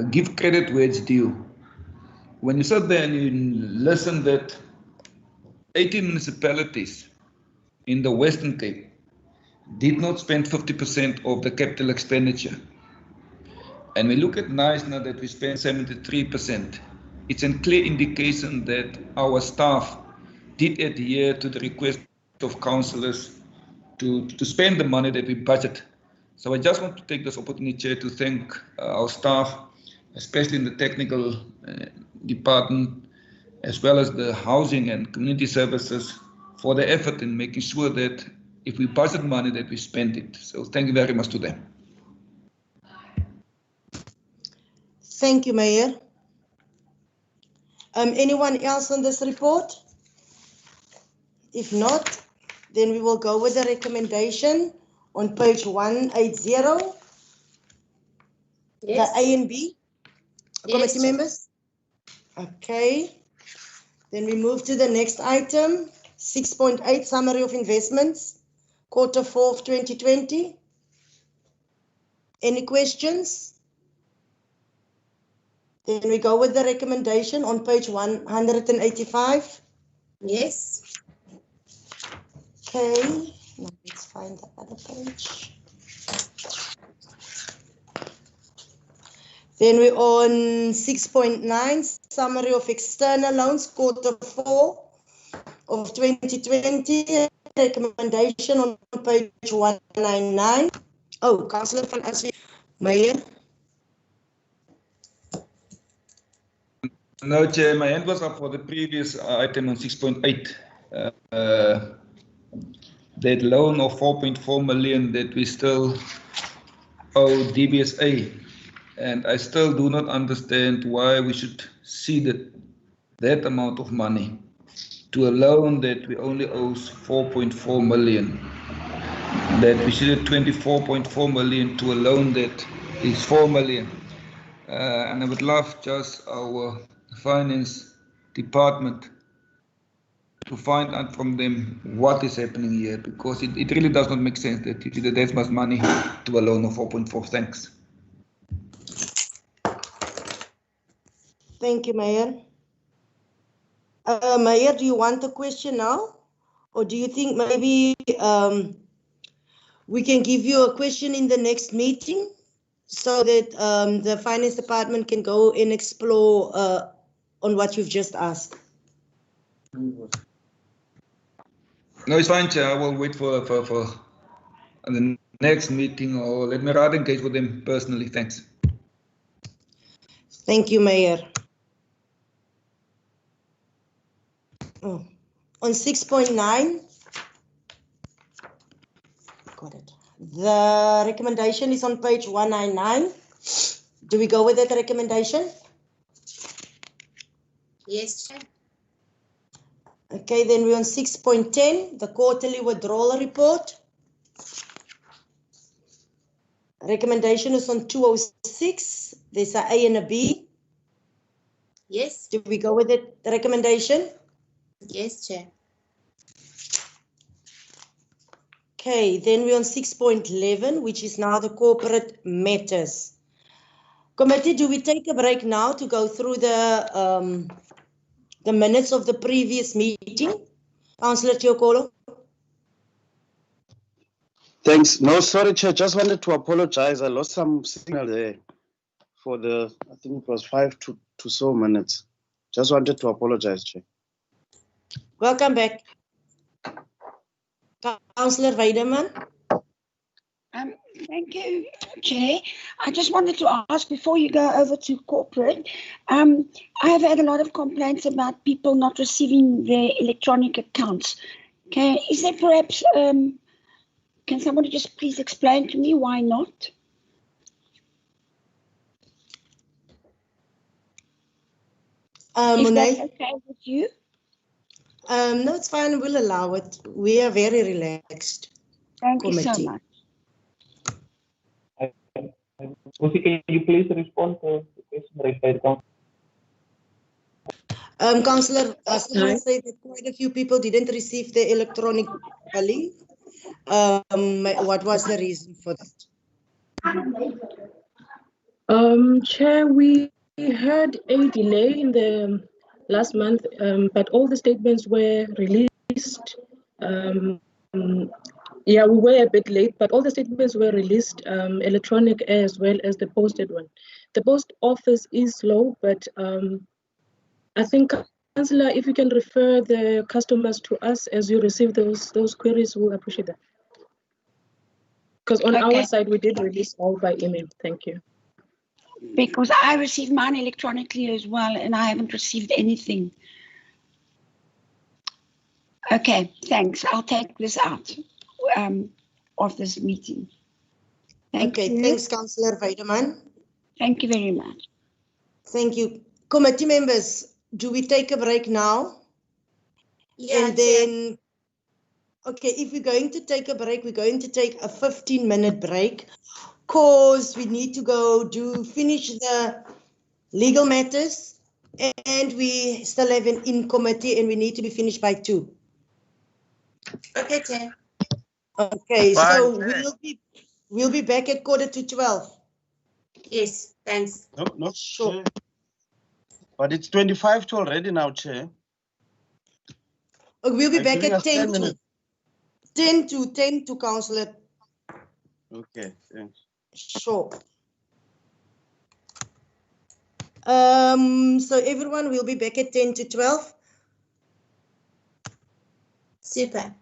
give credit where it's due. When you sit there and you listen that 18 municipalities in the Western Cape did not spend 50% of the capital expenditure, and we look at Knysna that we spent 73%, it's a clear indication that our staff did adhere to the request of councillors to spend the money that we budget. So I just want to take this opportunity, Chair, to thank our staff, especially in the technical department, as well as the housing and community services, for the effort in making sure that if we budget money, that we spend it. So thank you very much to them. Thank you, Mayor. Anyone else on this report? If not, then we will go with the recommendation on page 180. Yes. The A and B committee Yes. members. Okay. Then we move to the next item, 6.8 summary of investments, Q4 of 2020. Any questions? Then we go with the recommendation on page 185. Yes. Okay, now let's find the other page. Then we're on 6.9, summary of external loans, Q4 of 2020, recommendation on page 199. Oh, Councillor van Aswegen, Mayor. No, Chair, my hand was up for the previous item on 6.8. That loan of 4.4 million that we still owe DBSA. And I still do not understand why we should cede that amount of money to a loan that we only owe 4.4 million. That we ceded 24.4 million to a loan that is 4 million. And I would love just our finance department to find out from them what is happening here, because it really does not make sense that you ceded that much money to a loan of 4.4. Thanks. Thank you, Mayor. Mayor, do you want a question now? Or do you think maybe we can give you a question in the next meeting so that the finance department can go and explore on what you've just asked? No, it's fine, Chair. I will wait for the next meeting, or let me rather engage with them personally. Thanks. Thank you, Mayor. Oh. On 6.9, got it. The recommendation is on page 199. Do we go with that recommendation? Yes, Chair. Okay, then we're on 6.10, the quarterly withdrawal report. Recommendation is on 206. There's an A and a B. Yes. Do we go with it, the recommendation? Yes, Chair. Okay, then we're on 6.11, which is now the corporate matters. Committee, do we take a break now to go through the minutes of the previous meeting? Councillor Tiokolo. Thanks. No, sorry, Chair. Just wanted to apologize. I lost some signal there for the, I think it was 5 to so minutes. Just wanted to apologize, Chair. Welcome back. Councillor Weideman. Thank you, Chair. I just wanted to ask before you go over to corporate, I have had a lot of complaints about people not receiving their electronic accounts. Okay, is there perhaps, can somebody just please explain to me why not? If that's Monet? okay with you? No, it's fine. We'll allow it. We are very relaxed. Thank you so Committee. much. Lucy, can you please respond to the question raised by the council? Councillor, I just want to say that quite a few people didn't receive the electronic billing. What was the reason for that? Chair, we had a delay in the last month, but all the statements were released. Yeah, we were a bit late, but all the statements were released electronic as well as the posted one. The post office is slow, but I think, Councillor, if you can refer the customers to us as you receive those queries, we'll appreciate that. Because on our side, we did release all by email. Thank you. Because I received mine electronically as well, and I haven't received anything. Okay, thanks. I'll take this out of this meeting. Thank you. Thanks, Councillor Weideman. Thank you very much. Thank you. Committee members, do we take a break now? Yeah, and then, okay, if we're going to take a break, we're going to take a 15-minute break because we need to go finish the legal matters, and we still have an in-committee and we need to be finished by 2. Okay, Chair. Okay, Fine, so Chair. we'll be back at 11:45. Yes, thanks. No, sure. Chair. But it's 25 to already now, Chair. We'll be They're back giving at us 10 10 to minutes. 10 to Councillor. Okay, thanks. Sure. So everyone will be back at 10 to 12. Super.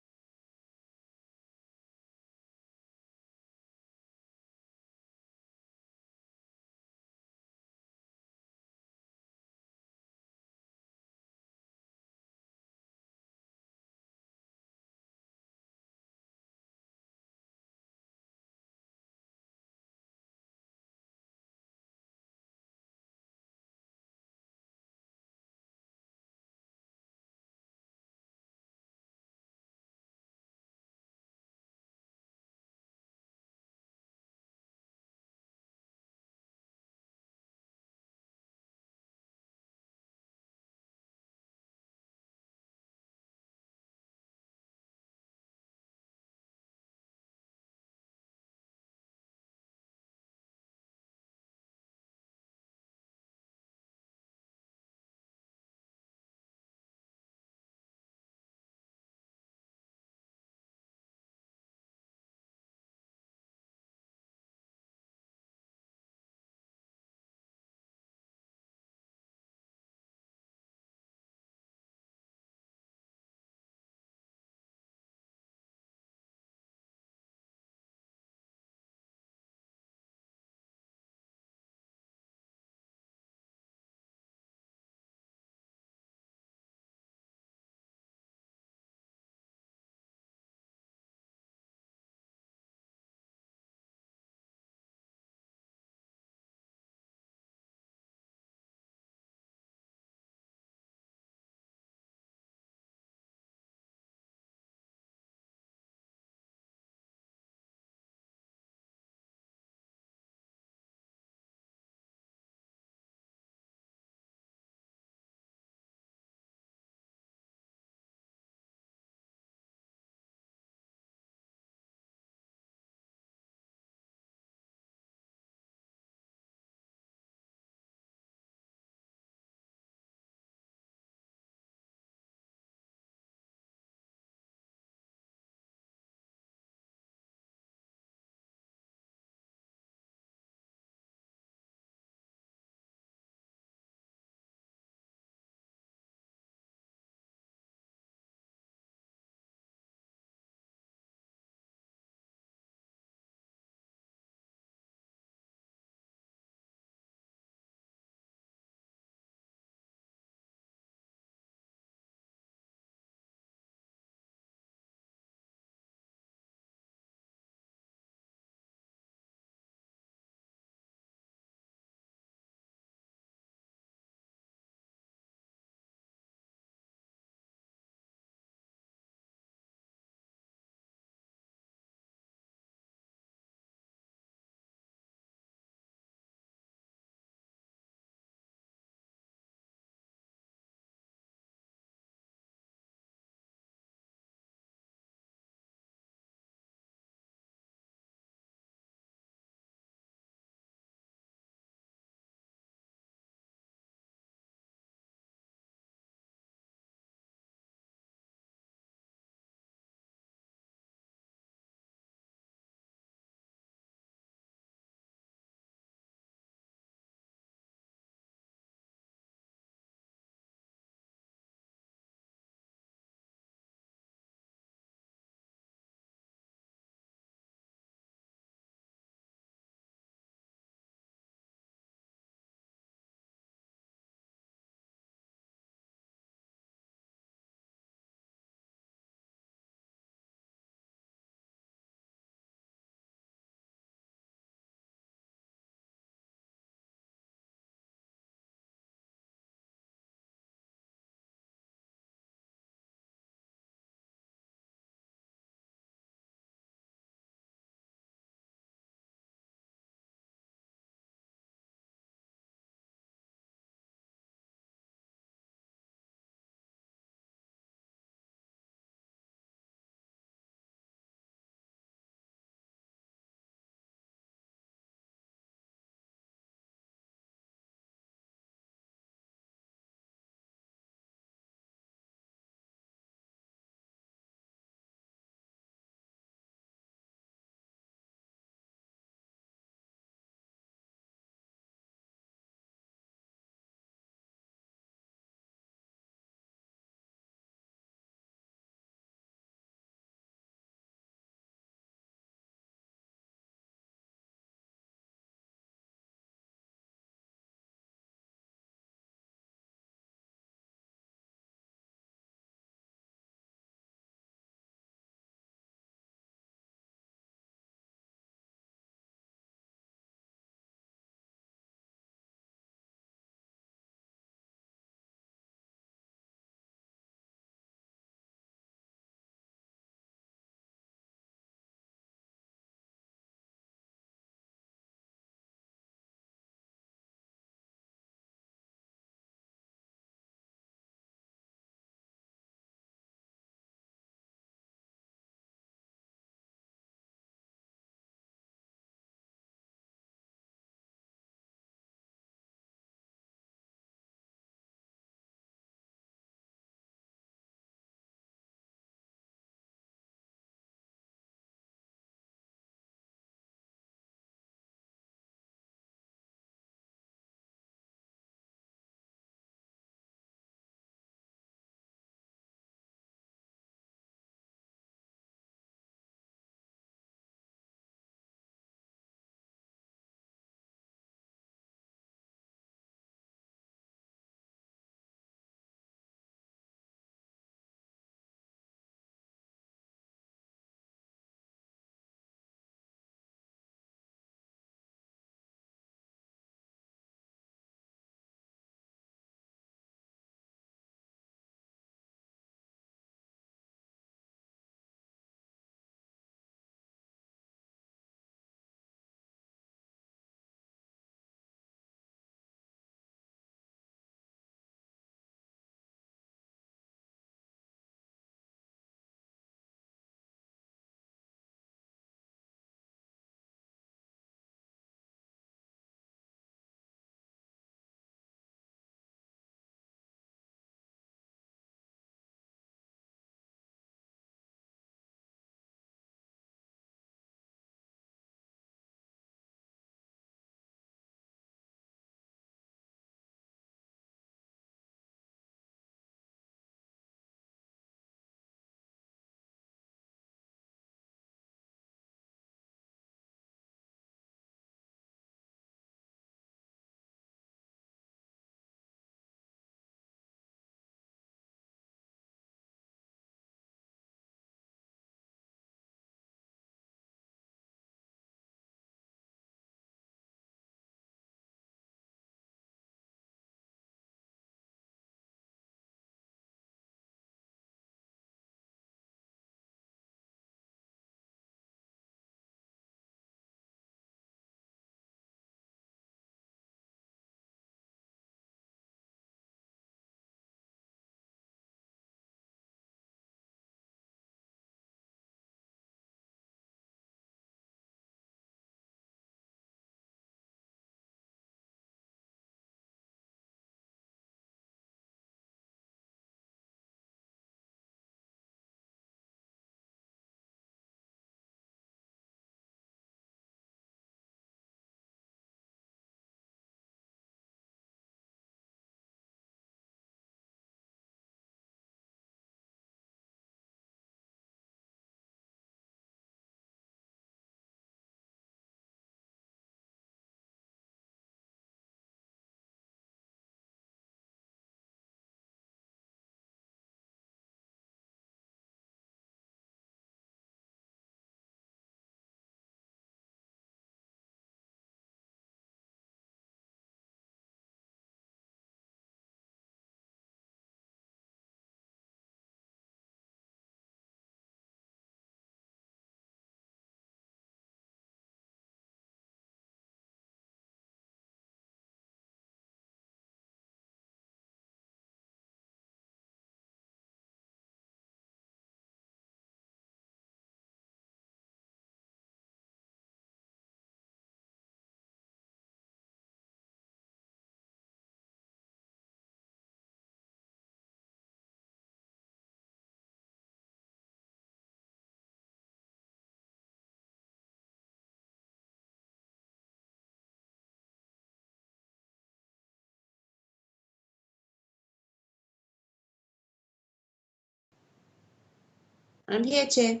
I'm here, Chair.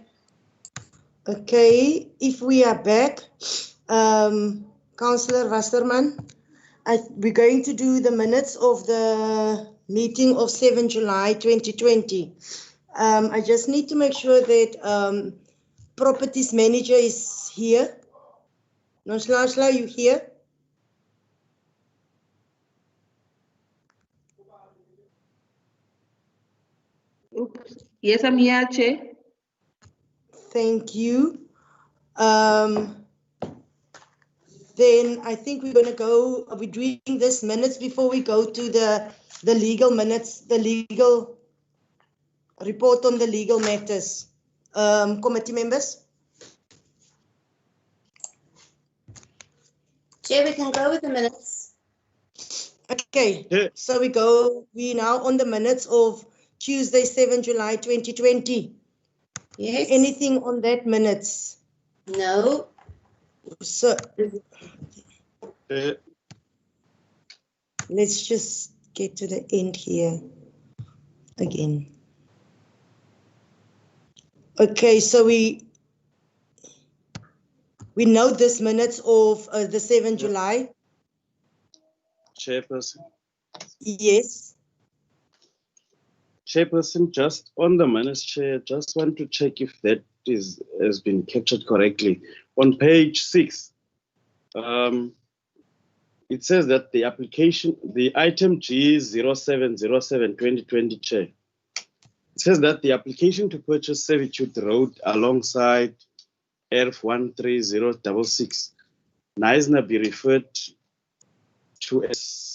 Okay, if we are back, Councillor Wasserman, we're going to do the minutes of the meeting of 7 July 2020. I just need to make sure that properties manager is here. Nonslashla, you here? Yes, I'm here, Chair. Thank you. Then I think we're going to go, are we doing this minutes before we go to the legal minutes, the legal report on the legal matters? Committee members? Chair, we can go with the minutes. Okay, so we now on the minutes of Tuesday, 7 July 2020. Yes. Anything on that minutes? No. So let's just get to the end here again. Okay, so we know this minutes of the 7 July. Chairperson. Yes. Chairperson, just on the minutes, Chair, just want to check if that has been captured correctly. On page 6, it says that the application, the item G0707-2020, Chair, it says that the application to purchase Servitude Road alongside ERF 13066, NISNA be referred to as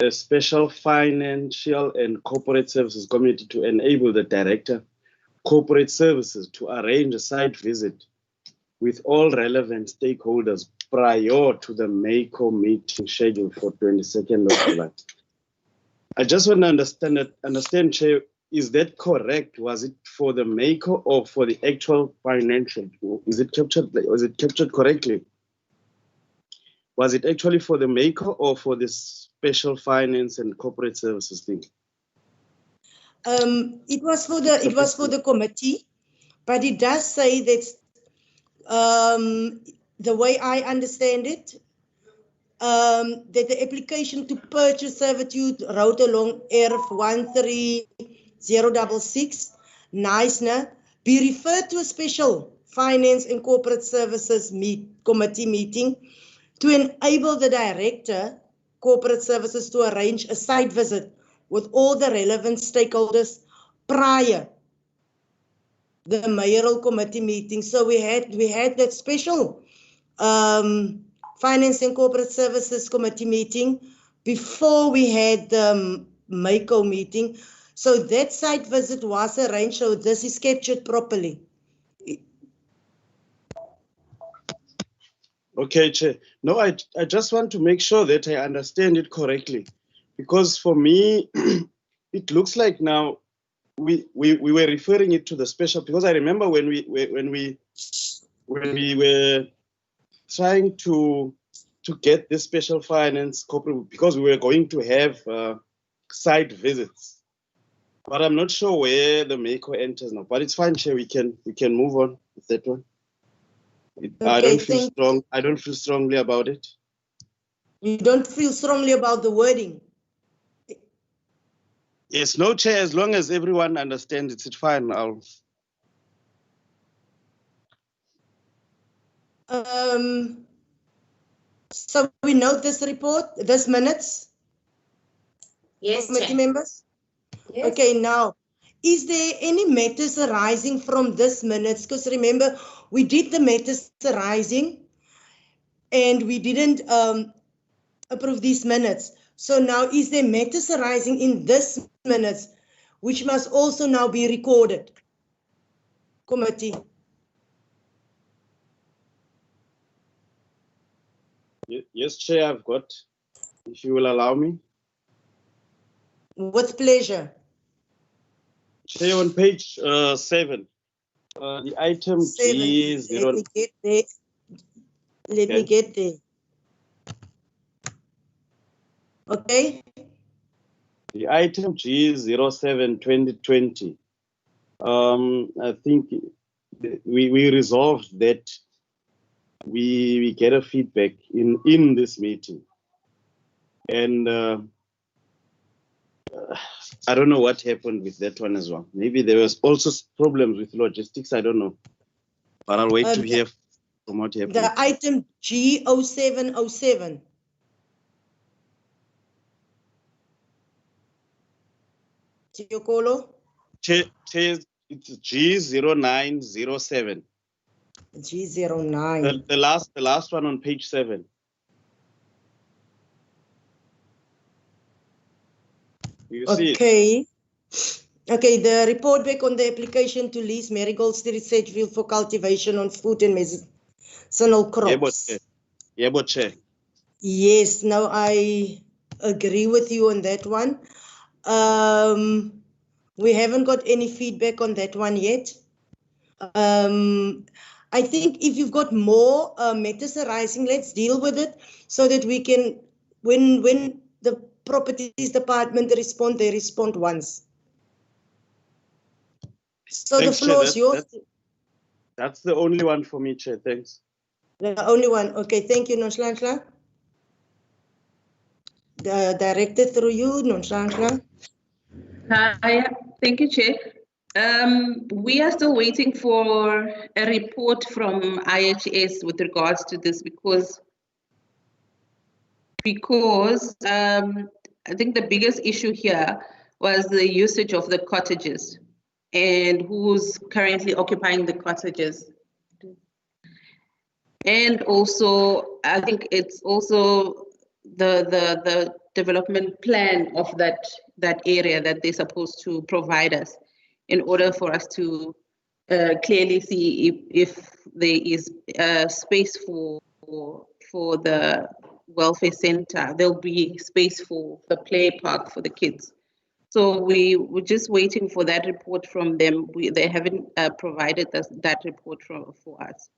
a special financial and corporate services committee to enable the director corporate services to arrange a site visit with all relevant stakeholders prior to the MACO meeting scheduled for 22nd of July. I just want to understand, Chair, is that correct? Was it for the MACO or for the actual financial? Is it captured? Was it captured correctly? Was it actually for the MACO or for the special finance and corporate services thing? It was for the committee, but it does say that the way I understand it, that the application to purchase Servitude Road along ERF 13066, NISNA, be referred to a special finance and corporate services committee meeting to enable the director corporate services to arrange a site visit with all the relevant stakeholders prior the mayoral committee meeting. So we had that special finance and corporate services committee meeting before we had the MACO meeting. So that site visit was arranged, so this is captured properly. Okay, Chair. No, I just want to make sure that I understand it correctly, because for me, it looks like now we were referring it to the special, because I remember when we were trying to get this special finance corporate, because we were going to have site visits, but I'm not sure where the MACO enters now. But it's fine, Chair. We can move on with that one. I don't feel strongly about it. You don't feel strongly about the wording? Yes, no, Chair, as long as everyone understands it's fine. So we note this report, this minutes? Yes, committee Chair. members? Yes. Okay, now, is there any matters arising from this minutes? Because remember, we did the matters arising and we didn't approve these minutes. So now, is there matters arising in this minutes, which must also now be recorded? Committee. Yes, Chair, I've got, if you will allow me. With pleasure. Chair, on page 7, the item G0. Let me get there. Let me get there. Okay. The item G07-2020 I think we resolved that we get a feedback in this meeting, and I don't know what happened with that one as well. Maybe there was also problems with logistics. I don't know, but I'll wait to hear from what happened. The item G0707. Tiokolo? It's G0907. G09. The last one on page 7. You see Okay. Okay, the report back on the application to lease Marigold Street Sedgefield for cultivation on food and medicinal crops. Yebo, Chair. Yes, now I agree with you on that one. We haven't got any feedback on that one yet. I think if you've got more matters arising, let's deal with it so that we can, when the properties department respond, they respond once. So Thanks, the floor Chair. is yours. That's the only one for me, Chair. Thanks. The only one. Okay, thank you, Nonhlanhla. Directed through you, Nonhlanhla. Hi, thank you, Chair. We are still waiting for a report from IHS with regards to this because I think the biggest issue here was the usage of the cottages and who's currently occupying the cottages. And also, I think it's also the development plan of that area that they're supposed to provide us in order for us to clearly see if there is space for the welfare center. There'll be space for the play park for the kids. So we're just waiting for that report from them. They haven't provided us that report for us.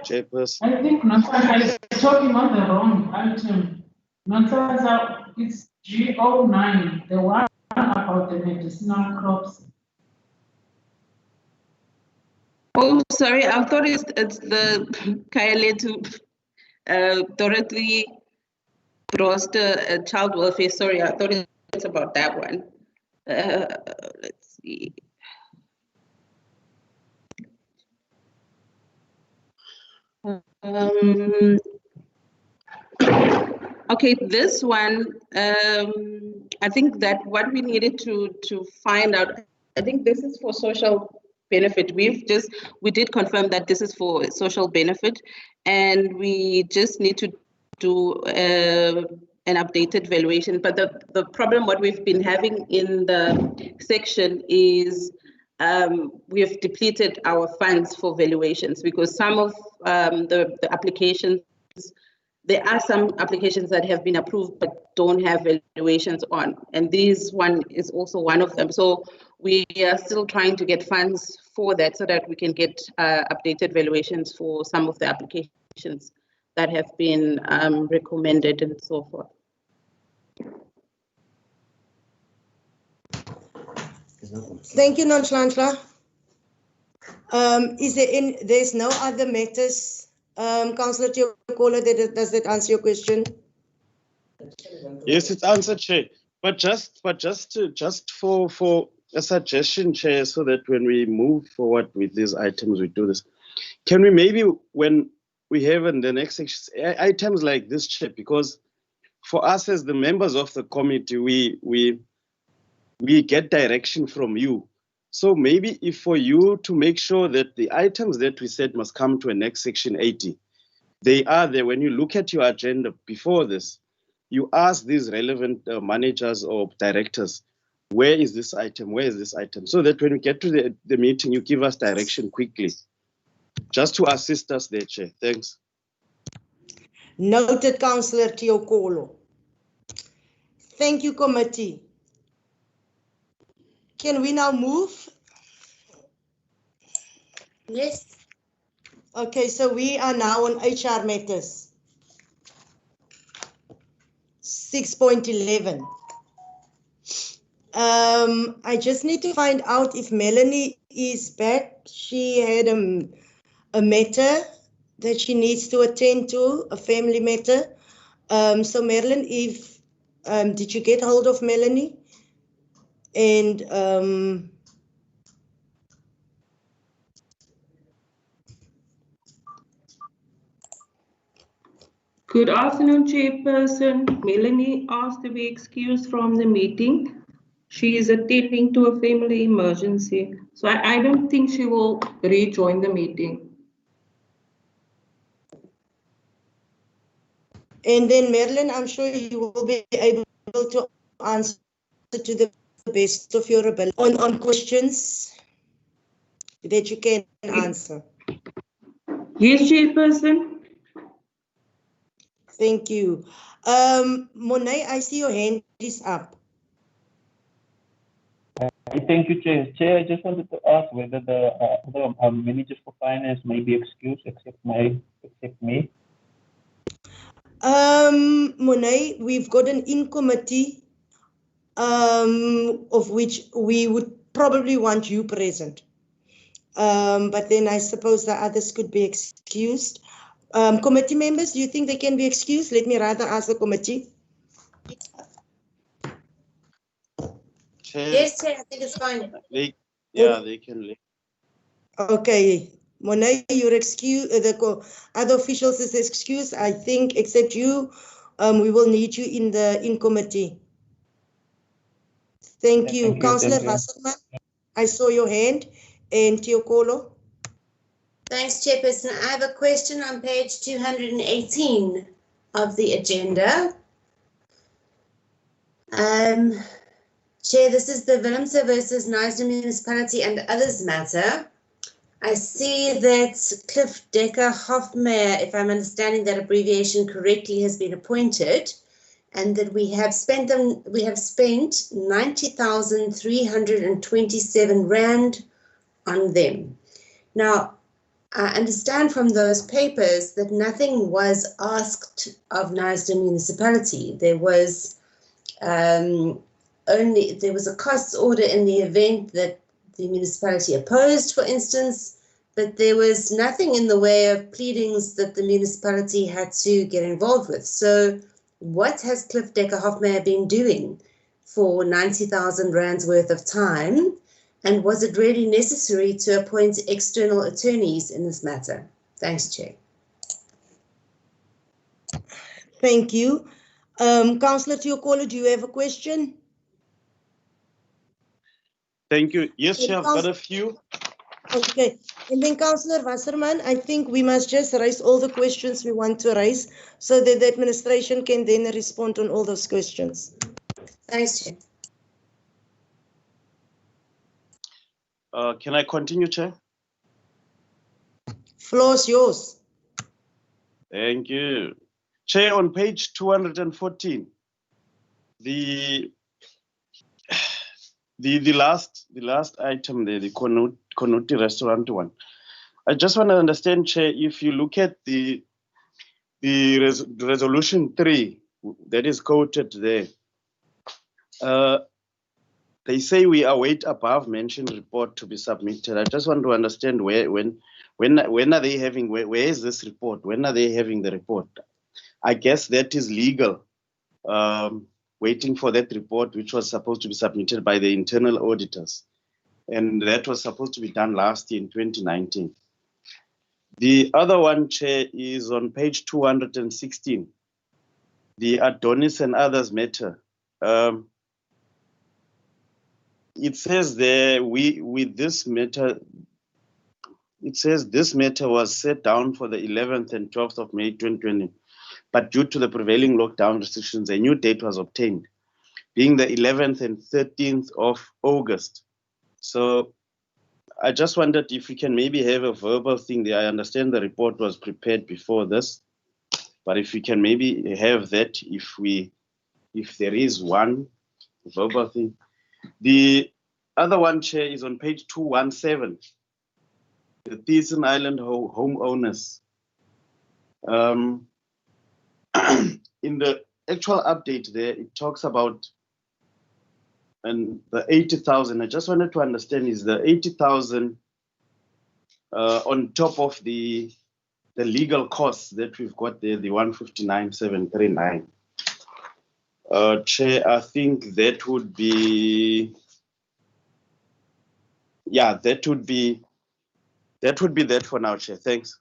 Chairperson. I think Nonhlanhla is talking on the wrong item. Nonhlanhla, it's G09, the one about the medicinal crops. Oh, sorry, I thought it's the Kayaletu Dorothy Broster child welfare. Sorry, I thought it's about that one. Let's see. Okay, this one, I think that what we needed to find out, I think this is for social benefit. We did confirm that this is for social benefit, and we just need to do an updated valuation. But the problem what we've been having in the section is we have depleted our funds for valuations because some of the applications, there are some applications that have been approved but don't have valuations on, and this one is also one of them. So we are still trying to get funds for that so that we can get updated valuations for some of the applications that have been recommended and so forth. Thank you, Nonhlanhla. Is there any? There's no other matters, Councillor Tiokolo. Does that answer your question? Yes, it's answered, Chair. But just for a suggestion, Chair, so that when we move forward with these items, we do this. Can we maybe, when we have in the next section, items like this, Chair, because for us as the members of the committee, we get direction from you. So maybe if for you to make sure that the items that we said must come to a next section 80, they are there. When you look at your agenda before this, you ask these relevant managers or directors, where is this item? Where is this item? So that when we get to the meeting, you give us direction quickly, just to assist us there, Chair. Thanks. Noted, Councillor Tiokolo. Thank you, committee. Can we now move? Yes. Okay, so we are now on HR matters. 6.11. I just need to find out if Melanie is back. She had a matter that she needs to attend to, a family matter. So Marilyn, if did you get hold of Melanie? And Good afternoon, Chairperson. Melanie asked to be excused from the meeting. She is attending to a family emergency, so I don't think she will rejoin the meeting. And then Marilyn, I'm sure you will be able to answer to the best of your ability on questions that you can answer. Yes, Chairperson. Thank you. Monet, I see your hand is up. Thank you, Chair. Chair, I just wanted to ask whether the other managers for finance may be excused except me. Monet, we've got an in-committee of which we would probably want you present. But then I suppose the others could be excused. Committee members, do you think they can be excused? Let me rather ask the committee. Yes, Chair, I think it's fine. They can leave. Okay, Monet, you're excused. The other officials is excused, I think, except you. We will need you in the committee. Thank you. Councillor Wasserman, I saw your hand. And Teokolo. Thanks, Chairperson. I have a question on page 218 of the agenda. Chair, this is the Willemse versus Knysna Municipality and others matter. I see that Cliff Decker Hofmeyer, if I'm understanding that abbreviation correctly, has been appointed, and that we have spent 90,327 rand on them. Now, I understand from those papers that nothing was asked of Knysna Municipality. There was a costs order in the event that the municipality opposed, for instance, but there was nothing in the way of pleadings that the municipality had to get involved with. So what has Cliff Decker Hofmeyer been doing for 90,000 rands worth of time? And was it really necessary to appoint external attorneys in this matter? Thanks, Chair. Thank you. Councillor Teokolo, do you have a question? Thank you. Yes, Chair, I've got a few. Okay. And then Councillor Wasserman, I think we must just raise all the questions we want to raise so that the administration can then respond on all those questions. Thanks, Chair. Can I continue, Chair? Floor's yours. Thank you. Chair, on page 214, the last item there, the Konuti restaurant one. I just want to understand, Chair, if you look at the resolution 3 that is quoted there, they say we await above mentioned report to be submitted. I just want to understand when are they having, where is this report? When are they having the report? I guess that is legal, waiting for that report, which was supposed to be submitted by the internal auditors. And that was supposed to be done last year in 2019. The other one, Chair, is on page 216, the Adonis and others matter. It says there, with this matter, it says this matter was set down for the 11th and 12th of May 2020, but due to the prevailing lockdown restrictions, a new date was obtained, being the 11th and 13th of August. So I just wondered if we can maybe have a verbal thing there. I understand the report was prepared before this, but if we can maybe have that, if there is one verbal thing. The other one, Chair, is on page 217. the Thyssen Island homeowners. In the actual update there, it talks about the 80,000. I just wanted to understand, is the 80,000 on top of the legal costs that we've got there, the 159,739? Chair, I think that would be, yeah, that would be that for now, Chair. Thanks.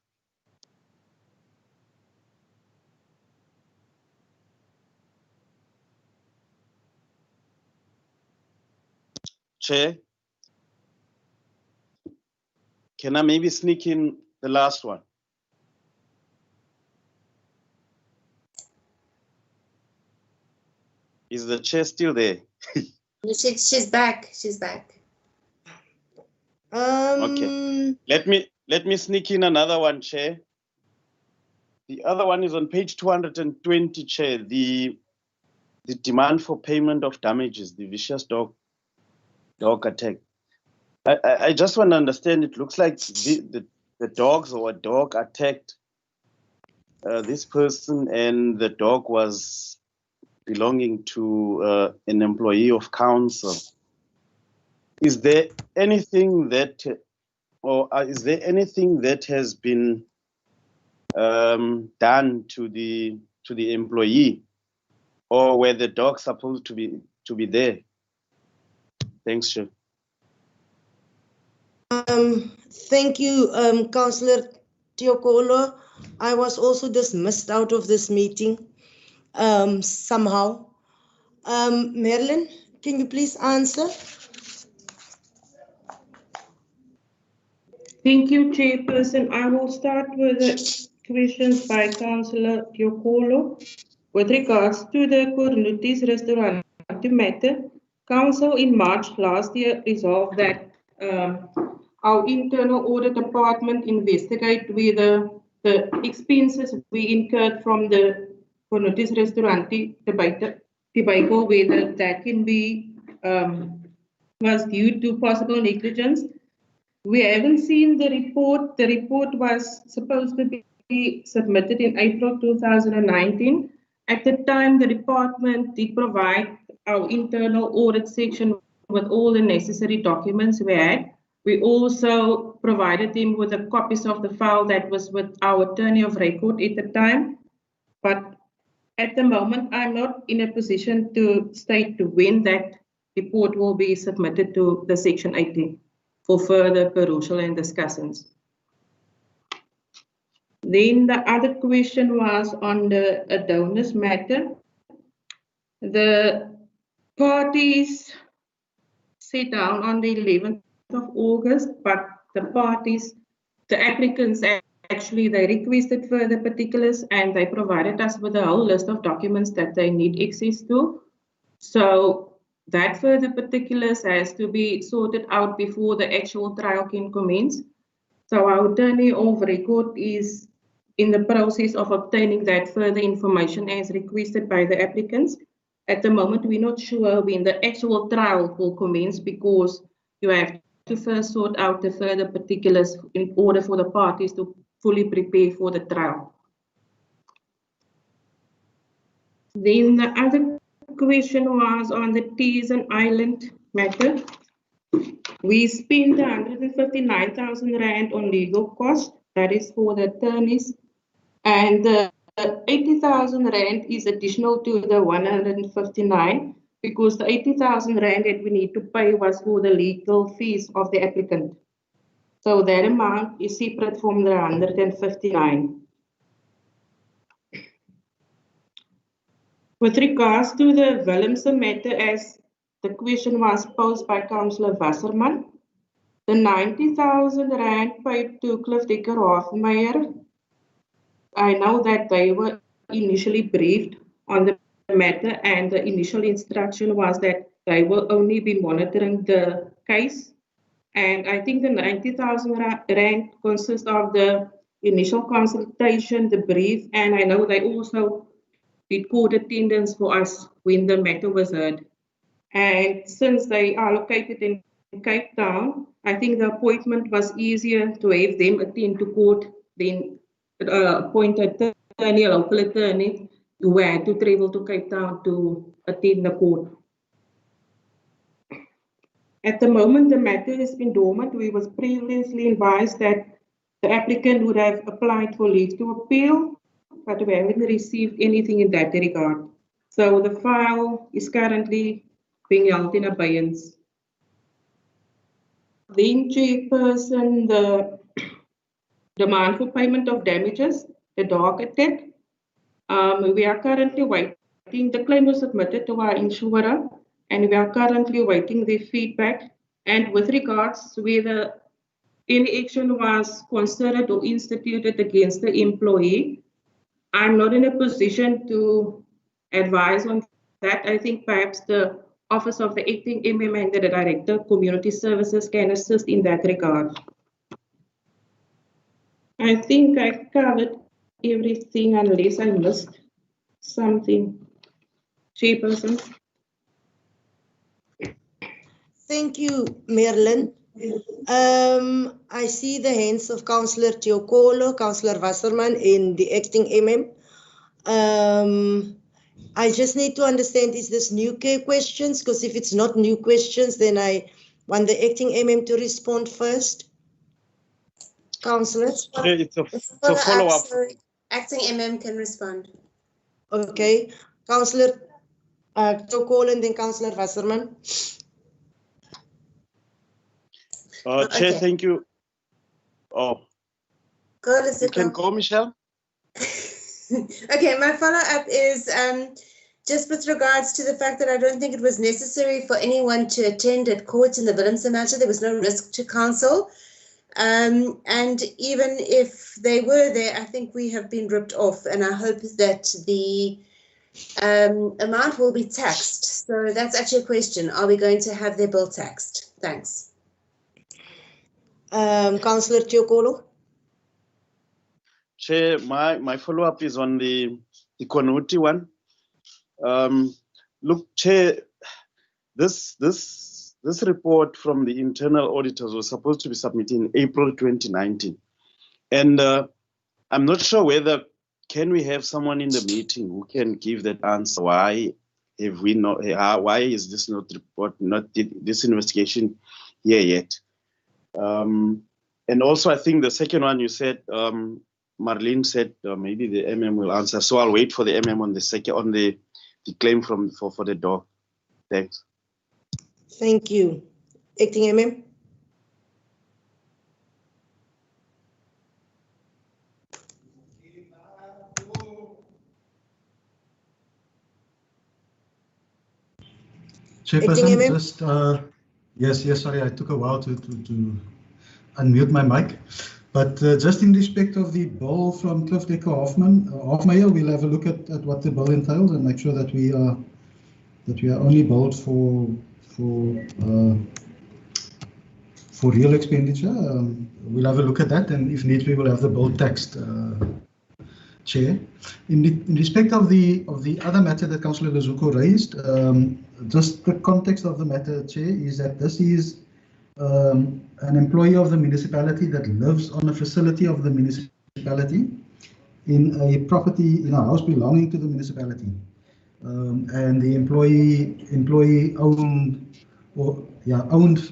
Chair, can I maybe sneak in the last one? Is the chair still there? She's back. She's back. Okay. Let me sneak in another one, Chair. The other one is on page 220, Chair. The demand for payment of damages, the vicious dog attack. I just want to understand. It looks like the dogs or a dog attacked this person, and the dog was belonging to an employee of council. Is there anything that, is there anything that has been done to the employee, or were the dog supposed to be there? Thanks, Chair. Thank you, Councillor Tiokolo. I was also dismissed out of this meeting somehow. Marilyn, can you please answer? Thank you, Chairperson. I will start with the questions by Councillor Tiokolo. With regards to the Cornutis restaurant matter, Council in March last year resolved that our internal audit department investigate whether the expenses we incurred from the Cornutis restaurant tobacco, whether that can be was due to possible negligence. We haven't seen the report. The report was supposed to be submitted in April 2019. At the time, the department did provide our internal audit section with all the necessary documents we had. We also provided them with the copies of the file that was with our attorney of record at the time. But at the moment, I'm not in a position to state when that report will be submitted to the Section 18 for further perusal and discussions. Then the other question was on the donors matter. The parties sat down on the 11th of August, but the applicants actually, they requested further particulars and they provided us with a whole list of documents that they need access to. So that further particulars has to be sorted out before the actual trial can commence. So our attorney of record is in the process of obtaining that further information as requested by the applicants. At the moment, we're not sure when the actual trial will commence because you have to first sort out the further particulars in order for the parties to fully prepare for the trial. Then the other question was on the Thyssen Island matter. We spent 159,000 Rand on legal costs, that is for the attorneys, and the 80,000 Rand is additional to the 159 because the 80,000 Rand that we need to pay was for the legal fees of the applicant. So that amount is separate from the 159. With regards to the Willemse matter, as the question was posed by Councillor Wasserman, the 90,000 Rand paid to Cliff Decker Hofmeyer, I know that they were initially briefed on the matter and the initial instruction was that they will only be monitoring the case. And I think the 90,000 Rand consists of the initial consultation, the brief, and I know they also did court attendance for us when the matter was heard. And since they are located in Cape Town, I think the appointment was easier to have them attend to court than appoint an attorney, a local attorney, who had to travel to Cape Town to attend the court. At the moment, the matter has been dormant. We was previously advised that the applicant would have applied for leave to appeal, but we haven't received anything in that regard. So the file is currently being held in abeyance. Then, Chairperson, the demand for payment of damages, the dog attack. We are currently waiting. The claim was submitted to our insurer, and we are currently waiting the feedback. And with regards to whether any action was considered or instituted against the employee, I'm not in a position to advise on that. I think perhaps the Office of the Acting MM and the Director of Community Services can assist in that regard. I think I covered everything unless I missed something. Chairperson. Thank you, Merlin. I see the hands of Councillor Tiokolo, Councillor Wasserman in the Acting MM. I just need to understand, is this new questions? Because if it's not new questions, then I want the Acting MM to respond first. Councillor? It's a follow-up. So Acting MM can respond. Okay. Councillor Tiokolo and then Councillor Wasserman. Chair, thank you. Oh, you can go, Michelle. Okay, my follow-up is just with regards to the fact that I don't think it was necessary for anyone to attend at court in the Willemse matter. There was no risk to counsel. And even if they were there, I think we have been ripped off, and I hope that the amount will be taxed. So that's actually a question. Are we going to have their bill taxed? Thanks. Councillor Tiokolo. Chair, my follow-up is on the Konuti one. Look, Chair, this report from the internal auditors was supposed to be submitted in April 2019. And I'm not sure whether can we have someone in the meeting who can give that answer. Why have we not? Why is this not report, this investigation here yet? And also, I think the second one you said, Marlene said maybe the MM will answer. So I'll wait for the MM on the second, on the claim for the dog. Thanks. Thank you. Acting MM. Chairperson, just yes, sorry, I took a while to unmute my mic. But just in respect of the bill from Cliff Decker Hofmeyer, we'll have a look at what the bill entails and make sure that we are only billed for real expenditure. We'll have a look at that, and if needs, we will have the bill taxed. Chair, in respect of the other matter that Councillor Lazuko raised, just the context of the matter, Chair, is that this is an employee of the municipality that lives on a facility of the municipality in a property, in a house belonging to the municipality, and the employee owned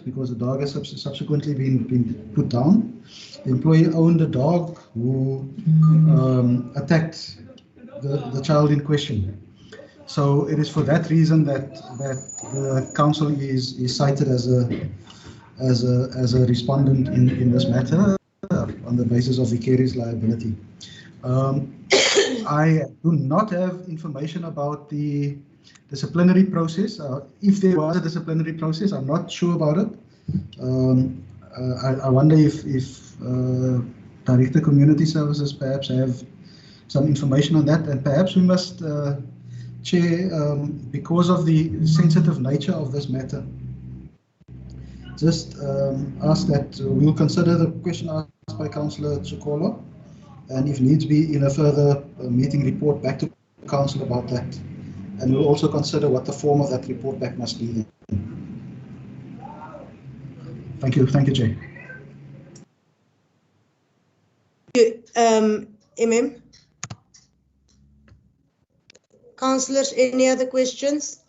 because the dog has subsequently been put down. The employee owned a dog who attacked the child in question. So it is for that reason that the council is cited as a respondent in this matter on the basis of vicarious liability. I do not have information about the disciplinary process. If there was a disciplinary process, I'm not sure about it. I wonder if Director Community Services perhaps have some information on that, and perhaps we must, Chair, because of the sensitive nature of this matter, just ask that we'll consider the question asked by Councillor Tsukolo, and if needs be, in a further meeting, report back to Council about that. And we'll also consider what the form of that report back must be. Thank you, Chair. MM? Councillors, any other questions?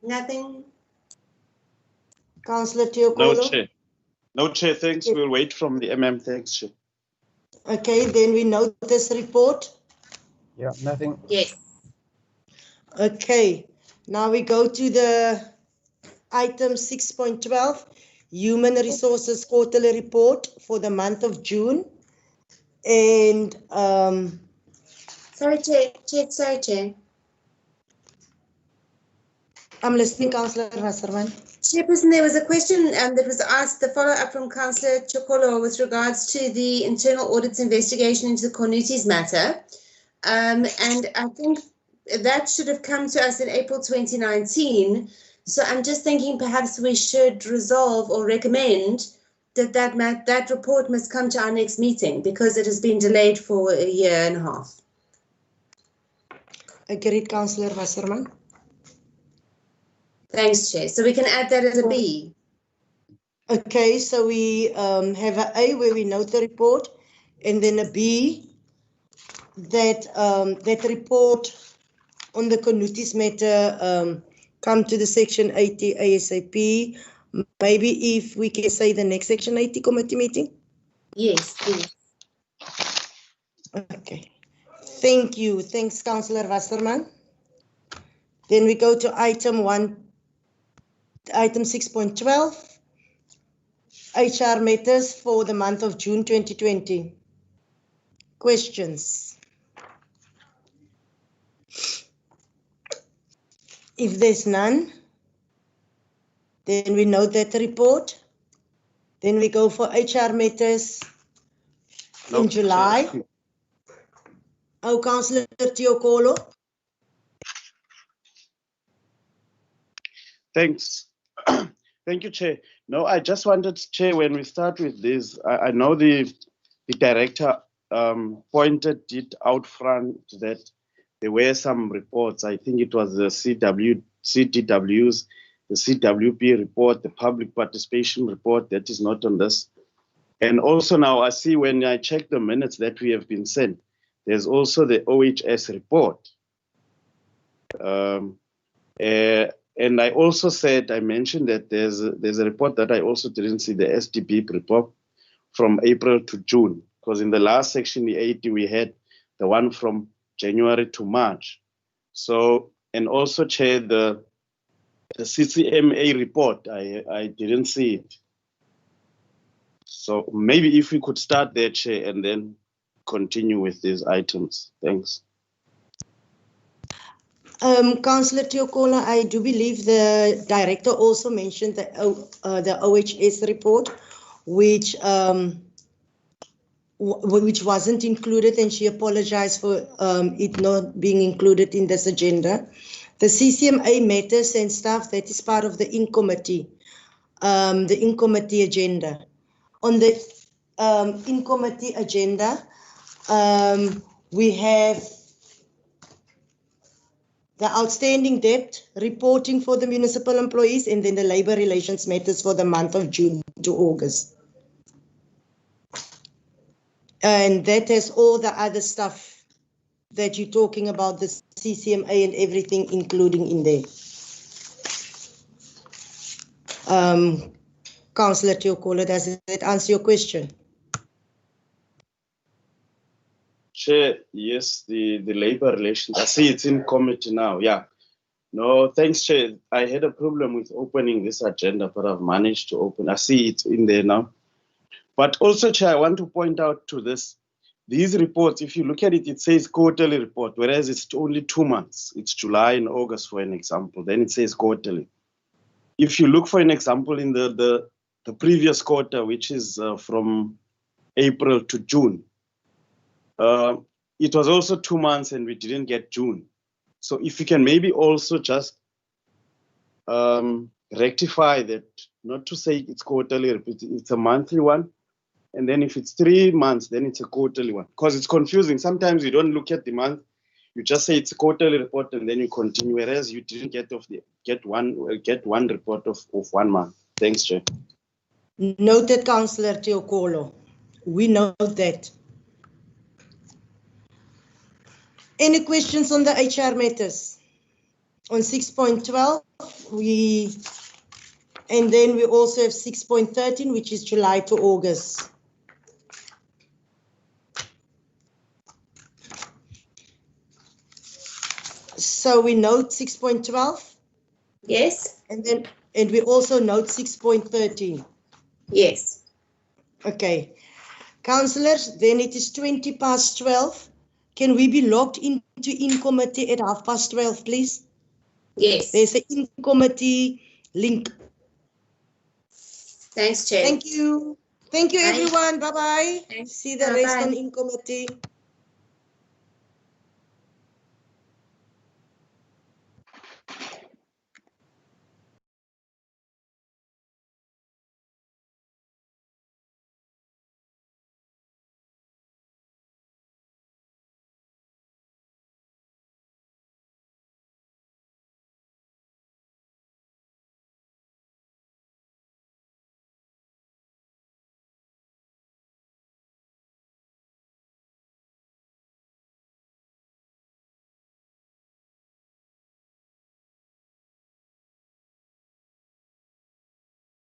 Nothing. Councillor Teokolo? No, Chair. No, Chair, thanks. We'll wait from the MM. Thanks, Chair. Okay, then we note this report. Yeah, nothing. Yes. Okay, now we go to the item 6.12, Human Resources Quarterly Report for the month of June. And Sorry, Chair. I'm listening, Councillor Wasserman. Chairperson, there was a question that was asked, the follow-up from Councillor Chokolo with regards to the internal audit's investigation into the Cornutis matter. And I think that should have come to us in April 2019. So I'm just thinking perhaps we should resolve or recommend that report must come to our next meeting because it has been delayed for a year and a half. Agreed, Councillor Wasserman. Thanks, Chair. So we can add that as a B. Okay, so we have an A where we note the report, and then a B that that report on the Cornutis matter come to the Section 80 ASAP. Maybe if we can say the next Section 80 committee meeting? Yes, please. Okay. Thank you. Thanks, Councillor Wasserman. Then we go to item 6.12, HR matters for the month of June 2020. Questions? If there's none, then we note that report. Then we go for HR matters in July. Oh, Councillor Teokolo. Thanks. Thank you, Chair. No, I just wanted, Chair, when we start with this, I know the director pointed it out front that there were some reports. I think it was the CDW's, the CWP report, the public participation report that is not on this. And also now I see when I check the minutes that we have been sent, there's also the OHS report. And I also said, I mentioned that there's a report that I also didn't see, the SDP report from April to June, because in the last section, the 80, we had the one from January to March. So, and also, Chair, the CCMA report, I didn't see it. So maybe if we could start there, Chair, and then continue with these items. Thanks. Councillor Teokolo, I do believe the director also mentioned the OHS report, which wasn't included, and she apologized for it not being included in this agenda. The CCMA matters and stuff, that is part of the in-committee agenda. On the in-committee agenda, we have the outstanding debt reporting for the municipal employees, and then the labor relations matters for the month of June to August. And that has all the other stuff that you're talking about, the CCMA and everything, including in there. Councillor Teokolo, does that answer your question? Chair, yes, the labor relations. I see it's in committee now. Yeah. No, thanks, Chair. I had a problem with opening this agenda, but I've managed to open. I see it's in there now. But also, Chair, I want to point out to this. These reports, if you look at it, it says quarterly report, whereas it's only 2 months. It's July and August, for an example. Then it says quarterly. If you look for an example in the previous quarter, which is from April to June, it was also 2 months and we didn't get June. So if you can maybe also just rectify that, not to say it's quarterly, it's a monthly one. And then if it's 3 months, then it's a quarterly one. Because it's confusing. Sometimes you don't look at the month, You just say it's a quarterly report and then you continue, whereas you didn't get one report of 1 month. Thanks, Chair. Noted, Councillor Teokolo. We note that. Any questions on the HR matters? On 6.12, and then we also have 6.13, which is July to August. So we note 6.12. Yes. And we also note 6.13. Yes. Okay. Councillors, then it is 12:20. Can we be logged into in-committee at 12:30, please? Yes. There's an in-committee link. Thanks, Chair. Thank you. Thank you, Bye. everyone. Bye-bye. See the rest on in-committee.